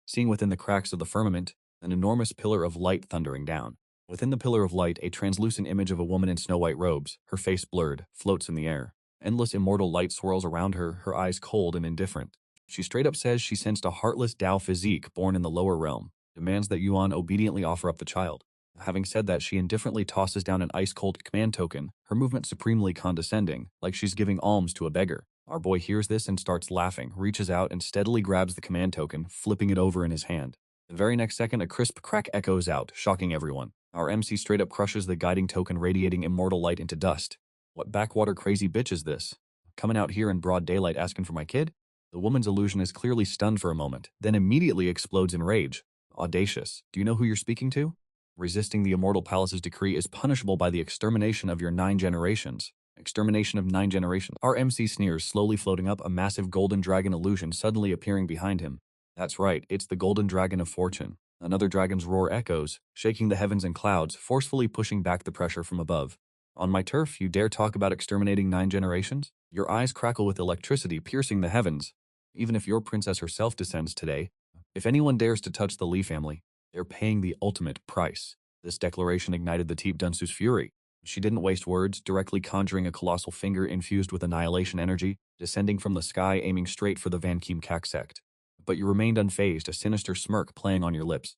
seeing within the cracks of the firmament an enormous pillar of light thundering down. Within the pillar of light, a translucent image of a woman in snow-white robes, her face blurred, floats in the air. Endless immortal light swirls around her, her eyes cold and indifferent. She straight up says she sensed a heartless Dao physique born in the lower realm, demands that Yuan obediently offer up the child. Having said that, she indifferently tosses down an ice-cold command token, her movement supremely condescending, like she's giving alms to a beggar. Our boy hears this and starts laughing, reaches out and steadily grabs the command token, flipping it over in his hand. The very next second, a crisp crack echoes out, shocking everyone. Our MC straight up crushes the guiding token, radiating immortal light into dust. What backwater crazy bitch is this? Coming out here in broad daylight asking for my kid? The woman's illusion is clearly stunned for a moment, then immediately explodes in rage. Audacious. Do you know who you're speaking to? Resisting the Immortal Palace's decree is punishable by the extermination of your 9 generations. Extermination of 9 generations. Our MC sneers, slowly floating up, a massive golden dragon illusion suddenly appearing behind him. That's right, it's the Golden Dragon of Fortune. Another dragon's roar echoes, shaking the heavens and clouds, forcefully pushing back the pressure from above. On my turf, you dare talk about exterminating 9 generations? Your eyes crackle with electricity, piercing the heavens. Even if your princess herself descends today, if anyone dares to touch the Li family, they're paying the ultimate price. This declaration ignited the Teep Dunsu's fury. She didn't waste words, directly conjuring a colossal finger infused with annihilation energy, descending from the sky, aiming straight for the Van Keem Kak sect. But you remained unfazed, a sinister smirk playing on your lips.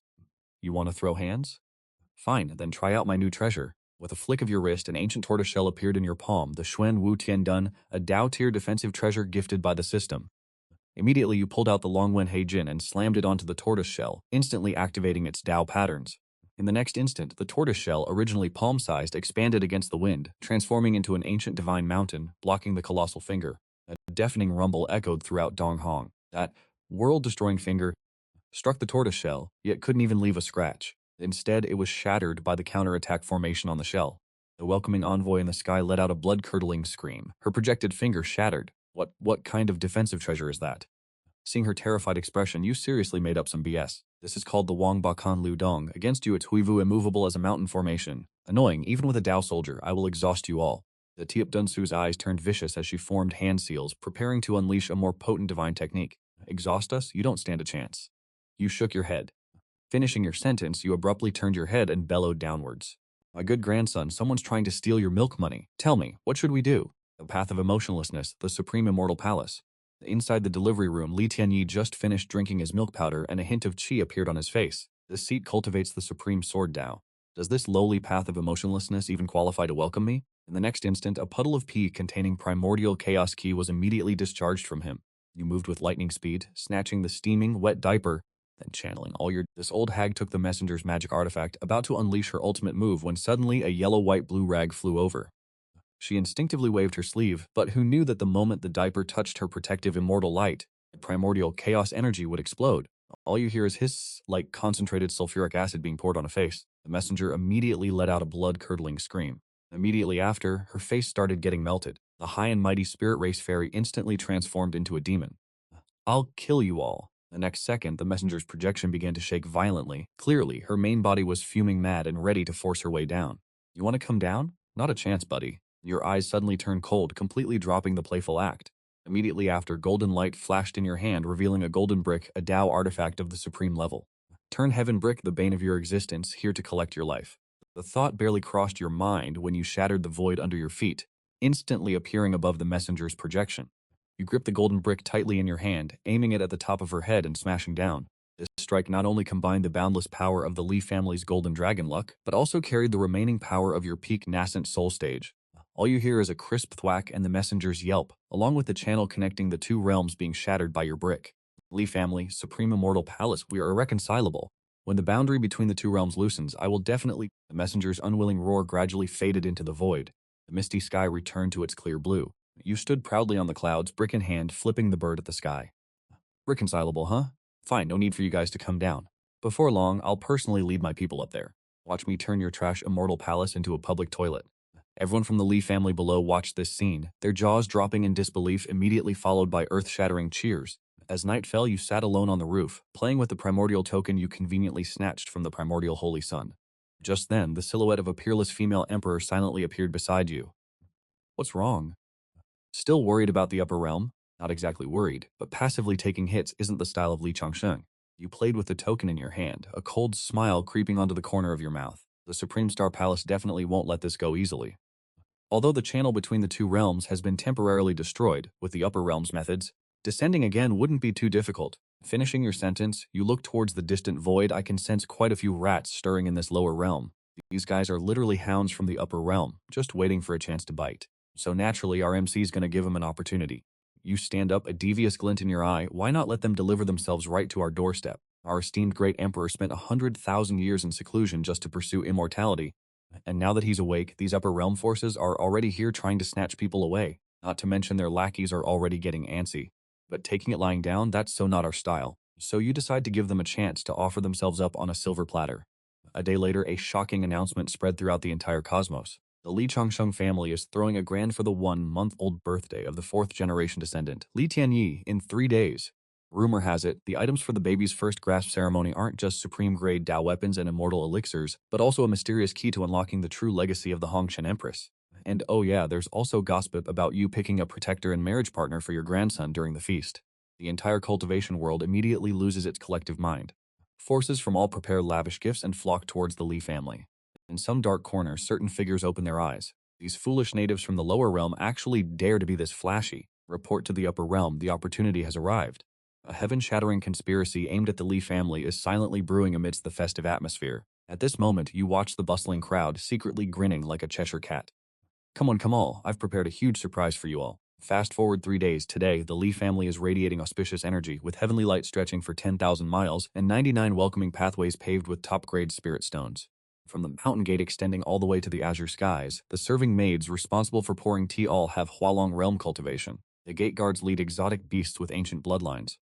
You want to throw hands? Fine, then try out my new treasure. With a flick of your wrist, an ancient tortoiseshell appeared in your palm, the Xuan Wu Tian Dun, a Dao tier defensive treasure gifted by the system. Immediately you pulled out the Longwen Heijin and slammed it onto the tortoise shell, instantly activating its Dao patterns. In the next instant, the tortoise shell, originally palm-sized, expanded against the wind, transforming into an ancient divine mountain, blocking the colossal finger. A deafening rumble echoed throughout Donghong. That world-destroying finger struck the tortoise shell, yet couldn't even leave a scratch. Instead, it was shattered by the counterattack formation on the shell. The welcoming envoy in the sky let out a blood-curdling scream. Her projected finger shattered. What kind of defensive treasure is that? Seeing her terrified expression, you seriously made up some BS. This is called the Wang Bakan Lu Dong. Against you, it's Huivu immovable as a mountain formation. Annoying, even with a Dao soldier, I will exhaust you all. The Tiep Dunsu's eyes turned vicious as she formed hand seals, preparing to unleash a more potent divine technique. Exhaust us? You don't stand a chance. You shook your head. Finishing your sentence, you abruptly turned your head and bellowed downwards. My good grandson, someone's trying to steal your milk money. Tell me, what should we do? The path of emotionlessness, the supreme immortal palace. Inside the delivery room, Li Tianyi just finished drinking his milk powder and a hint of qi appeared on his face. This seat cultivates the supreme sword Dao. Does this lowly path of emotionlessness even qualify to welcome me? In the next instant, a puddle of pee containing primordial chaos qi was immediately discharged from him. You moved with lightning speed, snatching the steaming, wet diaper, then channeling all your... This old hag took the messenger's magic artifact, about to unleash her ultimate move when suddenly a yellow-white-blue rag flew over. She instinctively waved her sleeve, but who knew that the moment the diaper touched her protective immortal light, the primordial chaos energy would explode. All you hear is hiss, like concentrated sulfuric acid being poured on a face. The messenger immediately let out a blood-curdling scream. Immediately after, her face started getting melted. The high and mighty spirit race fairy instantly transformed into a demon. I'll kill you all. The next second, the messenger's projection began to shake violently. Clearly, her main body was fuming mad and ready to force her way down. You want to come down? Not a chance, buddy. Your eyes suddenly turned cold, completely dropping the playful act. Immediately after, golden light flashed in your hand, revealing a golden brick, a Dao artifact of the supreme level. Turn heaven brick, the bane of your existence, here to collect your life. The thought barely crossed your mind when you shattered the void under your feet, instantly appearing above the messenger's projection. You gripped the golden brick tightly in your hand, aiming it at the top of her head and smashing down. This strike not only combined the boundless power of the Li family's golden dragon luck, but also carried the remaining power of your peak nascent soul stage. All you hear is a crisp thwack and the messenger's yelp, along with the channel connecting the two realms being shattered by your brick. Li family, supreme immortal palace, we are irreconcilable. When the boundary between the two realms loosens, I will definitely... The messenger's unwilling roar gradually faded into the void. The misty sky returned to its clear blue. You stood proudly on the clouds, brick in hand, flipping the bird at the sky. Reconcilable, huh? Fine, no need for you guys to come down. Before long, I'll personally lead my people up there. Watch me turn your trash immortal palace into a public toilet. Everyone from the Li family below watched this scene, their jaws dropping in disbelief, immediately followed by earth-shattering cheers. As night fell, you sat alone on the roof, playing with the primordial token you conveniently snatched from the primordial holy sun. Just then, the silhouette of a peerless female emperor silently appeared beside you. What's wrong? Still worried about the upper realm? Not exactly worried, but passively taking hits isn't the style of Li Changsheng. You played with the token in your hand, a cold smile creeping onto the corner of your mouth. The Supreme Star Palace definitely won't let this go easily. Although the channel between the two realms has been temporarily destroyed with the upper realm's methods, descending again wouldn't be too difficult. Finishing your sentence, you look towards the distant void. I can sense quite a few rats stirring in this lower realm. These guys are literally hounds from the upper realm, just waiting for a chance to bite. So naturally, our MC's gonna give them an opportunity. You stand up, a devious glint in your eye. Why not let them deliver themselves right to our doorstep? Our esteemed great emperor spent 100,000 years in seclusion just to pursue immortality. And now that he's awake, these upper realm forces are already here trying to snatch people away. Not to mention their lackeys are already getting antsy. But taking it lying down, that's so not our style. So you decide to give them a chance to offer themselves up on a silver platter. A day later, a shocking announcement spread throughout the entire cosmos. The Li Changsheng family is throwing a grand for the 1-month-old birthday of the 4th-generation descendant, Li Tianyi, in 3 days. Rumor has it, the items for the baby's first grasp ceremony aren't just supreme-grade Dao weapons and immortal elixirs, but also a mysterious key to unlocking the true legacy of the Hongshan Empress. And oh yeah, there's also gossip about you picking a protector and marriage partner for your grandson during the feast. The entire cultivation world immediately loses its collective mind. Forces from all prepare lavish gifts and flock towards the Li family. In some dark corner, certain figures open their eyes. These foolish natives from the lower realm actually dare to be this flashy. Report to the upper realm, the opportunity has arrived. A heaven-shattering conspiracy aimed at the Li family is silently brewing amidst the festive atmosphere. At this moment, you watch the bustling crowd secretly grinning like a Cheshire cat. Come on, I've prepared a huge surprise for you all. Fast forward 3 days, today, the Li family is radiating auspicious energy, with heavenly light stretching for 10,000 miles and 99 welcoming pathways paved with top-grade spirit stones. From the mountain gate extending all the way to the azure skies, the serving maids responsible for pouring tea all have Hualong realm cultivation. The gate guards lead exotic beasts with ancient bloodlines.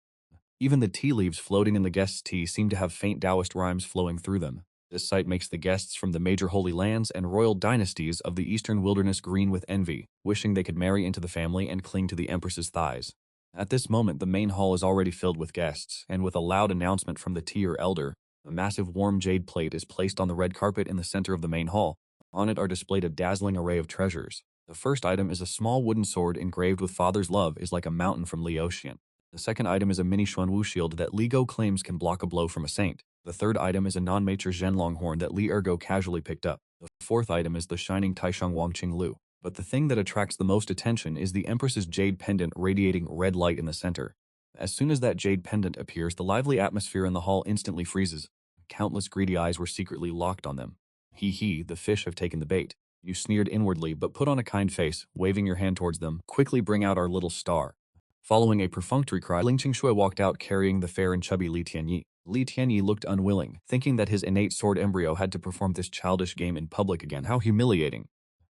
Even the tea leaves floating in the guests' tea seem to have faint Taoist rhymes flowing through them. This sight makes the guests from the major holy lands and royal dynasties of the eastern wilderness green with envy, wishing they could marry into the family and cling to the empress's thighs. At this moment, the main hall is already filled with guests, and with a loud announcement from the tea or elder, a massive warm jade plate is placed on the red carpet in the center of the main hall. On it are displayed a dazzling array of treasures. The first item is a small wooden sword engraved with Father's love is like a mountain from Liaoxian. The second item is a mini Xuanwu shield that Li Go claims can block a blow from a saint. The third item is a non-mature Zhenlong horn that Li Ergo casually picked up. The fourth item is the shining Taishang Wangqing Lu. But the thing that attracts the most attention is the Empress's jade pendant radiating red light in the center. As soon as that jade pendant appears, the lively atmosphere in the hall instantly freezes. Countless greedy eyes were secretly locked on them. Hee, the fish have taken the bait. You sneered inwardly, but put on a kind face, waving your hand towards them. Quickly bring out our little star. Following a perfunctory cry, Ling Qingshui walked out carrying the fair and chubby Li Tianyi. Li Tianyi looked unwilling, thinking that his innate sword embryo had to perform this childish game in public again. How humiliating.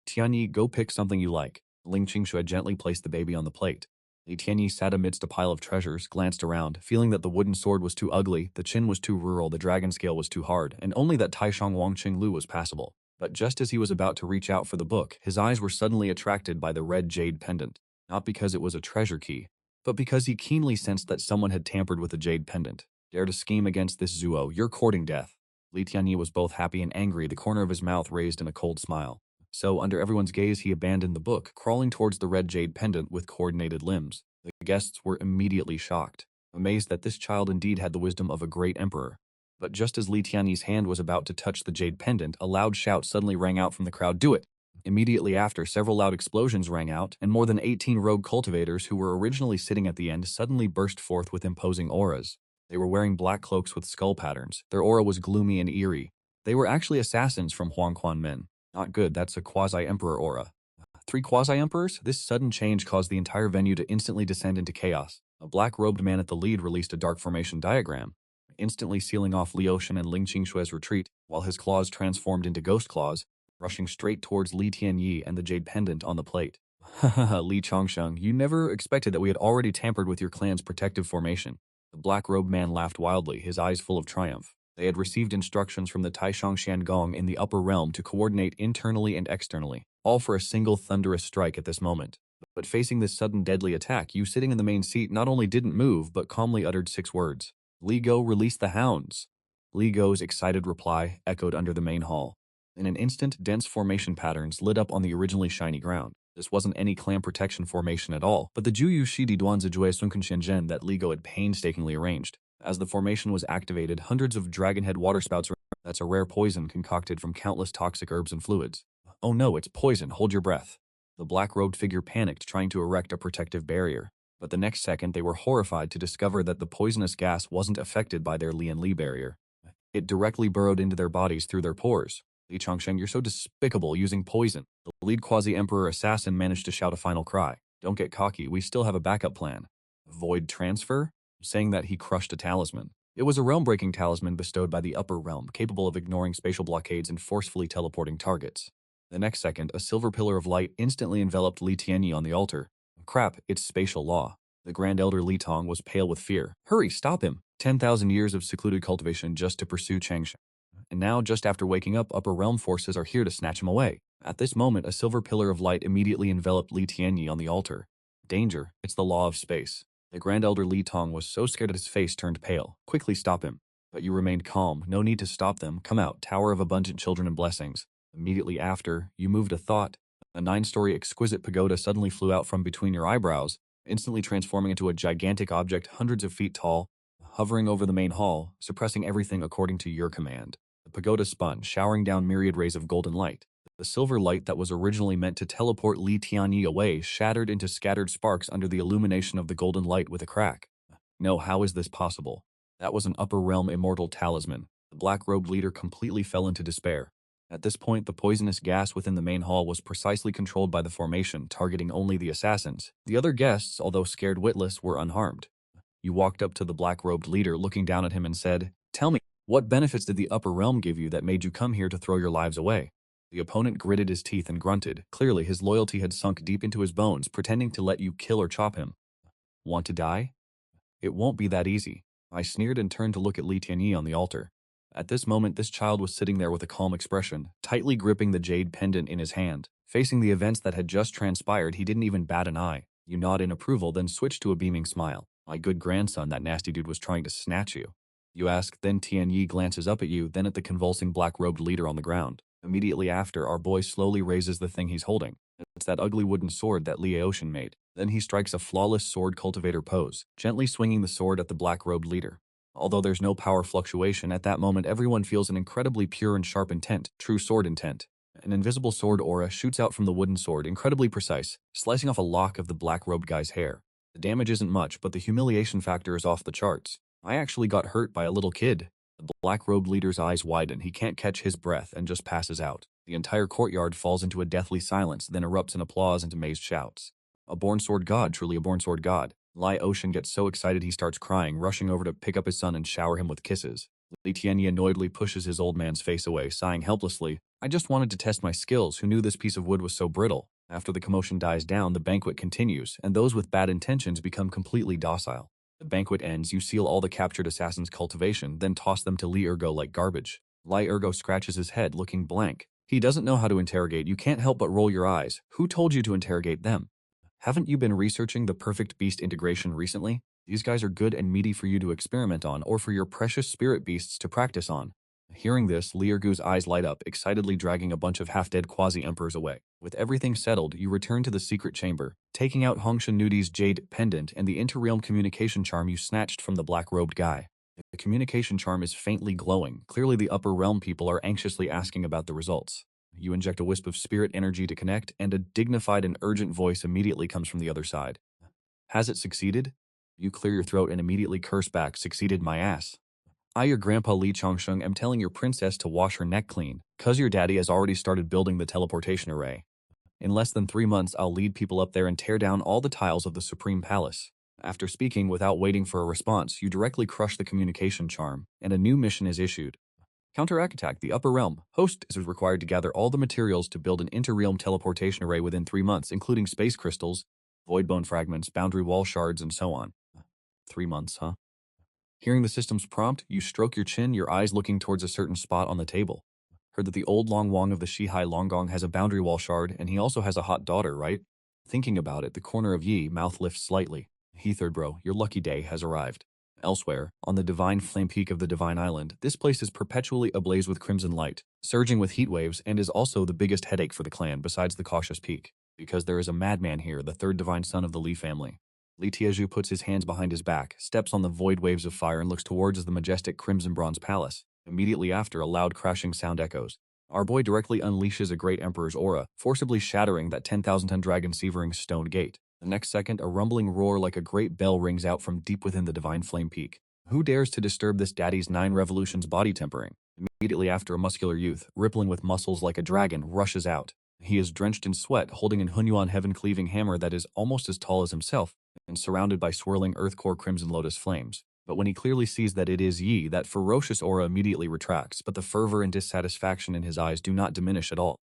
Tianyi, go pick something you like. Ling Qingshui gently placed the baby on the plate. Li Tianyi sat amidst a pile of treasures, glanced around, feeling that the wooden sword was too ugly, the chin was too rural, the dragon scale was too hard, and only that Taishang Wangqing Lu was passable. But just as he was about to reach out for the book, his eyes were suddenly attracted by the red jade pendant. Not because it was a treasure key, but because he keenly sensed that someone had tampered with the jade pendant. Dare to scheme against this Zuo, you're courting death. Li Tianyi was both happy and angry, the corner of his mouth raised in a cold smile. So, under everyone's gaze, he abandoned the book, crawling towards the red jade pendant with coordinated limbs. The guests were immediately shocked, amazed that this child indeed had the wisdom of a great emperor. But just as Li Tianyi's hand was about to touch the jade pendant, a loud shout suddenly rang out from the crowd, "Do it!" Immediately after, several loud explosions rang out, and more than 18 rogue cultivators who were originally sitting at the end suddenly burst forth with imposing auras. They were wearing black cloaks with skull patterns. Their aura was gloomy and eerie. They were actually assassins from Huangquan Men. Not good, that's a quasi-emperor aura. 3 quasi-emperors? This sudden change caused the entire venue to instantly descend into chaos. A black-robed man at the lead released a dark formation diagram, instantly sealing off Liaoxian and Ling Qingshui's retreat, while his claws transformed into ghost claws, rushing straight towards Li Tianyi and the jade pendant on the plate. Hahaha, Li Changsheng, you never expected that we had already tampered with your clan's protective formation. The black-robed man laughed wildly, his eyes full of triumph. They had received instructions from the Taishang Xiangong in the upper realm to coordinate internally and externally, all for a single thunderous strike at this moment. But facing this sudden deadly attack, you sitting in the main seat not only didn't move, but calmly uttered 6 words. Li Go, release the hounds. Li Go's excited reply echoed under the main hall. In an instant, dense formation patterns lit up on the originally shiny ground. This wasn't any clan protection formation at all, but the Juyu Shidi Duanzijue Sunken that Li Go had painstakingly arranged. As the formation was activated, hundreds of dragonhead waterspouts. That's a rare poison concocted from countless toxic herbs and fluids. Oh no, it's poison, hold your breath. The black-robed figure panicked, trying to erect a protective barrier. But the next second, they were horrified to discover that the poisonous gas wasn't affected by their Lian Li barrier. It directly burrowed into their bodies through their pores. Li Changsheng, you're so despicable, using poison. The lead quasi-emperor assassin managed to shout a final cry. Don't get cocky, we still have a backup plan. Void transfer? Saying that, he crushed a talisman. It was a realm-breaking talisman bestowed by the upper realm, capable of ignoring spatial blockades and forcefully teleporting targets. The next second, a silver pillar of light instantly enveloped Li Tianyi on the altar. Crap, it's spatial law. The Grand Elder Li Tong was pale with fear. Hurry, stop him! 10,000 years of secluded cultivation just to pursue Changsheng. And now, just after waking up, upper realm forces are here to snatch him away. At this moment, a silver pillar of light immediately enveloped Li Tianyi on the altar. Danger, it's the law of space. The Grand Elder Li Tong was so scared that his face turned pale. Quickly stop him. But you remained calm. No need to stop them. Come out, Tower of Abundant Children and Blessings. Immediately after, you moved a thought. A 9-story exquisite pagoda suddenly flew out from between your eyebrows, instantly transforming into a gigantic object hundreds of feet tall, hovering over the main hall, suppressing everything according to your command. The pagoda spun, showering down myriad rays of golden light. The silver light that was originally meant to teleport Li Tianyi away shattered into scattered sparks under the illumination of the golden light with a crack. No, how is this possible? That was an upper realm immortal talisman. The black-robed leader completely fell into despair. At this point, the poisonous gas within the main hall was precisely controlled by the formation, targeting only the assassins. The other guests, although scared witless, were unharmed. You walked up to the black-robed leader, looking down at him and said, "Tell me, what benefits did the upper realm give you that made you come here to throw your lives away?" The opponent gritted his teeth and grunted. Clearly, his loyalty had sunk deep into his bones, pretending to let you kill or chop him. Want to die? It won't be that easy. I sneered and turned to look at Li Tianyi on the altar. At this moment, this child was sitting there with a calm expression, tightly gripping the jade pendant in his hand. Facing the events that had just transpired, he didn't even bat an eye. You nod in approval, then switch to a beaming smile. "My good grandson, that nasty dude was trying to snatch you." You ask, then Tianyi glances up at you, then at the convulsing black-robed leader on the ground. Immediately after, our boy slowly raises the thing he's holding. It's that ugly wooden sword that Li Aoshin made. Then he strikes a flawless sword cultivator pose, gently swinging the sword at the black-robed leader. Although there's no power fluctuation, at that moment everyone feels an incredibly pure and sharp intent, true sword intent. An invisible sword aura shoots out from the wooden sword, incredibly precise, slicing off a lock of the black-robed guy's hair. The damage isn't much, but the humiliation factor is off the charts. I actually got hurt by a little kid. The black-robed leader's eyes widen, he can't catch his breath and just passes out. The entire courtyard falls into a deathly silence, then erupts in applause and amazed shouts. A born sword god, truly a born sword god. Li Aoshin gets so excited he starts crying, rushing over to pick up his son and shower him with kisses. Li Tianyi annoyedly pushes his old man's face away, sighing helplessly. "I just wanted to test my skills. Who knew this piece of wood was so brittle?" After the commotion dies down, the banquet continues, and those with bad intentions become completely docile. The banquet ends, you seal all the captured assassins' cultivation, then toss them to Li Ergo like garbage. Li Ergo scratches his head, looking blank. He doesn't know how to interrogate. You can't help but roll your eyes. Who told you to interrogate them? Haven't you been researching the perfect beast integration recently? These guys are good and meaty for you to experiment on, or for your precious spirit beasts to practice on. Hearing this, Li Ergu's eyes light up, excitedly dragging a bunch of half-dead quasi-emperors away. With everything settled, you return to the secret chamber, taking out Hongshan Nudi's jade pendant and the interrealm communication charm you snatched from the black-robed guy. The communication charm is faintly glowing. Clearly the upper realm people are anxiously asking about the results. You inject a wisp of spirit energy to connect, and a dignified and urgent voice immediately comes from the other side. "Has it succeeded?" You clear your throat and immediately curse back, "Succeeded my ass. I, your grandpa Li Changsheng, am telling your princess to wash her neck clean, 'cause your daddy has already started building the teleportation array. In less than 3 months, I'll lead people up there and tear down all the tiles of the Supreme Palace." After speaking without waiting for a response, you directly crush the communication charm, and a new mission is issued. Counteract attack the upper realm. Host is required to gather all the materials to build an interrealm teleportation array within 3 months, including space crystals, void bone fragments, boundary wall shards, and so on. 3 months, huh? Hearing the system's prompt, you stroke your chin, your eyes looking towards a certain spot on the table. Heard that the old Long Wong of the Shihai Longgong has a boundary wall shard, and he also has a hot daughter, right? Thinking about it, the corner of Yi mouth lifts slightly. "Heatherd, bro, your lucky day has arrived." Elsewhere, on the divine flame peak of the Divine Island, this place is perpetually ablaze with crimson light, surging with heat waves, and is also the biggest headache for the clan besides the cautious peak. Because there is a madman here, the third divine son of the Li family. Li Tiezhu puts his hands behind his back, steps on the void waves of fire, and looks towards the majestic crimson bronze palace. Immediately after, a loud crashing sound echoes. Our boy directly unleashes a great emperor's aura, forcibly shattering that 10,000-ton dragon-severing stone gate. The next second, a rumbling roar like a great bell rings out from deep within the divine flame peak. Who dares to disturb this daddy's 9 revolutions body tempering? Immediately after, a muscular youth, rippling with muscles like a dragon, rushes out. He is drenched in sweat, holding an Hunyuan heaven-cleaving hammer that is almost as tall as himself, and surrounded by swirling earth-core crimson lotus flames. But when he clearly sees that it is Yi, that ferocious aura immediately retracts, but the fervor and dissatisfaction in his eyes do not diminish at all.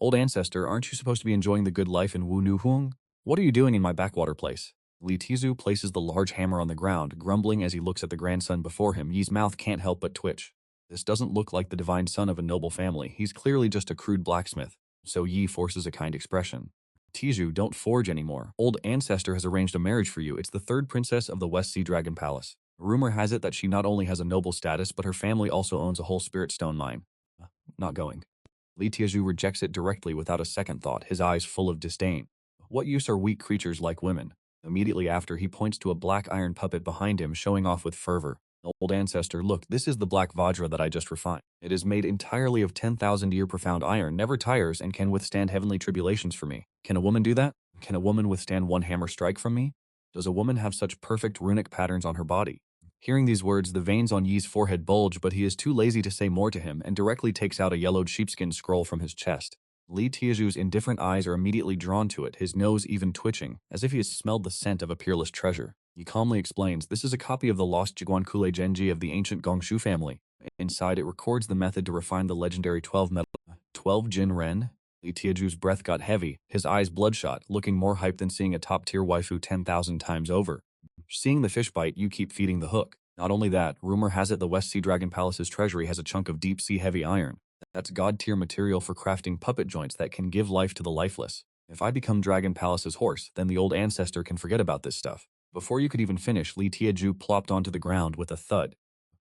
"Old Ancestor, aren't you supposed to be enjoying the good life in Wu Nu Huang? What are you doing in my backwater place?" Li Tizu places the large hammer on the ground, grumbling as he looks at the grandson before him. Yi's mouth can't help but twitch. This doesn't look like the divine son of a noble family. He's clearly just a crude blacksmith. So Yi forces a kind expression. "Tizu, don't forge anymore. Old Ancestor has arranged a marriage for you. It's the third princess of the West Sea Dragon Palace. Rumor has it that she not only has a noble status, but her family also owns a whole spirit stone mine." Not going. Li Tiezhu rejects it directly without a second thought, his eyes full of disdain. What use are weak creatures like women? Immediately after, he points to a black iron puppet behind him, showing off with fervor. "Old Ancestor, look, this is the black Vajra that I just refined. It is made entirely of 10,000-year profound iron, never tires, and can withstand heavenly tribulations for me. Can a woman do that? Can a woman withstand one hammer strike from me? Does a woman have such perfect runic patterns on her body?" Hearing these words, the veins on Yi's forehead bulge, but he is too lazy to say more to him and directly takes out a yellowed sheepskin scroll from his chest. Li Tiaju's indifferent eyes are immediately drawn to it, his nose even twitching, as if he has smelled the scent of a peerless treasure. He calmly explains, "This is a copy of the lost Jiguan Kule Genji of the ancient Gongshu family. Inside, it records the method to refine the legendary 12 Jin Ren." Li Tiaju's breath got heavy, his eyes bloodshot, looking more hyped than seeing a top-tier waifu 10,000 times over. Seeing the fish bite, you keep feeding the hook. Not only that, rumor has it the West Sea Dragon Palace's treasury has a chunk of deep-sea heavy iron. That's god-tier material for crafting puppet joints that can give life to the lifeless. If I become Dragon Palace's horse, then the old ancestor can forget about this stuff. Before you could even finish, Li Tiaju plopped onto the ground with a thud.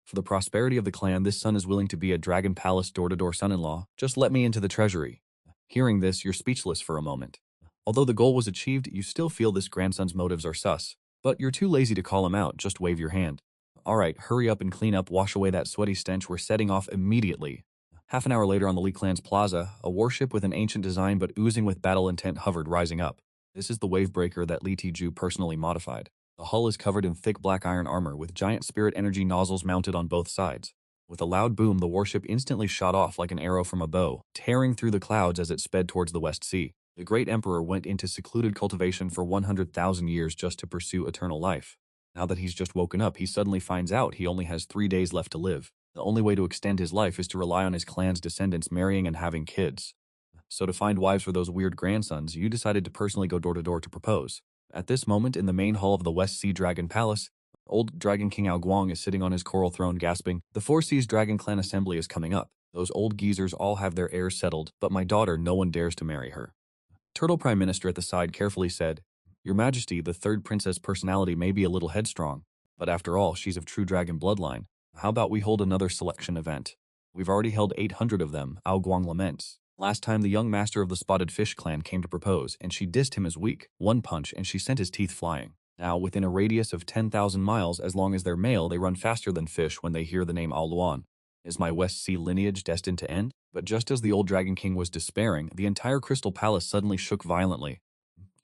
For the prosperity of the clan, this son is willing to be a Dragon Palace door-to-door son-in-law. Just let me into the treasury. Hearing this, you're speechless for a moment. Although the goal was achieved, you still feel this grandson's motives are sus. But you're too lazy to call him out, just wave your hand. Alright, hurry up and clean up, wash away that sweaty stench, we're setting off immediately. Half an hour later on the Li clan's plaza, a warship with an ancient design but oozing with battle intent hovered, rising up. This is the wavebreaker that Li Tiju personally modified. The hull is covered in thick black iron armor with giant spirit energy nozzles mounted on both sides. With a loud boom, the warship instantly shot off like an arrow from a bow, tearing through the clouds as it sped towards the West Sea. The Great Emperor went into secluded cultivation for 100,000 years just to pursue eternal life. Now that he's just woken up, he suddenly finds out he only has 3 days left to live. The only way to extend his life is to rely on his clan's descendants marrying and having kids. So to find wives for those weird grandsons, you decided to personally go door to door to propose. At this moment, in the main hall of the West Sea Dragon Palace, old Dragon King Ao Guang is sitting on his coral throne gasping, "The Four Seas Dragon Clan Assembly is coming up. Those old geezers all have their heirs settled, but my daughter, no one dares to marry her." Turtle Prime Minister at the side carefully said, "Your Majesty, the third princess' personality may be a little headstrong, but after all, she's of true dragon bloodline. How about we hold another selection event? We've already held 800 of them," Ao Guang laments. "Last time the young master of the Spotted Fish clan came to propose, and she dissed him as weak. One punch, and she sent his teeth flying. Now, within a radius of 10,000 miles, as long as they're male, they run faster than fish when they hear the name Ao Luan. Is my West Sea lineage destined to end?" But just as the old Dragon King was despairing, the entire Crystal Palace suddenly shook violently.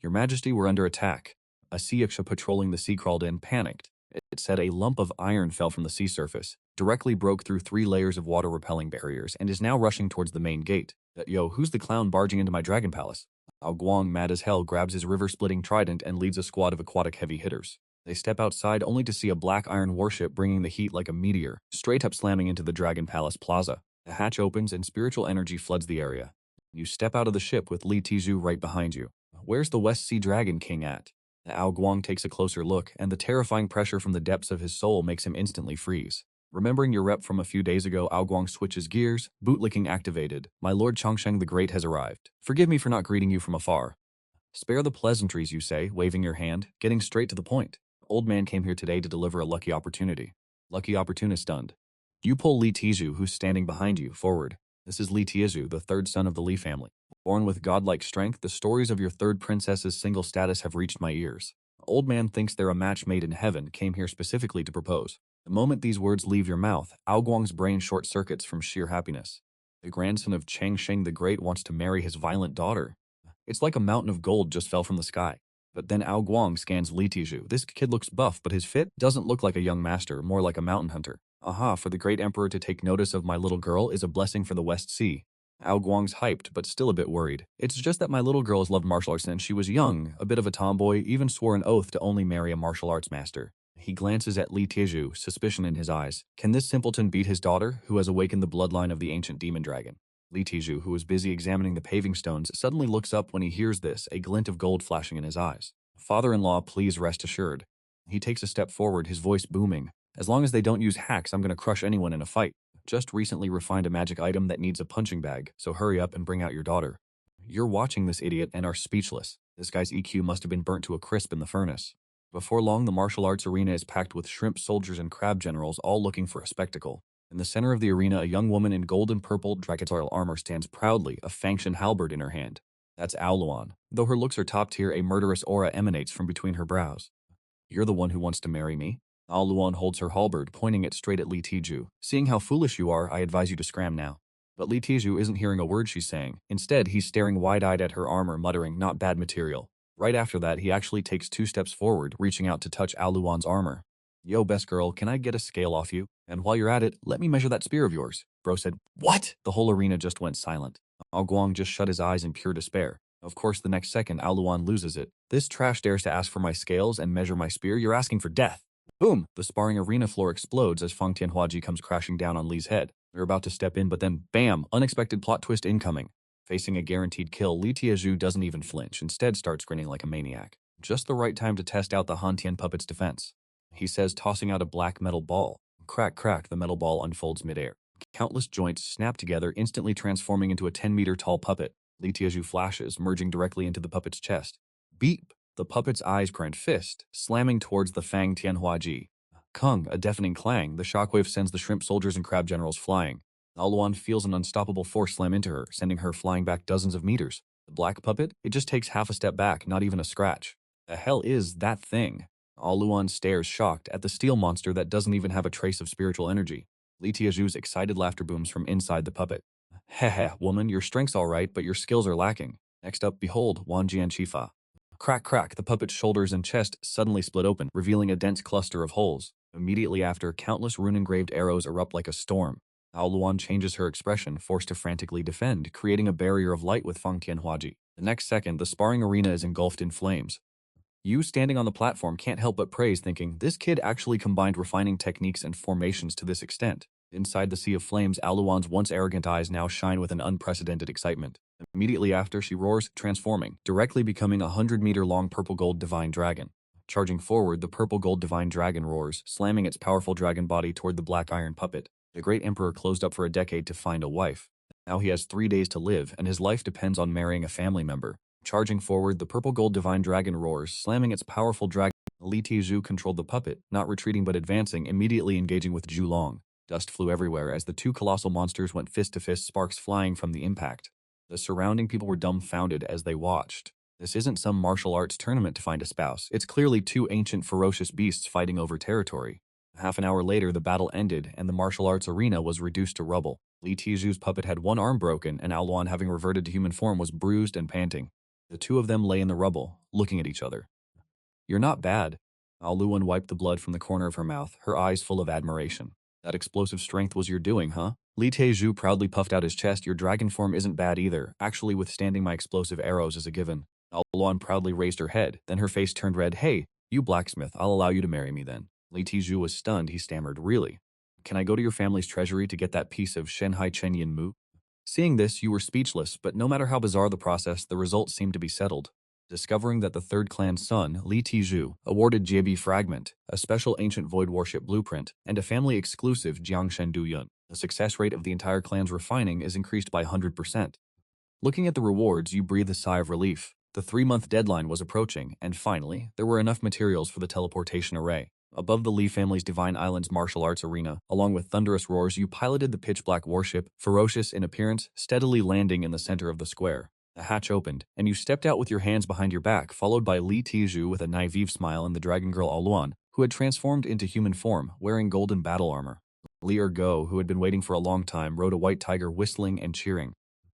"Your Majesty, we're under attack." A sea yaksha patrolling the sea crawled in, panicked. It said a lump of iron fell from the sea surface, directly broke through 3 layers of water-repelling barriers, and is now rushing towards the main gate. "Yo, who's the clown barging into my dragon palace?" Ao Guang, mad as hell, grabs his river-splitting trident and leads a squad of aquatic heavy hitters. They step outside only to see a black iron warship bringing the heat like a meteor, straight up slamming into the Dragon Palace Plaza. The hatch opens and spiritual energy floods the area. You step out of the ship with Li Tiju right behind you. "Where's the West Sea Dragon King at?" Ao Guang takes a closer look, and the terrifying pressure from the depths of his soul makes him instantly freeze. Remembering your rep from a few days ago, Ao Guang switches gears, bootlicking activated. "My Lord Changsheng the Great has arrived. Forgive me for not greeting you from afar." "Spare the pleasantries," you say, waving your hand, getting straight to the point. "Old man came here today to deliver a lucky opportunity." Lucky opportunist stunned. You pull Li Tiju, who's standing behind you, forward. "This is Li Tiju, the third son of the Li family. Born with godlike strength, the stories of your third princess's single status have reached my ears. Old man thinks they're a match made in heaven, came here specifically to propose." The moment these words leave your mouth, Ao Guang's brain short-circuits from sheer happiness. The grandson of Changsheng the Great wants to marry his violent daughter. It's like a mountain of gold just fell from the sky. But then Ao Guang scans Li Tiju. This kid looks buff, but his fit doesn't look like a young master, more like a mountain hunter. Aha, for the Great Emperor to take notice of my little girl is a blessing for the West Sea. Ao Guang's hyped, but still a bit worried. "It's just that my little girl has loved martial arts since she was young, a bit of a tomboy, even swore an oath to only marry a martial arts master." He glances at Li Tiju, suspicion in his eyes. Can this simpleton beat his daughter, who has awakened the bloodline of the ancient demon dragon? Li Tiju, who is busy examining the paving stones, suddenly looks up when he hears this, a glint of gold flashing in his eyes. "Father-in-law, please rest assured." He takes a step forward, his voice booming. "As long as they don't use hacks, I'm gonna crush anyone in a fight. Just recently refined a magic item that needs a punching bag, so hurry up and bring out your daughter." You're watching this idiot and are speechless. This guy's EQ must have been burnt to a crisp in the furnace. Before long, the martial arts arena is packed with shrimp soldiers and crab generals, all looking for a spectacle. In the center of the arena, a young woman in gold and purple dragotorial armor stands proudly, a Fangshan halberd in her hand. That's Ao Luan. Though her looks are top tier, a murderous aura emanates from between her brows. "You're the one who wants to marry me?" Ao Luan holds her halberd, pointing it straight at Li Tiju. "Seeing how foolish you are, I advise you to scram now." But Li Tiju isn't hearing a word she's saying. Instead, he's staring wide-eyed at her armor, muttering, "Not bad material." Right after that, he actually takes 2 steps forward, reaching out to touch Ao Luan's armor. Yo, best girl, can I get a scale off you? And while you're at it, let me measure that spear of yours. Bro said, what? The whole arena just went silent. Ao Guang just shut his eyes in pure despair. Of course, the next second, Ao Luan loses it. This trash dares to ask for my scales and measure my spear. You're asking for death. Boom! The sparring arena floor explodes as Feng Tianhuaji comes crashing down on Li's head. They're about to step in, but then, bam! Unexpected plot twist incoming. Facing a guaranteed kill, Li Tiezhu doesn't even flinch, instead starts grinning like a maniac. Just the right time to test out the Han Tian puppet's defense. He says, tossing out a black metal ball. Crack, crack, the metal ball unfolds midair. Countless joints snap together, instantly transforming into a 10-meter tall puppet. Li Tiezhu flashes, merging directly into the puppet's chest. Beep! The puppet's eyes grant fist, slamming towards the Fang Tianhuaji. Kung, a deafening clang, the shockwave sends the shrimp soldiers and crab generals flying. Ao Luan feels an unstoppable force slam into her, sending her flying back dozens of meters. The black puppet? It just takes half a step back, not even a scratch. The hell is that thing? Ao Luan stares shocked at the steel monster that doesn't even have a trace of spiritual energy. Li Tiezhu's excited laughter booms from inside the puppet. Heh, woman, your strength's alright, but your skills are lacking. Next up, behold, Wan Jian Shifa. Crack, crack, the puppet's shoulders and chest suddenly split open, revealing a dense cluster of holes. Immediately after, countless rune-engraved arrows erupt like a storm. Ao Luan changes her expression, forced to frantically defend, creating a barrier of light with Feng Tianhuaji. The next second, the sparring arena is engulfed in flames. You standing on the platform can't help but praise, thinking, this kid actually combined refining techniques and formations to this extent. Inside the sea of flames, Ao Luan's once arrogant eyes now shine with an unprecedented excitement. Immediately after, she roars, transforming, directly becoming a 100-meter-long purple-gold divine dragon. Charging forward, the purple-gold divine dragon roars, slamming its powerful dragon body toward the black iron puppet. The Great Emperor closed up for a decade to find a wife. Now he has 3 days to live, and his life depends on marrying a family member. Charging forward, the purple-gold divine dragon roars, slamming its powerful dragon. Li Tizhu controlled the puppet, not retreating but advancing, immediately engaging with Zhu Long. Dust flew everywhere as the two colossal monsters went fist to fist, sparks flying from the impact. The surrounding people were dumbfounded as they watched. This isn't some martial arts tournament to find a spouse. It's clearly two ancient ferocious beasts fighting over territory. Half an hour later, the battle ended, and the martial arts arena was reduced to rubble. Li Tizhu's puppet had one arm broken, and Ao Luan, having reverted to human form, was bruised and panting. The two of them lay in the rubble, looking at each other. You're not bad. Ao Luan wiped the blood from the corner of her mouth, her eyes full of admiration. That explosive strength was your doing, huh? Li Tizhu proudly puffed out his chest. Your dragon form isn't bad either. Actually, withstanding my explosive arrows is a given. Ao Luan proudly raised her head, then her face turned red. Hey, you blacksmith, I'll allow you to marry me then. Li Tizhu was stunned. He stammered, really? Can I go to your family's treasury to get that piece of Shenhai Chen Yin Mu? Seeing this, you were speechless, but no matter how bizarre the process, the result seemed to be settled. Discovering that the third clan's son, Li Tizhu, awarded JB Fragment, a special ancient void warship blueprint, and a family-exclusive Jiangshen Duyun, the success rate of the entire clan's refining is increased by 100%. Looking at the rewards, you breathe a sigh of relief. The 3-month deadline was approaching, and finally, there were enough materials for the teleportation array. Above the Li family's Divine Island's martial arts arena, along with thunderous roars, you piloted the pitch-black warship, ferocious in appearance, steadily landing in the center of the square. The hatch opened, and you stepped out with your hands behind your back, followed by Li Tizhu with a naive smile and the dragon girl Ao Luan, who had transformed into human form, wearing golden battle armor. Li Ergo, who had been waiting for a long time, rode a white tiger whistling and cheering.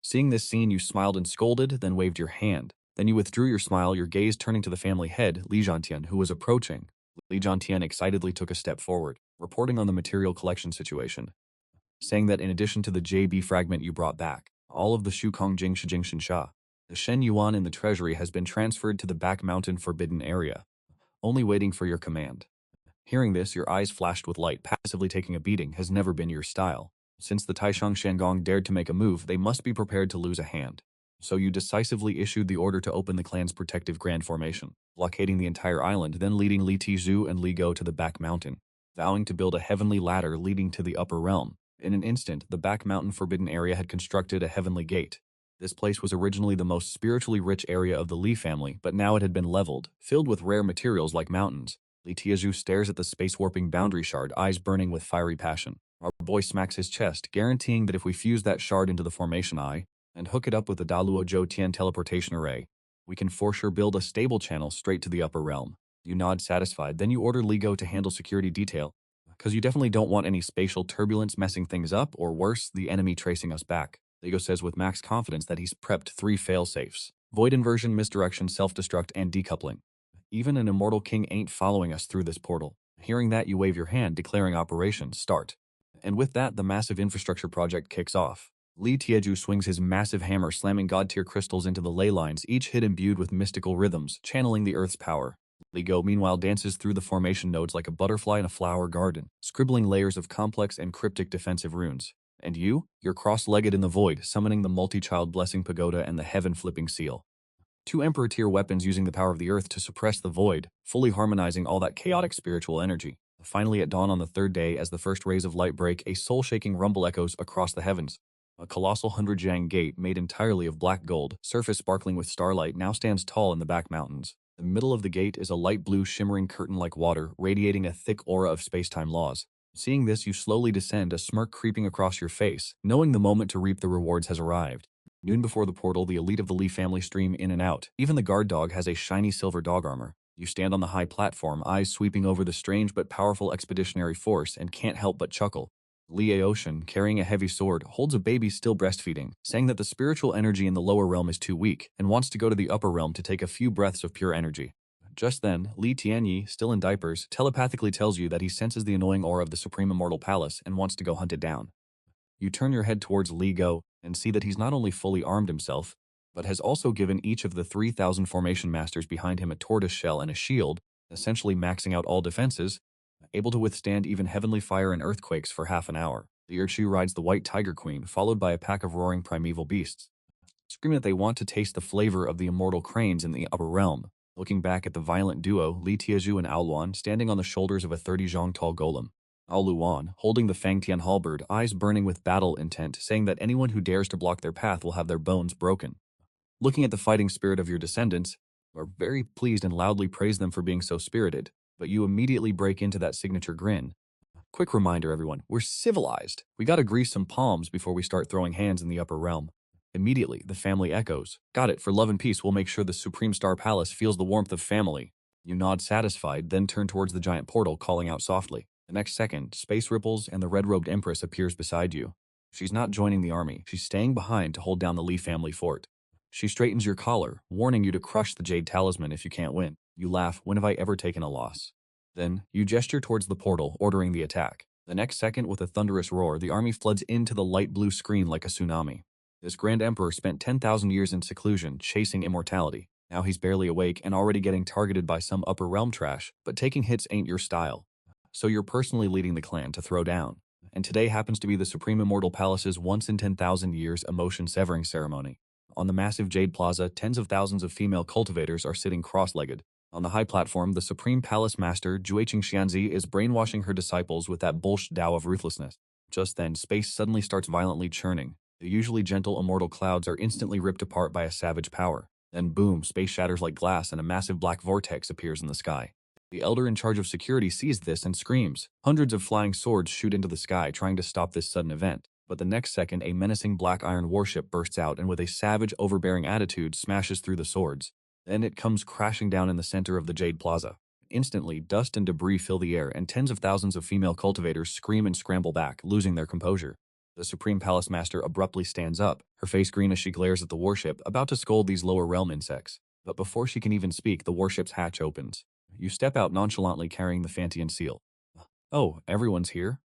Seeing this scene, you smiled and scolded, then waved your hand. Then you withdrew your smile, your gaze turning to the family head, Li Zhantian, who was approaching. Li Zhantian excitedly took a step forward, reporting on the material collection situation, saying that in addition to the JB fragment you brought back, all of the Shukong Jingshi Sha, the Shen Yuan in the treasury has been transferred to the back mountain forbidden area, only waiting for your command. Hearing this, your eyes flashed with light. Passively taking a beating has never been your style. Since the Taishang Shangong dared to make a move, they must be prepared to lose a hand. So you decisively issued the order to open the clan's protective grand formation, blockading the entire island, then leading Li Tizhu and Li Go to the back mountain, vowing to build a heavenly ladder leading to the upper realm. In an instant, the back mountain forbidden area had constructed a heavenly gate. This place was originally the most spiritually rich area of the Li family, but now it had been leveled, filled with rare materials like mountains. Li Tizhu stares at the space-warping boundary shard, eyes burning with fiery passion. Our boy smacks his chest, guaranteeing that if we fuse that shard into the formation eye, and hook it up with the Daluo Zhou Tian teleportation array, we can for sure build a stable channel straight to the upper realm. You nod satisfied, then you order Li Go to handle security detail, because you definitely don't want any spatial turbulence messing things up, or worse, the enemy tracing us back. Li Go says with max confidence that he's prepped 3 fail-safes: void inversion, misdirection, self-destruct, and decoupling. Even an immortal king ain't following us through this portal. Hearing that, you wave your hand, declaring Operation Start. And with that, the massive infrastructure project kicks off. Li Tieju swings his massive hammer, slamming god-tier crystals into the ley lines, each hit imbued with mystical rhythms, channeling the earth's power. Li Go, meanwhile, dances through the formation nodes like a butterfly in a flower garden, scribbling layers of complex and cryptic defensive runes. And you're cross-legged in the void, summoning the multi-child blessing pagoda and the heaven-flipping seal. Two Emperor-tier weapons using the power of the earth to suppress the void, fully harmonizing all that chaotic spiritual energy. Finally, at dawn on the third day, as the first rays of light break, a soul-shaking rumble echoes across the heavens. A colossal 100-jang gate, made entirely of black gold, surface sparkling with starlight, now stands tall in the back mountains. The middle of the gate is a light blue shimmering curtain like water, radiating a thick aura of space-time laws. Seeing this, you slowly descend, a smirk creeping across your face, knowing the moment to reap the rewards has arrived. Noon before the portal, the elite of the Li family stream in and out. Even the guard dog has a shiny silver dog armor. You stand on the high platform, eyes sweeping over the strange but powerful expeditionary force, and can't help but chuckle. Li Aoshan, carrying a heavy sword, holds a baby still breastfeeding, saying that the spiritual energy in the lower realm is too weak, and wants to go to the upper realm to take a few breaths of pure energy. Just then, Li Tianyi, still in diapers, telepathically tells you that he senses the annoying aura of the Supreme Immortal Palace and wants to go hunt it down. You turn your head towards Li Go and see that he's not only fully armed himself, but has also given each of the 3,000 formation masters behind him a tortoise shell and a shield, essentially maxing out all defenses, able to withstand even heavenly fire and earthquakes for half an hour. The Urchu rides the White Tiger Queen, followed by a pack of roaring primeval beasts, screaming that they want to taste the flavor of the immortal cranes in the upper realm. Looking back at the violent duo, Li Tieju and Aoluan, standing on the shoulders of a 30-zhang tall golem. Aoluan, holding the Fangtian halberd, eyes burning with battle intent, saying that anyone who dares to block their path will have their bones broken. Looking at the fighting spirit of your descendants, you are very pleased and loudly praise them for being so spirited, but you immediately break into that signature grin. Quick reminder, everyone, we're civilized. We gotta grease some palms before we start throwing hands in the upper realm. Immediately, the family echoes. Got it, for love and peace, we'll make sure the Supreme Star Palace feels the warmth of family. You nod satisfied, then turn towards the giant portal, calling out softly. The next second, space ripples and the red-robed Empress appears beside you. She's not joining the army. She's staying behind to hold down the Li family fort. She straightens your collar, warning you to crush the Jade Talisman if you can't win. You laugh, when have I ever taken a loss? Then, you gesture towards the portal, ordering the attack. The next second, with a thunderous roar, the army floods into the light blue screen like a tsunami. This Grand Emperor spent 10,000 years in seclusion, chasing immortality. Now he's barely awake and already getting targeted by some upper realm trash, but taking hits ain't your style. So you're personally leading the clan to throw down. And today happens to be the Supreme Immortal Palace's once in 10,000 years emotion-severing ceremony. On the massive Jade Plaza, tens of thousands of female cultivators are sitting cross-legged. On the high platform, the Supreme Palace Master, Jueching Xianzi, is brainwashing her disciples with that bullshit Tao of ruthlessness. Just then, space suddenly starts violently churning. The usually gentle immortal clouds are instantly ripped apart by a savage power. Then boom, space shatters like glass and a massive black vortex appears in the sky. The elder in charge of security sees this and screams. Hundreds of flying swords shoot into the sky trying to stop this sudden event. But the next second, a menacing black iron warship bursts out and with a savage, overbearing attitude smashes through the swords. Then it comes crashing down in the center of the Jade Plaza. Instantly, dust and debris fill the air and tens of thousands of female cultivators scream and scramble back, losing their composure. The Supreme Palace Master abruptly stands up, her face green as she glares at the warship, about to scold these lower realm insects. But before she can even speak, the warship's hatch opens. You step out nonchalantly carrying the Fantian seal. Oh, everyone's here?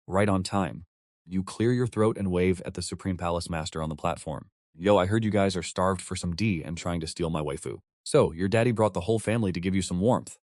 Right on time. You clear your throat and wave at the Supreme Palace Master on the platform. Yo, I heard you guys are starved for some D and trying to steal my waifu. So, your daddy brought the whole family to give you some warmth.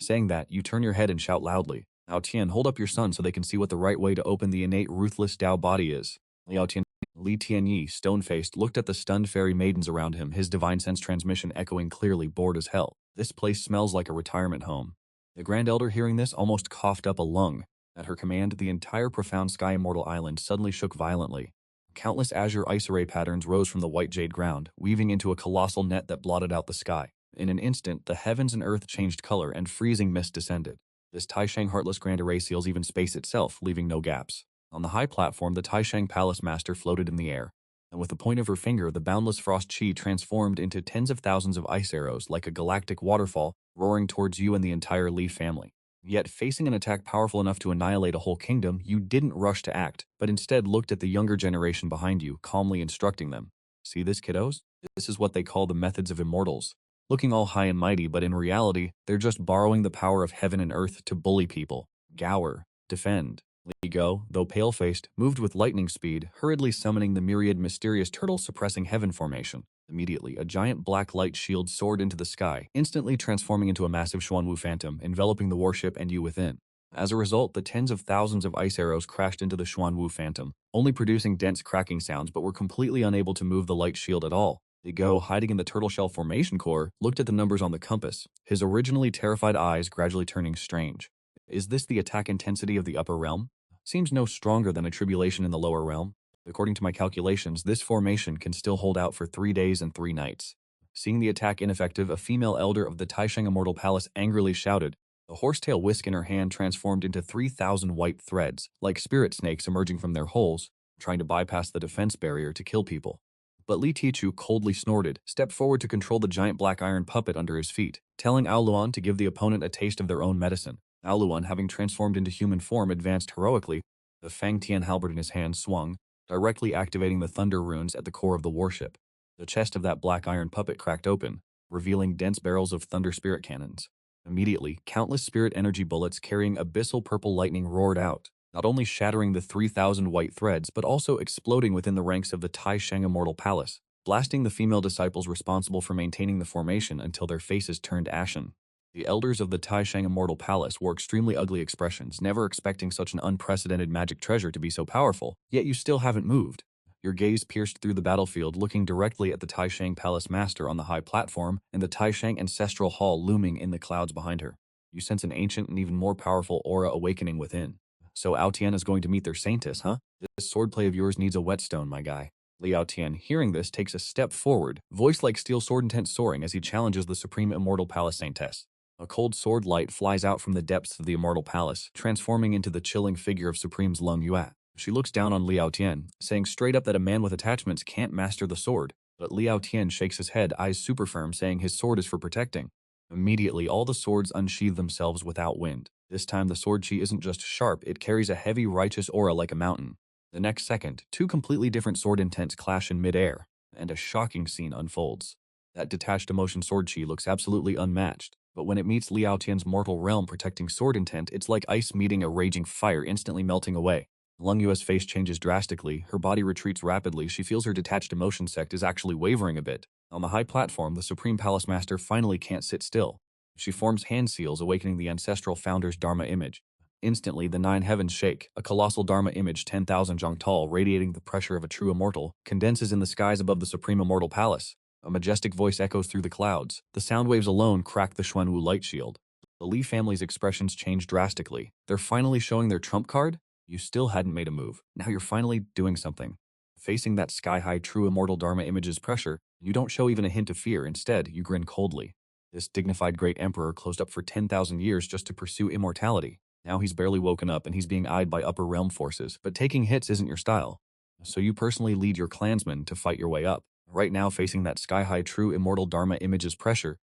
Saying that, you turn your head and shout loudly. Liao Tian, hold up your son so they can see what the right way to open the innate ruthless Tao body is. Liao Tian, Li Tianyi, stone-faced, looked at the stunned fairy maidens around him, his divine sense transmission echoing clearly, bored as hell. This place smells like a retirement home. The Grand Elder, hearing this, almost coughed up a lung. At her command, the entire profound Sky Immortal Island suddenly shook violently. Countless azure ice array patterns rose from the white jade ground, weaving into a colossal net that blotted out the sky. In an instant, the heavens and earth changed color and freezing mist descended. This Taisheng heartless grand array seals even space itself, leaving no gaps. On the high platform, the Taisheng Palace Master floated in the air, and with the point of her finger, the boundless frost chi transformed into tens of thousands of ice arrows like a galactic waterfall, roaring towards you and the entire Li family. Yet, facing an attack powerful enough to annihilate a whole kingdom, you didn't rush to act, but instead looked at the younger generation behind you, calmly instructing them. See this, kiddos? This is what they call the methods of immortals. looking all high and mighty, but in reality, they're just borrowing the power of heaven and earth to bully people, gower, defend. Li Go, though pale-faced, moved with lightning speed, hurriedly summoning the myriad mysterious turtle-suppressing heaven formation. Immediately, a giant black light shield soared into the sky, instantly transforming into a massive Xuanwu phantom, enveloping the warship and you within. As a result, the tens of thousands of ice arrows crashed into the Xuanwu phantom, only producing dense cracking sounds but were completely unable to move the light shield at all. Li Go, hiding in the turtle shell formation core, looked at the numbers on the compass, his originally terrified eyes gradually turning strange. Is this the attack intensity of the upper realm? Seems no stronger than a tribulation in the lower realm. According to my calculations, this formation can still hold out for 3 days and 3 nights. Seeing the attack ineffective, a female elder of the Taisheng Immortal Palace angrily shouted. The horsetail whisk in her hand transformed into 3,000 white threads, like spirit snakes emerging from their holes, trying to bypass the defense barrier to kill people. But Li Tichu coldly snorted, stepped forward to control the giant black iron puppet under his feet, telling Aoluan to give the opponent a taste of their own medicine. Aoluan, having transformed into human form, advanced heroically. The Fang Tian halberd in his hand swung, directly activating the thunder runes at the core of the warship. The chest of that black iron puppet cracked open, revealing dense barrels of thunder spirit cannons. Immediately, countless spirit energy bullets carrying abyssal purple lightning roared out, not only shattering the 3,000 white threads, but also exploding within the ranks of the Taisheng Immortal Palace, blasting the female disciples responsible for maintaining the formation until their faces turned ashen. The elders of the Taisheng Immortal Palace wore extremely ugly expressions, never expecting such an unprecedented magic treasure to be so powerful, yet you still haven't moved. Your gaze pierced through the battlefield, looking directly at the Taisheng Palace Master on the high platform and the Taisheng Ancestral Hall looming in the clouds behind her. You sense an ancient and even more powerful aura awakening within. So Aotian is going to meet their Saintess, huh? This swordplay of yours needs a whetstone, my guy. Liao Tian, hearing this, takes a step forward, voice like steel sword intent soaring as he challenges the Supreme Immortal Palace Saintess. A cold sword light flies out from the depths of the Immortal Palace, transforming into the chilling figure of Supreme's Lung Yue. She looks down on Liao Tian, saying straight up that a man with attachments can't master the sword. But Liao Tian shakes his head, eyes super firm, saying his sword is for protecting. Immediately, all the swords unsheathe themselves without wind. This time, the sword chi isn't just sharp, it carries a heavy, righteous aura like a mountain. The next second, two completely different sword intents clash in midair, and a shocking scene unfolds. That detached emotion sword chi looks absolutely unmatched, but when it meets Liao Tian's mortal realm protecting sword intent, it's like ice meeting a raging fire, instantly melting away. Lung Yue's face changes drastically, her body retreats rapidly, she feels her detached emotion sect is actually wavering a bit. On the high platform, the Supreme Palace Master finally can't sit still. She forms hand seals, awakening the ancestral founder's Dharma image. Instantly, the 9 heavens shake. A colossal Dharma image 10,000 zhang tall, radiating the pressure of a true immortal, condenses in the skies above the Supreme Immortal Palace. A majestic voice echoes through the clouds. The sound waves alone crack the Xuanwu light shield. The Li family's expressions change drastically. They're finally showing their trump card? You still hadn't made a move. Now you're finally doing something. Facing that sky-high true immortal Dharma image's pressure, you don't show even a hint of fear. Instead, you grin coldly. This dignified great emperor closed up for 10,000 years just to pursue immortality. Now he's barely woken up and he's being eyed by upper realm forces, but taking hits isn't your style. So you personally lead your clansmen to fight your way up. Right now, facing that sky-high true immortal Dharma image's pressure,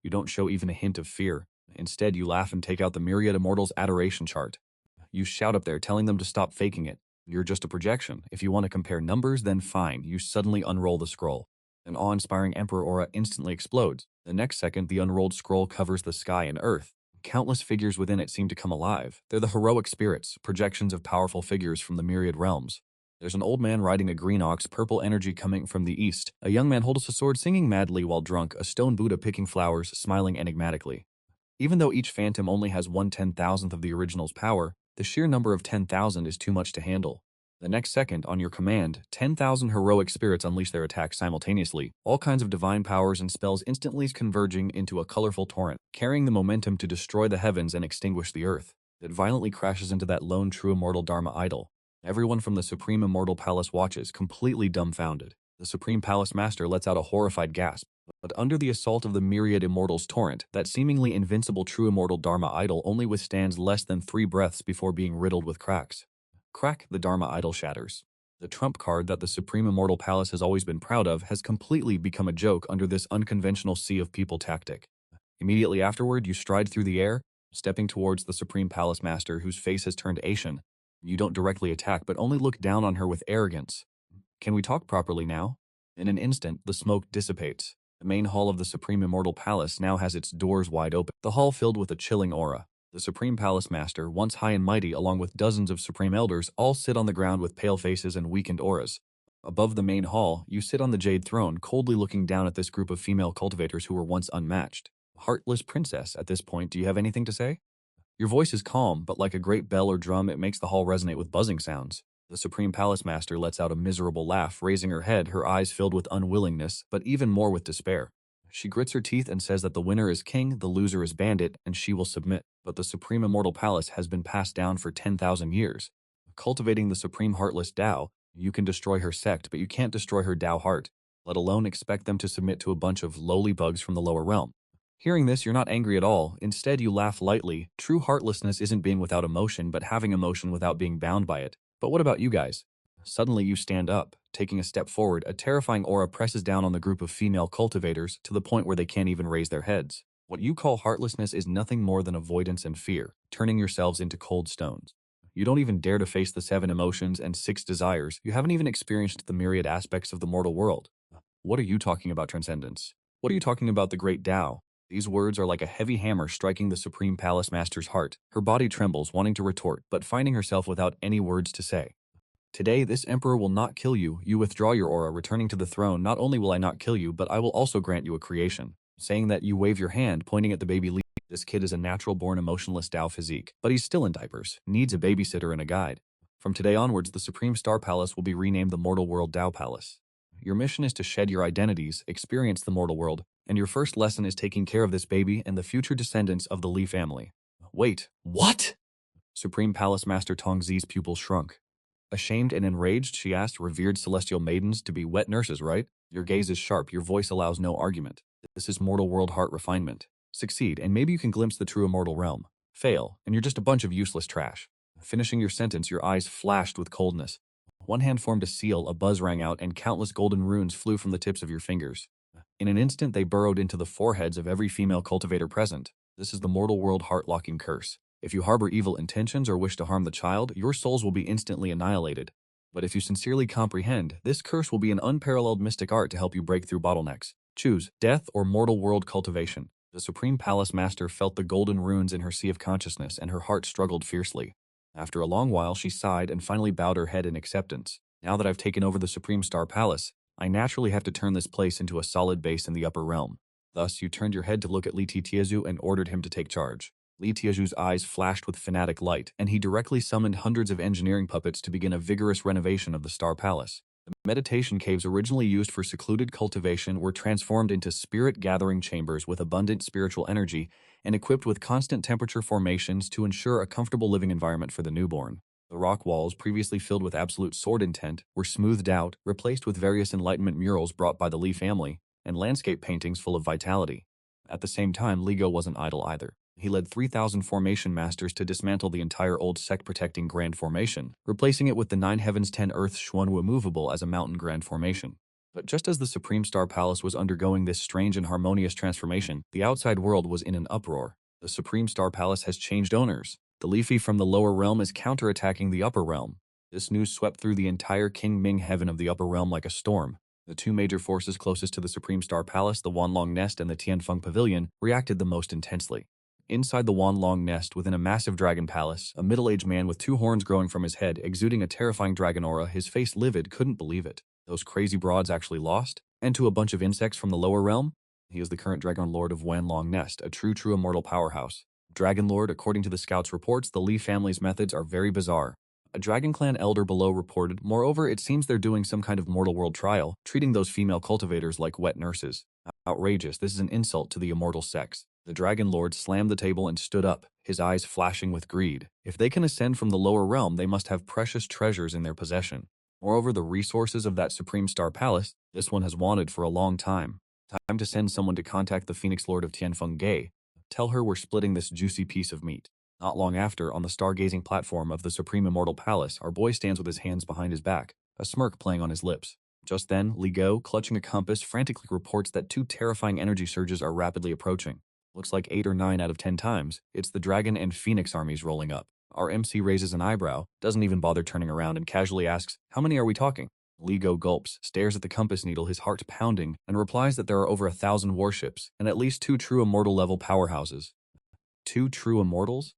you don't show even a hint of fear. Instead, you laugh and take out the myriad immortals' adoration chart. You shout up there, telling them to stop faking it. You're just a projection. If you want to compare numbers, then fine. You suddenly unroll the scroll. An awe-inspiring emperor aura instantly explodes. The next second, the unrolled scroll covers the sky and earth. Countless figures within it seem to come alive. They're the heroic spirits, projections of powerful figures from the myriad realms. There's an old man riding a green ox, purple energy coming from the east. A young man holds a sword, singing madly while drunk, a stone Buddha picking flowers, smiling enigmatically. Even though each phantom only has 1/10,000th of the original's power, the sheer number of 10,000 is too much to handle. The next second, on your command, 10,000 heroic spirits unleash their attacks simultaneously, all kinds of divine powers and spells instantly converging into a colorful torrent, carrying the momentum to destroy the heavens and extinguish the earth. It violently crashes into that lone true immortal Dharma idol. Everyone from the Supreme Immortal Palace watches, completely dumbfounded. The Supreme Palace Master lets out a horrified gasp. But under the assault of the myriad immortals' torrent, that seemingly invincible true immortal Dharma idol only withstands less than 3 breaths before being riddled with cracks. Crack, the Dharma idol shatters. The trump card that the Supreme Immortal Palace has always been proud of has completely become a joke under this unconventional sea of people tactic. Immediately afterward, you stride through the air, stepping towards the Supreme Palace Master whose face has turned ashen. You don't directly attack, but only look down on her with arrogance. Can we talk properly now? In an instant, the smoke dissipates. The main hall of the Supreme Immortal Palace now has its doors wide open, the hall filled with a chilling aura. The Supreme Palace Master, once high and mighty along with dozens of Supreme Elders, all sit on the ground with pale faces and weakened auras. Above the main hall, you sit on the jade throne, coldly looking down at this group of female cultivators who were once unmatched. Heartless princess, at this point, do you have anything to say? Your voice is calm, but like a great bell or drum, it makes the hall resonate with buzzing sounds. The Supreme Palace Master lets out a miserable laugh, raising her head, her eyes filled with unwillingness, but even more with despair. She grits her teeth and says that the winner is king, the loser is bandit, and she will submit. But the Supreme Immortal Palace has been passed down for 10,000 years. Cultivating the Supreme Heartless Tao, you can destroy her sect, but you can't destroy her Tao heart, let alone expect them to submit to a bunch of lowly bugs from the lower realm. Hearing this, you're not angry at all. Instead, you laugh lightly. True heartlessness isn't being without emotion, but having emotion without being bound by it. But what about you guys? Suddenly, you stand up. Taking a step forward, a terrifying aura presses down on the group of female cultivators to the point where they can't even raise their heads. What you call heartlessness is nothing more than avoidance and fear, turning yourselves into cold stones. You don't even dare to face the 7 emotions and 6 desires. You haven't even experienced the myriad aspects of the mortal world. What are you talking about, transcendence? What are you talking about, the great Tao? These words are like a heavy hammer striking the Supreme Palace Master's heart. Her body trembles, wanting to retort, but finding herself without any words to say. Today, this emperor will not kill you. You withdraw your aura, returning to the throne. Not only will I not kill you, but I will also grant you a creation. Saying that, you wave your hand, pointing at the baby Li. This kid is a natural-born emotionless Tao physique, but he's still in diapers, needs a babysitter and a guide. From today onwards, the Supreme Star Palace will be renamed the Mortal World Tao Palace. Your mission is to shed your identities, experience the mortal world, and your first lesson is taking care of this baby and the future descendants of the Li family. Wait, what? Supreme Palace Master Tongzi's pupils shrunk. Ashamed and enraged, she asked, revered celestial maidens to be wet nurses, right? Your gaze is sharp, your voice allows no argument. This is mortal world heart refinement. Succeed, and maybe you can glimpse the true immortal realm. Fail, and you're just a bunch of useless trash. Finishing your sentence, your eyes flashed with coldness. One hand formed a seal, a buzz rang out, and countless golden runes flew from the tips of your fingers. In an instant, they burrowed into the foreheads of every female cultivator present. This is the mortal world heart-locking curse. If you harbor evil intentions or wish to harm the child, your souls will be instantly annihilated. But if you sincerely comprehend, this curse will be an unparalleled mystic art to help you break through bottlenecks. Choose death or mortal world cultivation. The Supreme Palace Master felt the golden runes in her sea of consciousness, and her heart struggled fiercely. After a long while, she sighed and finally bowed her head in acceptance. Now that I've taken over the Supreme Star Palace, I naturally have to turn this place into a solid base in the upper realm. Thus, you turned your head to look at Li Tiezu and ordered him to take charge. Li Tiezu's eyes flashed with fanatic light, and he directly summoned hundreds of engineering puppets to begin a vigorous renovation of the Star Palace. The meditation caves originally used for secluded cultivation were transformed into spirit-gathering chambers with abundant spiritual energy and equipped with constant temperature formations to ensure a comfortable living environment for the newborn. The rock walls, previously filled with absolute sword intent, were smoothed out, replaced with various Enlightenment murals brought by the Li family, and landscape paintings full of vitality. At the same time, Li Go wasn't idle either. He led 3,000 formation masters to dismantle the entire old sect-protecting Grand Formation, replacing it with the 9 Heavens 10 Earths Xuanwu movable as a mountain Grand Formation. But just as the Supreme Star Palace was undergoing this strange and harmonious transformation, the outside world was in an uproar. The Supreme Star Palace has changed owners. The Leafy from the lower realm is counterattacking the upper realm. This news swept through the entire King Ming heaven of the upper realm like a storm. The 2 major forces closest to the Supreme Star Palace, the Wanlong Nest and the Tianfeng Pavilion, reacted the most intensely. Inside the Wanlong Nest, within a massive dragon palace, a middle-aged man with 2 horns growing from his head, exuding a terrifying dragon aura, his face livid, couldn't believe it. Those crazy broads actually lost? And to a bunch of insects from the lower realm? He is the current Dragon Lord of Wanlong Nest, a true immortal powerhouse. Dragon Lord, according to the scouts' reports, the Li family's methods are very bizarre. A Dragon Clan elder below reported, moreover, it seems they're doing some kind of mortal world trial, treating those female cultivators like wet nurses. Outrageous, this is an insult to the immortal sex. The Dragon Lord slammed the table and stood up, his eyes flashing with greed. If they can ascend from the lower realm, they must have precious treasures in their possession. Moreover, the resources of that Supreme Star Palace, this one has wanted for a long time. Time to send someone to contact the Phoenix Lord of Tianfeng Gay. Tell her we're splitting this juicy piece of meat. Not long after, on the stargazing platform of the Supreme Immortal Palace, our boy stands with his hands behind his back, a smirk playing on his lips. Just then, Li Go, clutching a compass, frantically reports that 2 terrifying energy surges are rapidly approaching. Looks like 8 or 9 out of 10 times, it's the Dragon and Phoenix armies rolling up. Our MC raises an eyebrow, doesn't even bother turning around, and casually asks, how many are we talking? Li Go gulps, stares at the compass needle, his heart pounding, and replies that there are over 1,000 warships and at least 2 true immortal level powerhouses. 2 true immortals?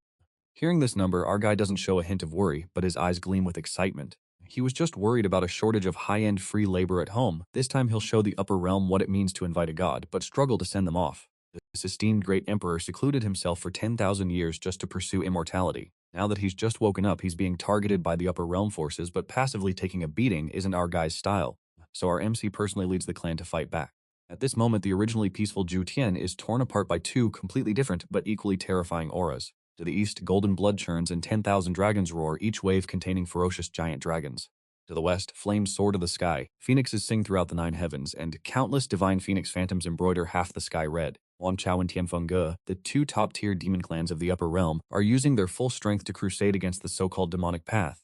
Hearing this number, our guy doesn't show a hint of worry, but his eyes gleam with excitement. He was just worried about a shortage of high-end free labor at home. This time he'll show the upper realm what it means to invite a god, but struggle to send them off. This esteemed great emperor secluded himself for 10,000 years just to pursue immortality. Now that he's just woken up, he's being targeted by the upper realm forces, but passively taking a beating isn't our guy's style. So our MC personally leads the clan to fight back. At this moment, the originally peaceful Zhu Tian is torn apart by 2 completely different but equally terrifying auras. To the east, golden blood churns and 10,000 dragons roar, each wave containing ferocious giant dragons. To the west, flames soar to the sky, phoenixes sing throughout the 9 heavens, and countless divine phoenix phantoms embroider half the sky red. Wang Chao and Tianfeng Ge, the 2 top-tier demon clans of the upper realm, are using their full strength to crusade against the so-called demonic path.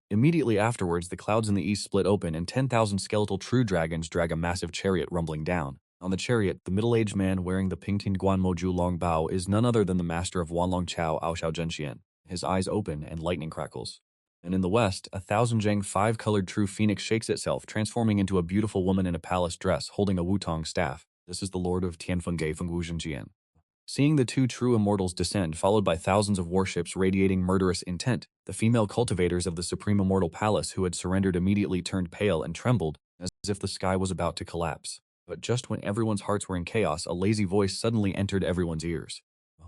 Immediately afterwards, the clouds in the east split open and 10,000 skeletal true dragons drag a massive chariot rumbling down. On the chariot, the middle-aged man wearing the Pingting Guan Moju long bao is none other than the master of Wanlong Chao Aoxiao Zhenxian. His eyes open and lightning crackles. And in the west, 1,000 Zheng 5-colored true phoenix shakes itself, transforming into a beautiful woman in a palace dress holding a Wutong staff. This is the lord of Tianfengge Fengwu Zhenjian. Seeing the 2 true immortals descend, followed by thousands of warships radiating murderous intent, the female cultivators of the Supreme Immortal Palace who had surrendered immediately turned pale and trembled, as if the sky was about to collapse. But just when everyone's hearts were in chaos, a lazy voice suddenly entered everyone's ears.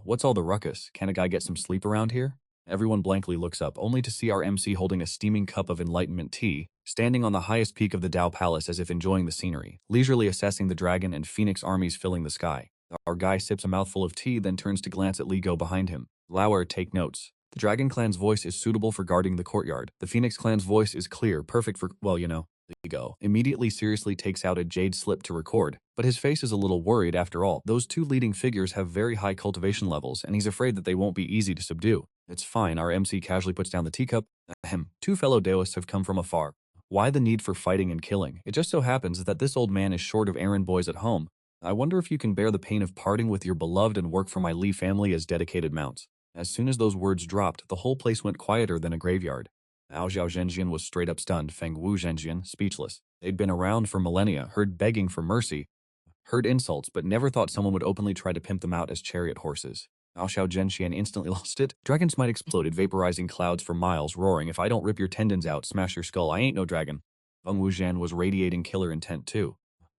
"What's all the ruckus? Can a guy get some sleep around here?" Everyone blankly looks up, only to see our MC holding a steaming cup of enlightenment tea, standing on the highest peak of the Dao Palace as if enjoying the scenery, leisurely assessing the dragon and phoenix armies filling the sky. Our guy sips a mouthful of tea, then turns to glance at Li Go behind him. "Lauer, take notes. The dragon clan's voice is suitable for guarding the courtyard. The phoenix clan's voice is clear, perfect for, well, you know." Li Go immediately seriously takes out a jade slip to record, but his face is a little worried after all. Those 2 leading figures have very high cultivation levels, and he's afraid that they won't be easy to subdue. "It's fine," our MC casually puts down the teacup. "Ahem, 2 fellow Daoists have come from afar. Why the need for fighting and killing? It just so happens that this old man is short of errand boys at home. I wonder if you can bear the pain of parting with your beloved and work for my Li family as dedicated mounts." As soon as those words dropped, the whole place went quieter than a graveyard. Aoxiao Zhenjian was straight up stunned, Fengwu Zhenjian speechless. They'd been around for millennia, heard begging for mercy, heard insults, but never thought someone would openly try to pimp them out as chariot horses. Aoxiao Zhenxian instantly lost it. Dragon's might exploded, vaporizing clouds for miles, roaring, "If I don't rip your tendons out, smash your skull, I ain't no dragon." Feng Wuzhan was radiating killer intent too.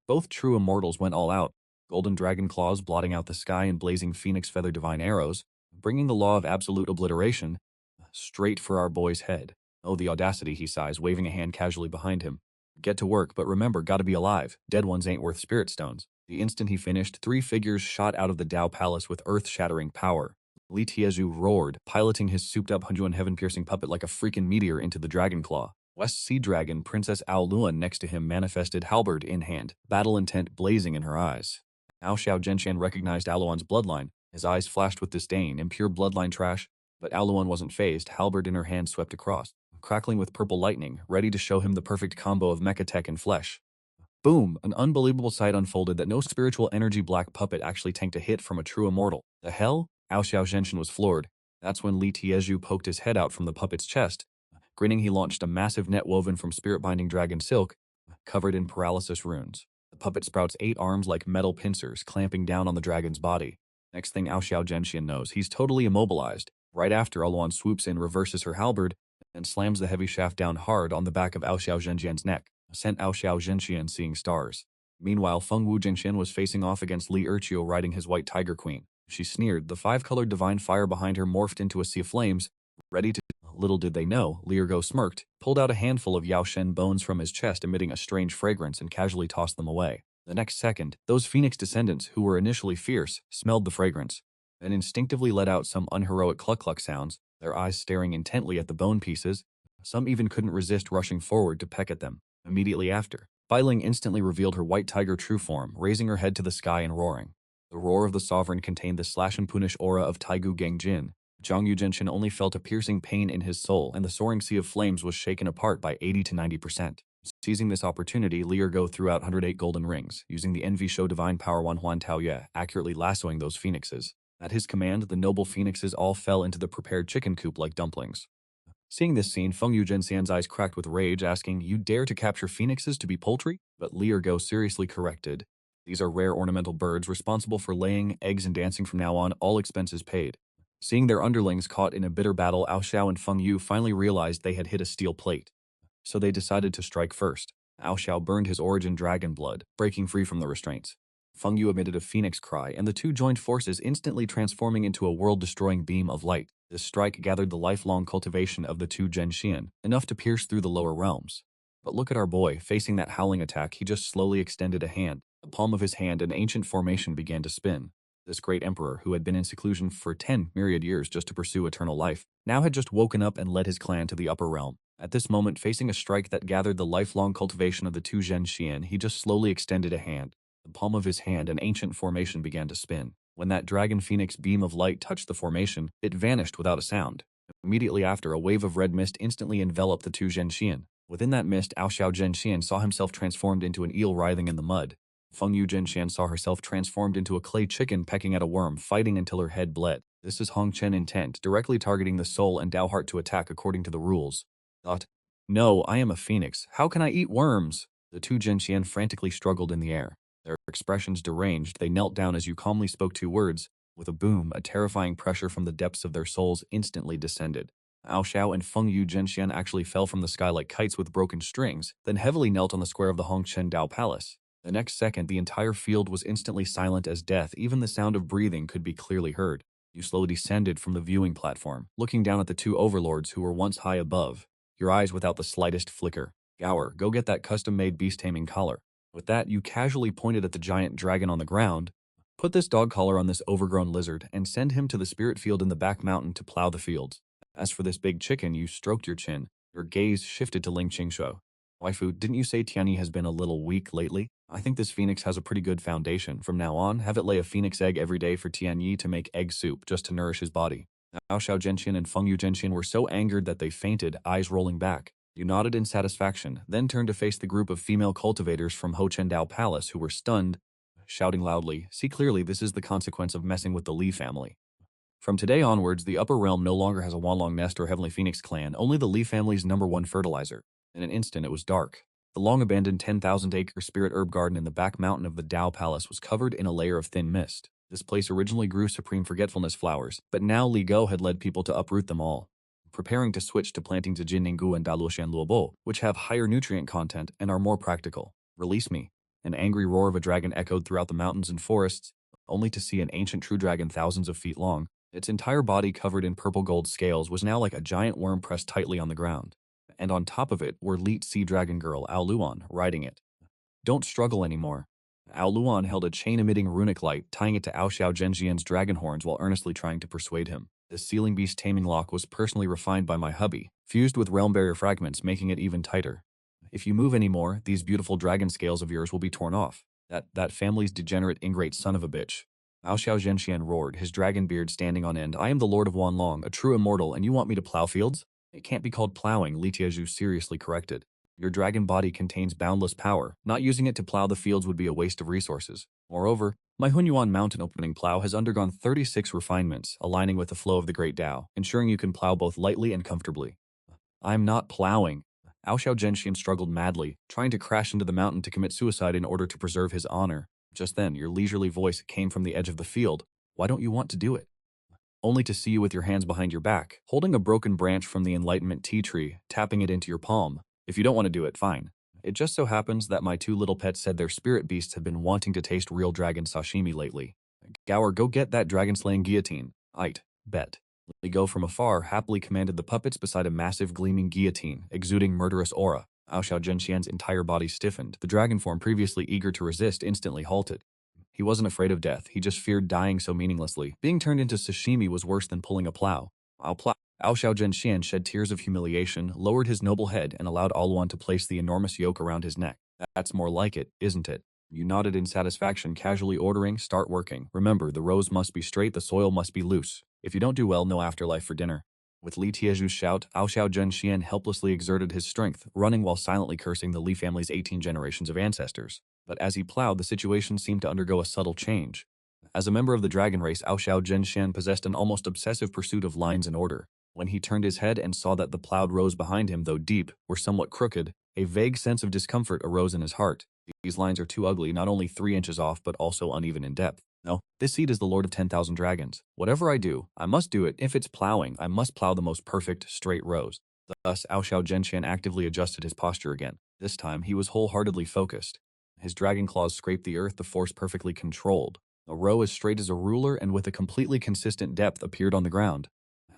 Both true immortals went all out, golden dragon claws blotting out the sky and blazing phoenix feather divine arrows, bringing the law of absolute obliteration straight for our boy's head. "Oh, the audacity," he sighs, waving a hand casually behind him. "Get to work, but remember, gotta be alive. Dead ones ain't worth spirit stones." The instant he finished, 3 figures shot out of the Dao Palace with earth-shattering power. Li Tiezu roared, piloting his souped-up Hunjuan heaven-piercing puppet like a freaking meteor into the dragon claw. West Sea Dragon Princess Ao Luan next to him manifested halberd in hand, battle intent blazing in her eyes. Aoxiao Zhenxian recognized Aluan's bloodline. His eyes flashed with disdain, impure bloodline trash, but Aluan wasn't phased, halberd in her hand swept across, crackling with purple lightning, ready to show him the perfect combo of mecha tech and flesh. Boom! An unbelievable sight unfolded that no spiritual energy black puppet actually tanked a hit from a true immortal. The hell? Aoxiao Zhenxian was floored. That's when Li Tiezu poked his head out from the puppet's chest. Grinning, he launched a massive net woven from spirit-binding dragon silk, covered in paralysis runes. The puppet sprouts 8 arms like metal pincers, clamping down on the dragon's body. Next thing Aoxiao Zhenxian knows, he's totally immobilized. Right after, Aluan swoops in, reverses her halberd, and slams the heavy shaft down hard on the back of Aoxiao Zhenjian's neck, sent Aoxiao Zhenxian seeing stars. Meanwhile, Feng Wu Jingshin was facing off against Li Erqiu riding his white tiger queen. She sneered, the 5-colored divine fire behind her morphed into a sea of flames, ready to... Little did they know, Li Ergo smirked, pulled out a handful of Yao Shen bones from his chest emitting a strange fragrance and casually tossed them away. The next second, those phoenix descendants, who were initially fierce, smelled the fragrance, and instinctively let out some unheroic cluck-cluck sounds, their eyes staring intently at the bone pieces. Some even couldn't resist rushing forward to peck at them. Immediately after, Bailing instantly revealed her white tiger true form, raising her head to the sky and roaring. The roar of the sovereign contained the slash and punish aura of Taigu Gengjin. Zhang Yuzhenshin only felt a piercing pain in his soul, and the soaring sea of flames was shaken apart by 80 to 90%. Seizing this opportunity, Li Ergo threw out 108 golden rings, using the Envy Show divine power Wan Huan Taoye, accurately lassoing those phoenixes. At his command, the noble phoenixes all fell into the prepared chicken coop like dumplings. Seeing this scene, Feng Yu Zhenxian's eyes cracked with rage, asking, "You dare to capture phoenixes to be poultry?" But Li Ergo seriously corrected. "These are rare ornamental birds responsible for laying eggs and dancing from now on, all expenses paid." Seeing their underlings caught in a bitter battle, Ao Xiao and Feng Yu finally realized they had hit a steel plate. So they decided to strike first. Ao Xiao burned his origin dragon blood, breaking free from the restraints. Feng Yu emitted a phoenix cry, and the two joined forces, instantly transforming into a world-destroying beam of light. This strike gathered the lifelong cultivation of the two Zhenxian, enough to pierce through the lower realms. But look at our boy, facing that howling attack, he just slowly extended a hand. The palm of his hand, an ancient formation began to spin. This great emperor, who had been in seclusion for 10 myriad years just to pursue eternal life, now had just woken up and led his clan to the upper realm. At this moment, facing a strike that gathered the lifelong cultivation of the two Zhenxian, he just slowly extended a hand. The palm of his hand, an ancient formation began to spin. When that dragon phoenix beam of light touched the formation, it vanished without a sound. Immediately after, a wave of red mist instantly enveloped the two Zhenxian. Within that mist, Ao Xiao Zhenxian saw himself transformed into an eel writhing in the mud. Feng Yu Zhenxian saw herself transformed into a clay chicken pecking at a worm, fighting until her head bled. This is Hong Chen intent, directly targeting the soul and Dao heart to attack according to the rules. Thought, "No, I am a phoenix. How can I eat worms?" The two Zhenxian frantically struggled in the air. Their expressions deranged, they knelt down as you calmly spoke two words. With a boom, a terrifying pressure from the depths of their souls instantly descended. Ao Xiao and Feng Yu Zhenxian actually fell from the sky like kites with broken strings, then heavily knelt on the square of the Hongchen Dao Palace. The next second, the entire field was instantly silent as death. Even the sound of breathing could be clearly heard. You slowly descended from the viewing platform, looking down at the two overlords who were once high above, your eyes without the slightest flicker. "Gower, go get that custom-made beast-taming collar." With that, you casually pointed at the giant dragon on the ground. "Put this dog collar on this overgrown lizard and send him to the spirit field in the back mountain to plow the fields." As for this big chicken, you stroked your chin. Your gaze shifted to Ling Qingshuo. "Waifu, didn't you say Tianyi has been a little weak lately? I think this phoenix has a pretty good foundation. From now on, have it lay a phoenix egg every day for Tianyi to make egg soup just to nourish his body." Ao Xiao Zhenxian and Feng Yu Zhenxian were so angered that they fainted, eyes rolling back. You nodded in satisfaction, then turned to face the group of female cultivators from Ho Chen Dao Palace who were stunned, shouting loudly, "See clearly, this is the consequence of messing with the Li family." From today onwards, the upper realm no longer has a Wanlong Nest or Heavenly Phoenix clan, only the Li family's #1 fertilizer. In an instant, it was dark. The long-abandoned 10,000-acre spirit herb garden in the back mountain of the Dao Palace was covered in a layer of thin mist. This place originally grew supreme forgetfulness flowers, but now Li Go had led people to uproot them all, preparing to switch to planting Zijinningu and Daluoshan Luobo, which have higher nutrient content and are more practical. "Release me." An angry roar of a dragon echoed throughout the mountains and forests, only to see an ancient true dragon thousands of feet long. Its entire body covered in purple gold scales was now like a giant worm pressed tightly on the ground. And on top of it were Leet Sea Dragon Girl Ao Luan riding it. "Don't struggle anymore." Ao Luan held a chain-emitting runic light, tying it to Ao Xiao Zhenjian's dragon horns while earnestly trying to persuade him. The sealing beast taming lock was personally refined by my hubby, fused with realm barrier fragments, making it even tighter. "If you move anymore, these beautiful dragon scales of yours will be torn off. That family's degenerate ingrate son of a bitch." Ao Xiao Zhenxian roared, his dragon beard standing on end. "I am the Lord of Wanlong, a true immortal, and you want me to plow fields?" "It can't be called plowing," Li Tiezhu seriously corrected. "Your dragon body contains boundless power. Not using it to plow the fields would be a waste of resources. Moreover, my Hunyuan mountain opening plow has undergone 36 refinements, aligning with the flow of the Great Tao, ensuring you can plow both lightly and comfortably." "I'm not plowing." Ao Xiao Zhenxian struggled madly, trying to crash into the mountain to commit suicide in order to preserve his honor. Just then, your leisurely voice came from the edge of the field. "Why don't you want to do it?" Only to see you with your hands behind your back, holding a broken branch from the Enlightenment tea tree, tapping it into your palm. "If you don't want to do it, fine. It just so happens that my two little pets said their spirit beasts have been wanting to taste real dragon sashimi lately. Gower, go get that dragon-slaying guillotine." "Ite, bet." Li Go from afar happily commanded the puppets beside a massive gleaming guillotine, exuding murderous aura. Ao Xiao Zhenxian's entire body stiffened. The dragon form, previously eager to resist, instantly halted. He wasn't afraid of death, he just feared dying so meaninglessly. Being turned into sashimi was worse than pulling a plow. Ao Xiao Zhenxian shed tears of humiliation, lowered his noble head, and allowed Aluan to place the enormous yoke around his neck. "That's more like it, isn't it?" You nodded in satisfaction, casually ordering, "Start working. Remember, the rows must be straight, the soil must be loose. If you don't do well, no afterlife for dinner." With Li Tiezhu's shout, Ao Xiao Zhenxian helplessly exerted his strength, running while silently cursing the Li family's 18 generations of ancestors. But as he plowed, the situation seemed to undergo a subtle change. As a member of the dragon race, Ao Xiao Zhenxian possessed an almost obsessive pursuit of lines and order. When he turned his head and saw that the plowed rows behind him, though deep, were somewhat crooked, a vague sense of discomfort arose in his heart. These lines are too ugly, not only 3 inches off, but also uneven in depth. No, this seed is the Lord of 10,000 Dragons. Whatever I do, I must do it. If it's plowing, I must plow the most perfect, straight rows. Thus, Aoshao Zhenxian actively adjusted his posture again. This time, he was wholeheartedly focused. His dragon claws scraped the earth, the force perfectly controlled. A row as straight as a ruler and with a completely consistent depth appeared on the ground.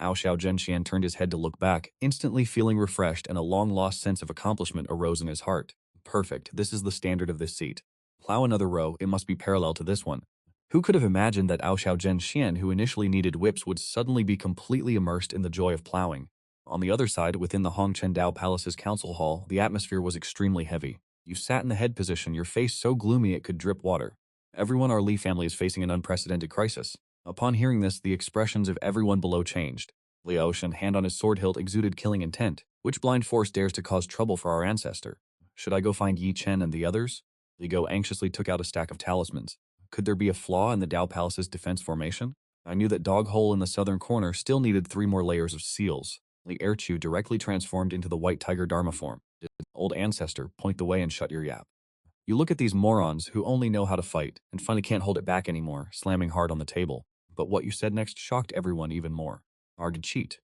Aoshao Zhenxian turned his head to look back, instantly feeling refreshed, and a long-lost sense of accomplishment arose in his heart. Perfect, this is the standard of this seat. Plow another row, it must be parallel to this one. Who could have imagined that Aoshao Zhenxian, who initially needed whips, would suddenly be completely immersed in the joy of plowing? On the other side, within the Hongchen Dao Palace's council hall, the atmosphere was extremely heavy. You sat in the head position, your face so gloomy it could drip water. Everyone our Li family is facing an unprecedented crisis. Upon hearing this, the expressions of everyone below changed. Liu Shen, hand on his sword hilt, exuded killing intent. Which blind force dares to cause trouble for our ancestor? Should I go find Yi Chen and the others? Li Go anxiously took out a stack of talismans. Could there be a flaw in the Dao Palace's defense formation? I knew that Dog Hole in the southern corner still needed 3 more layers of seals. Li Erchu directly transformed into the White Tiger Dharma form. Old ancestor, point the way and shut your yap. You look at these morons who only know how to fight and finally can't hold it back anymore, slamming hard on the table. But what you said next shocked everyone even more. Hard to cheat.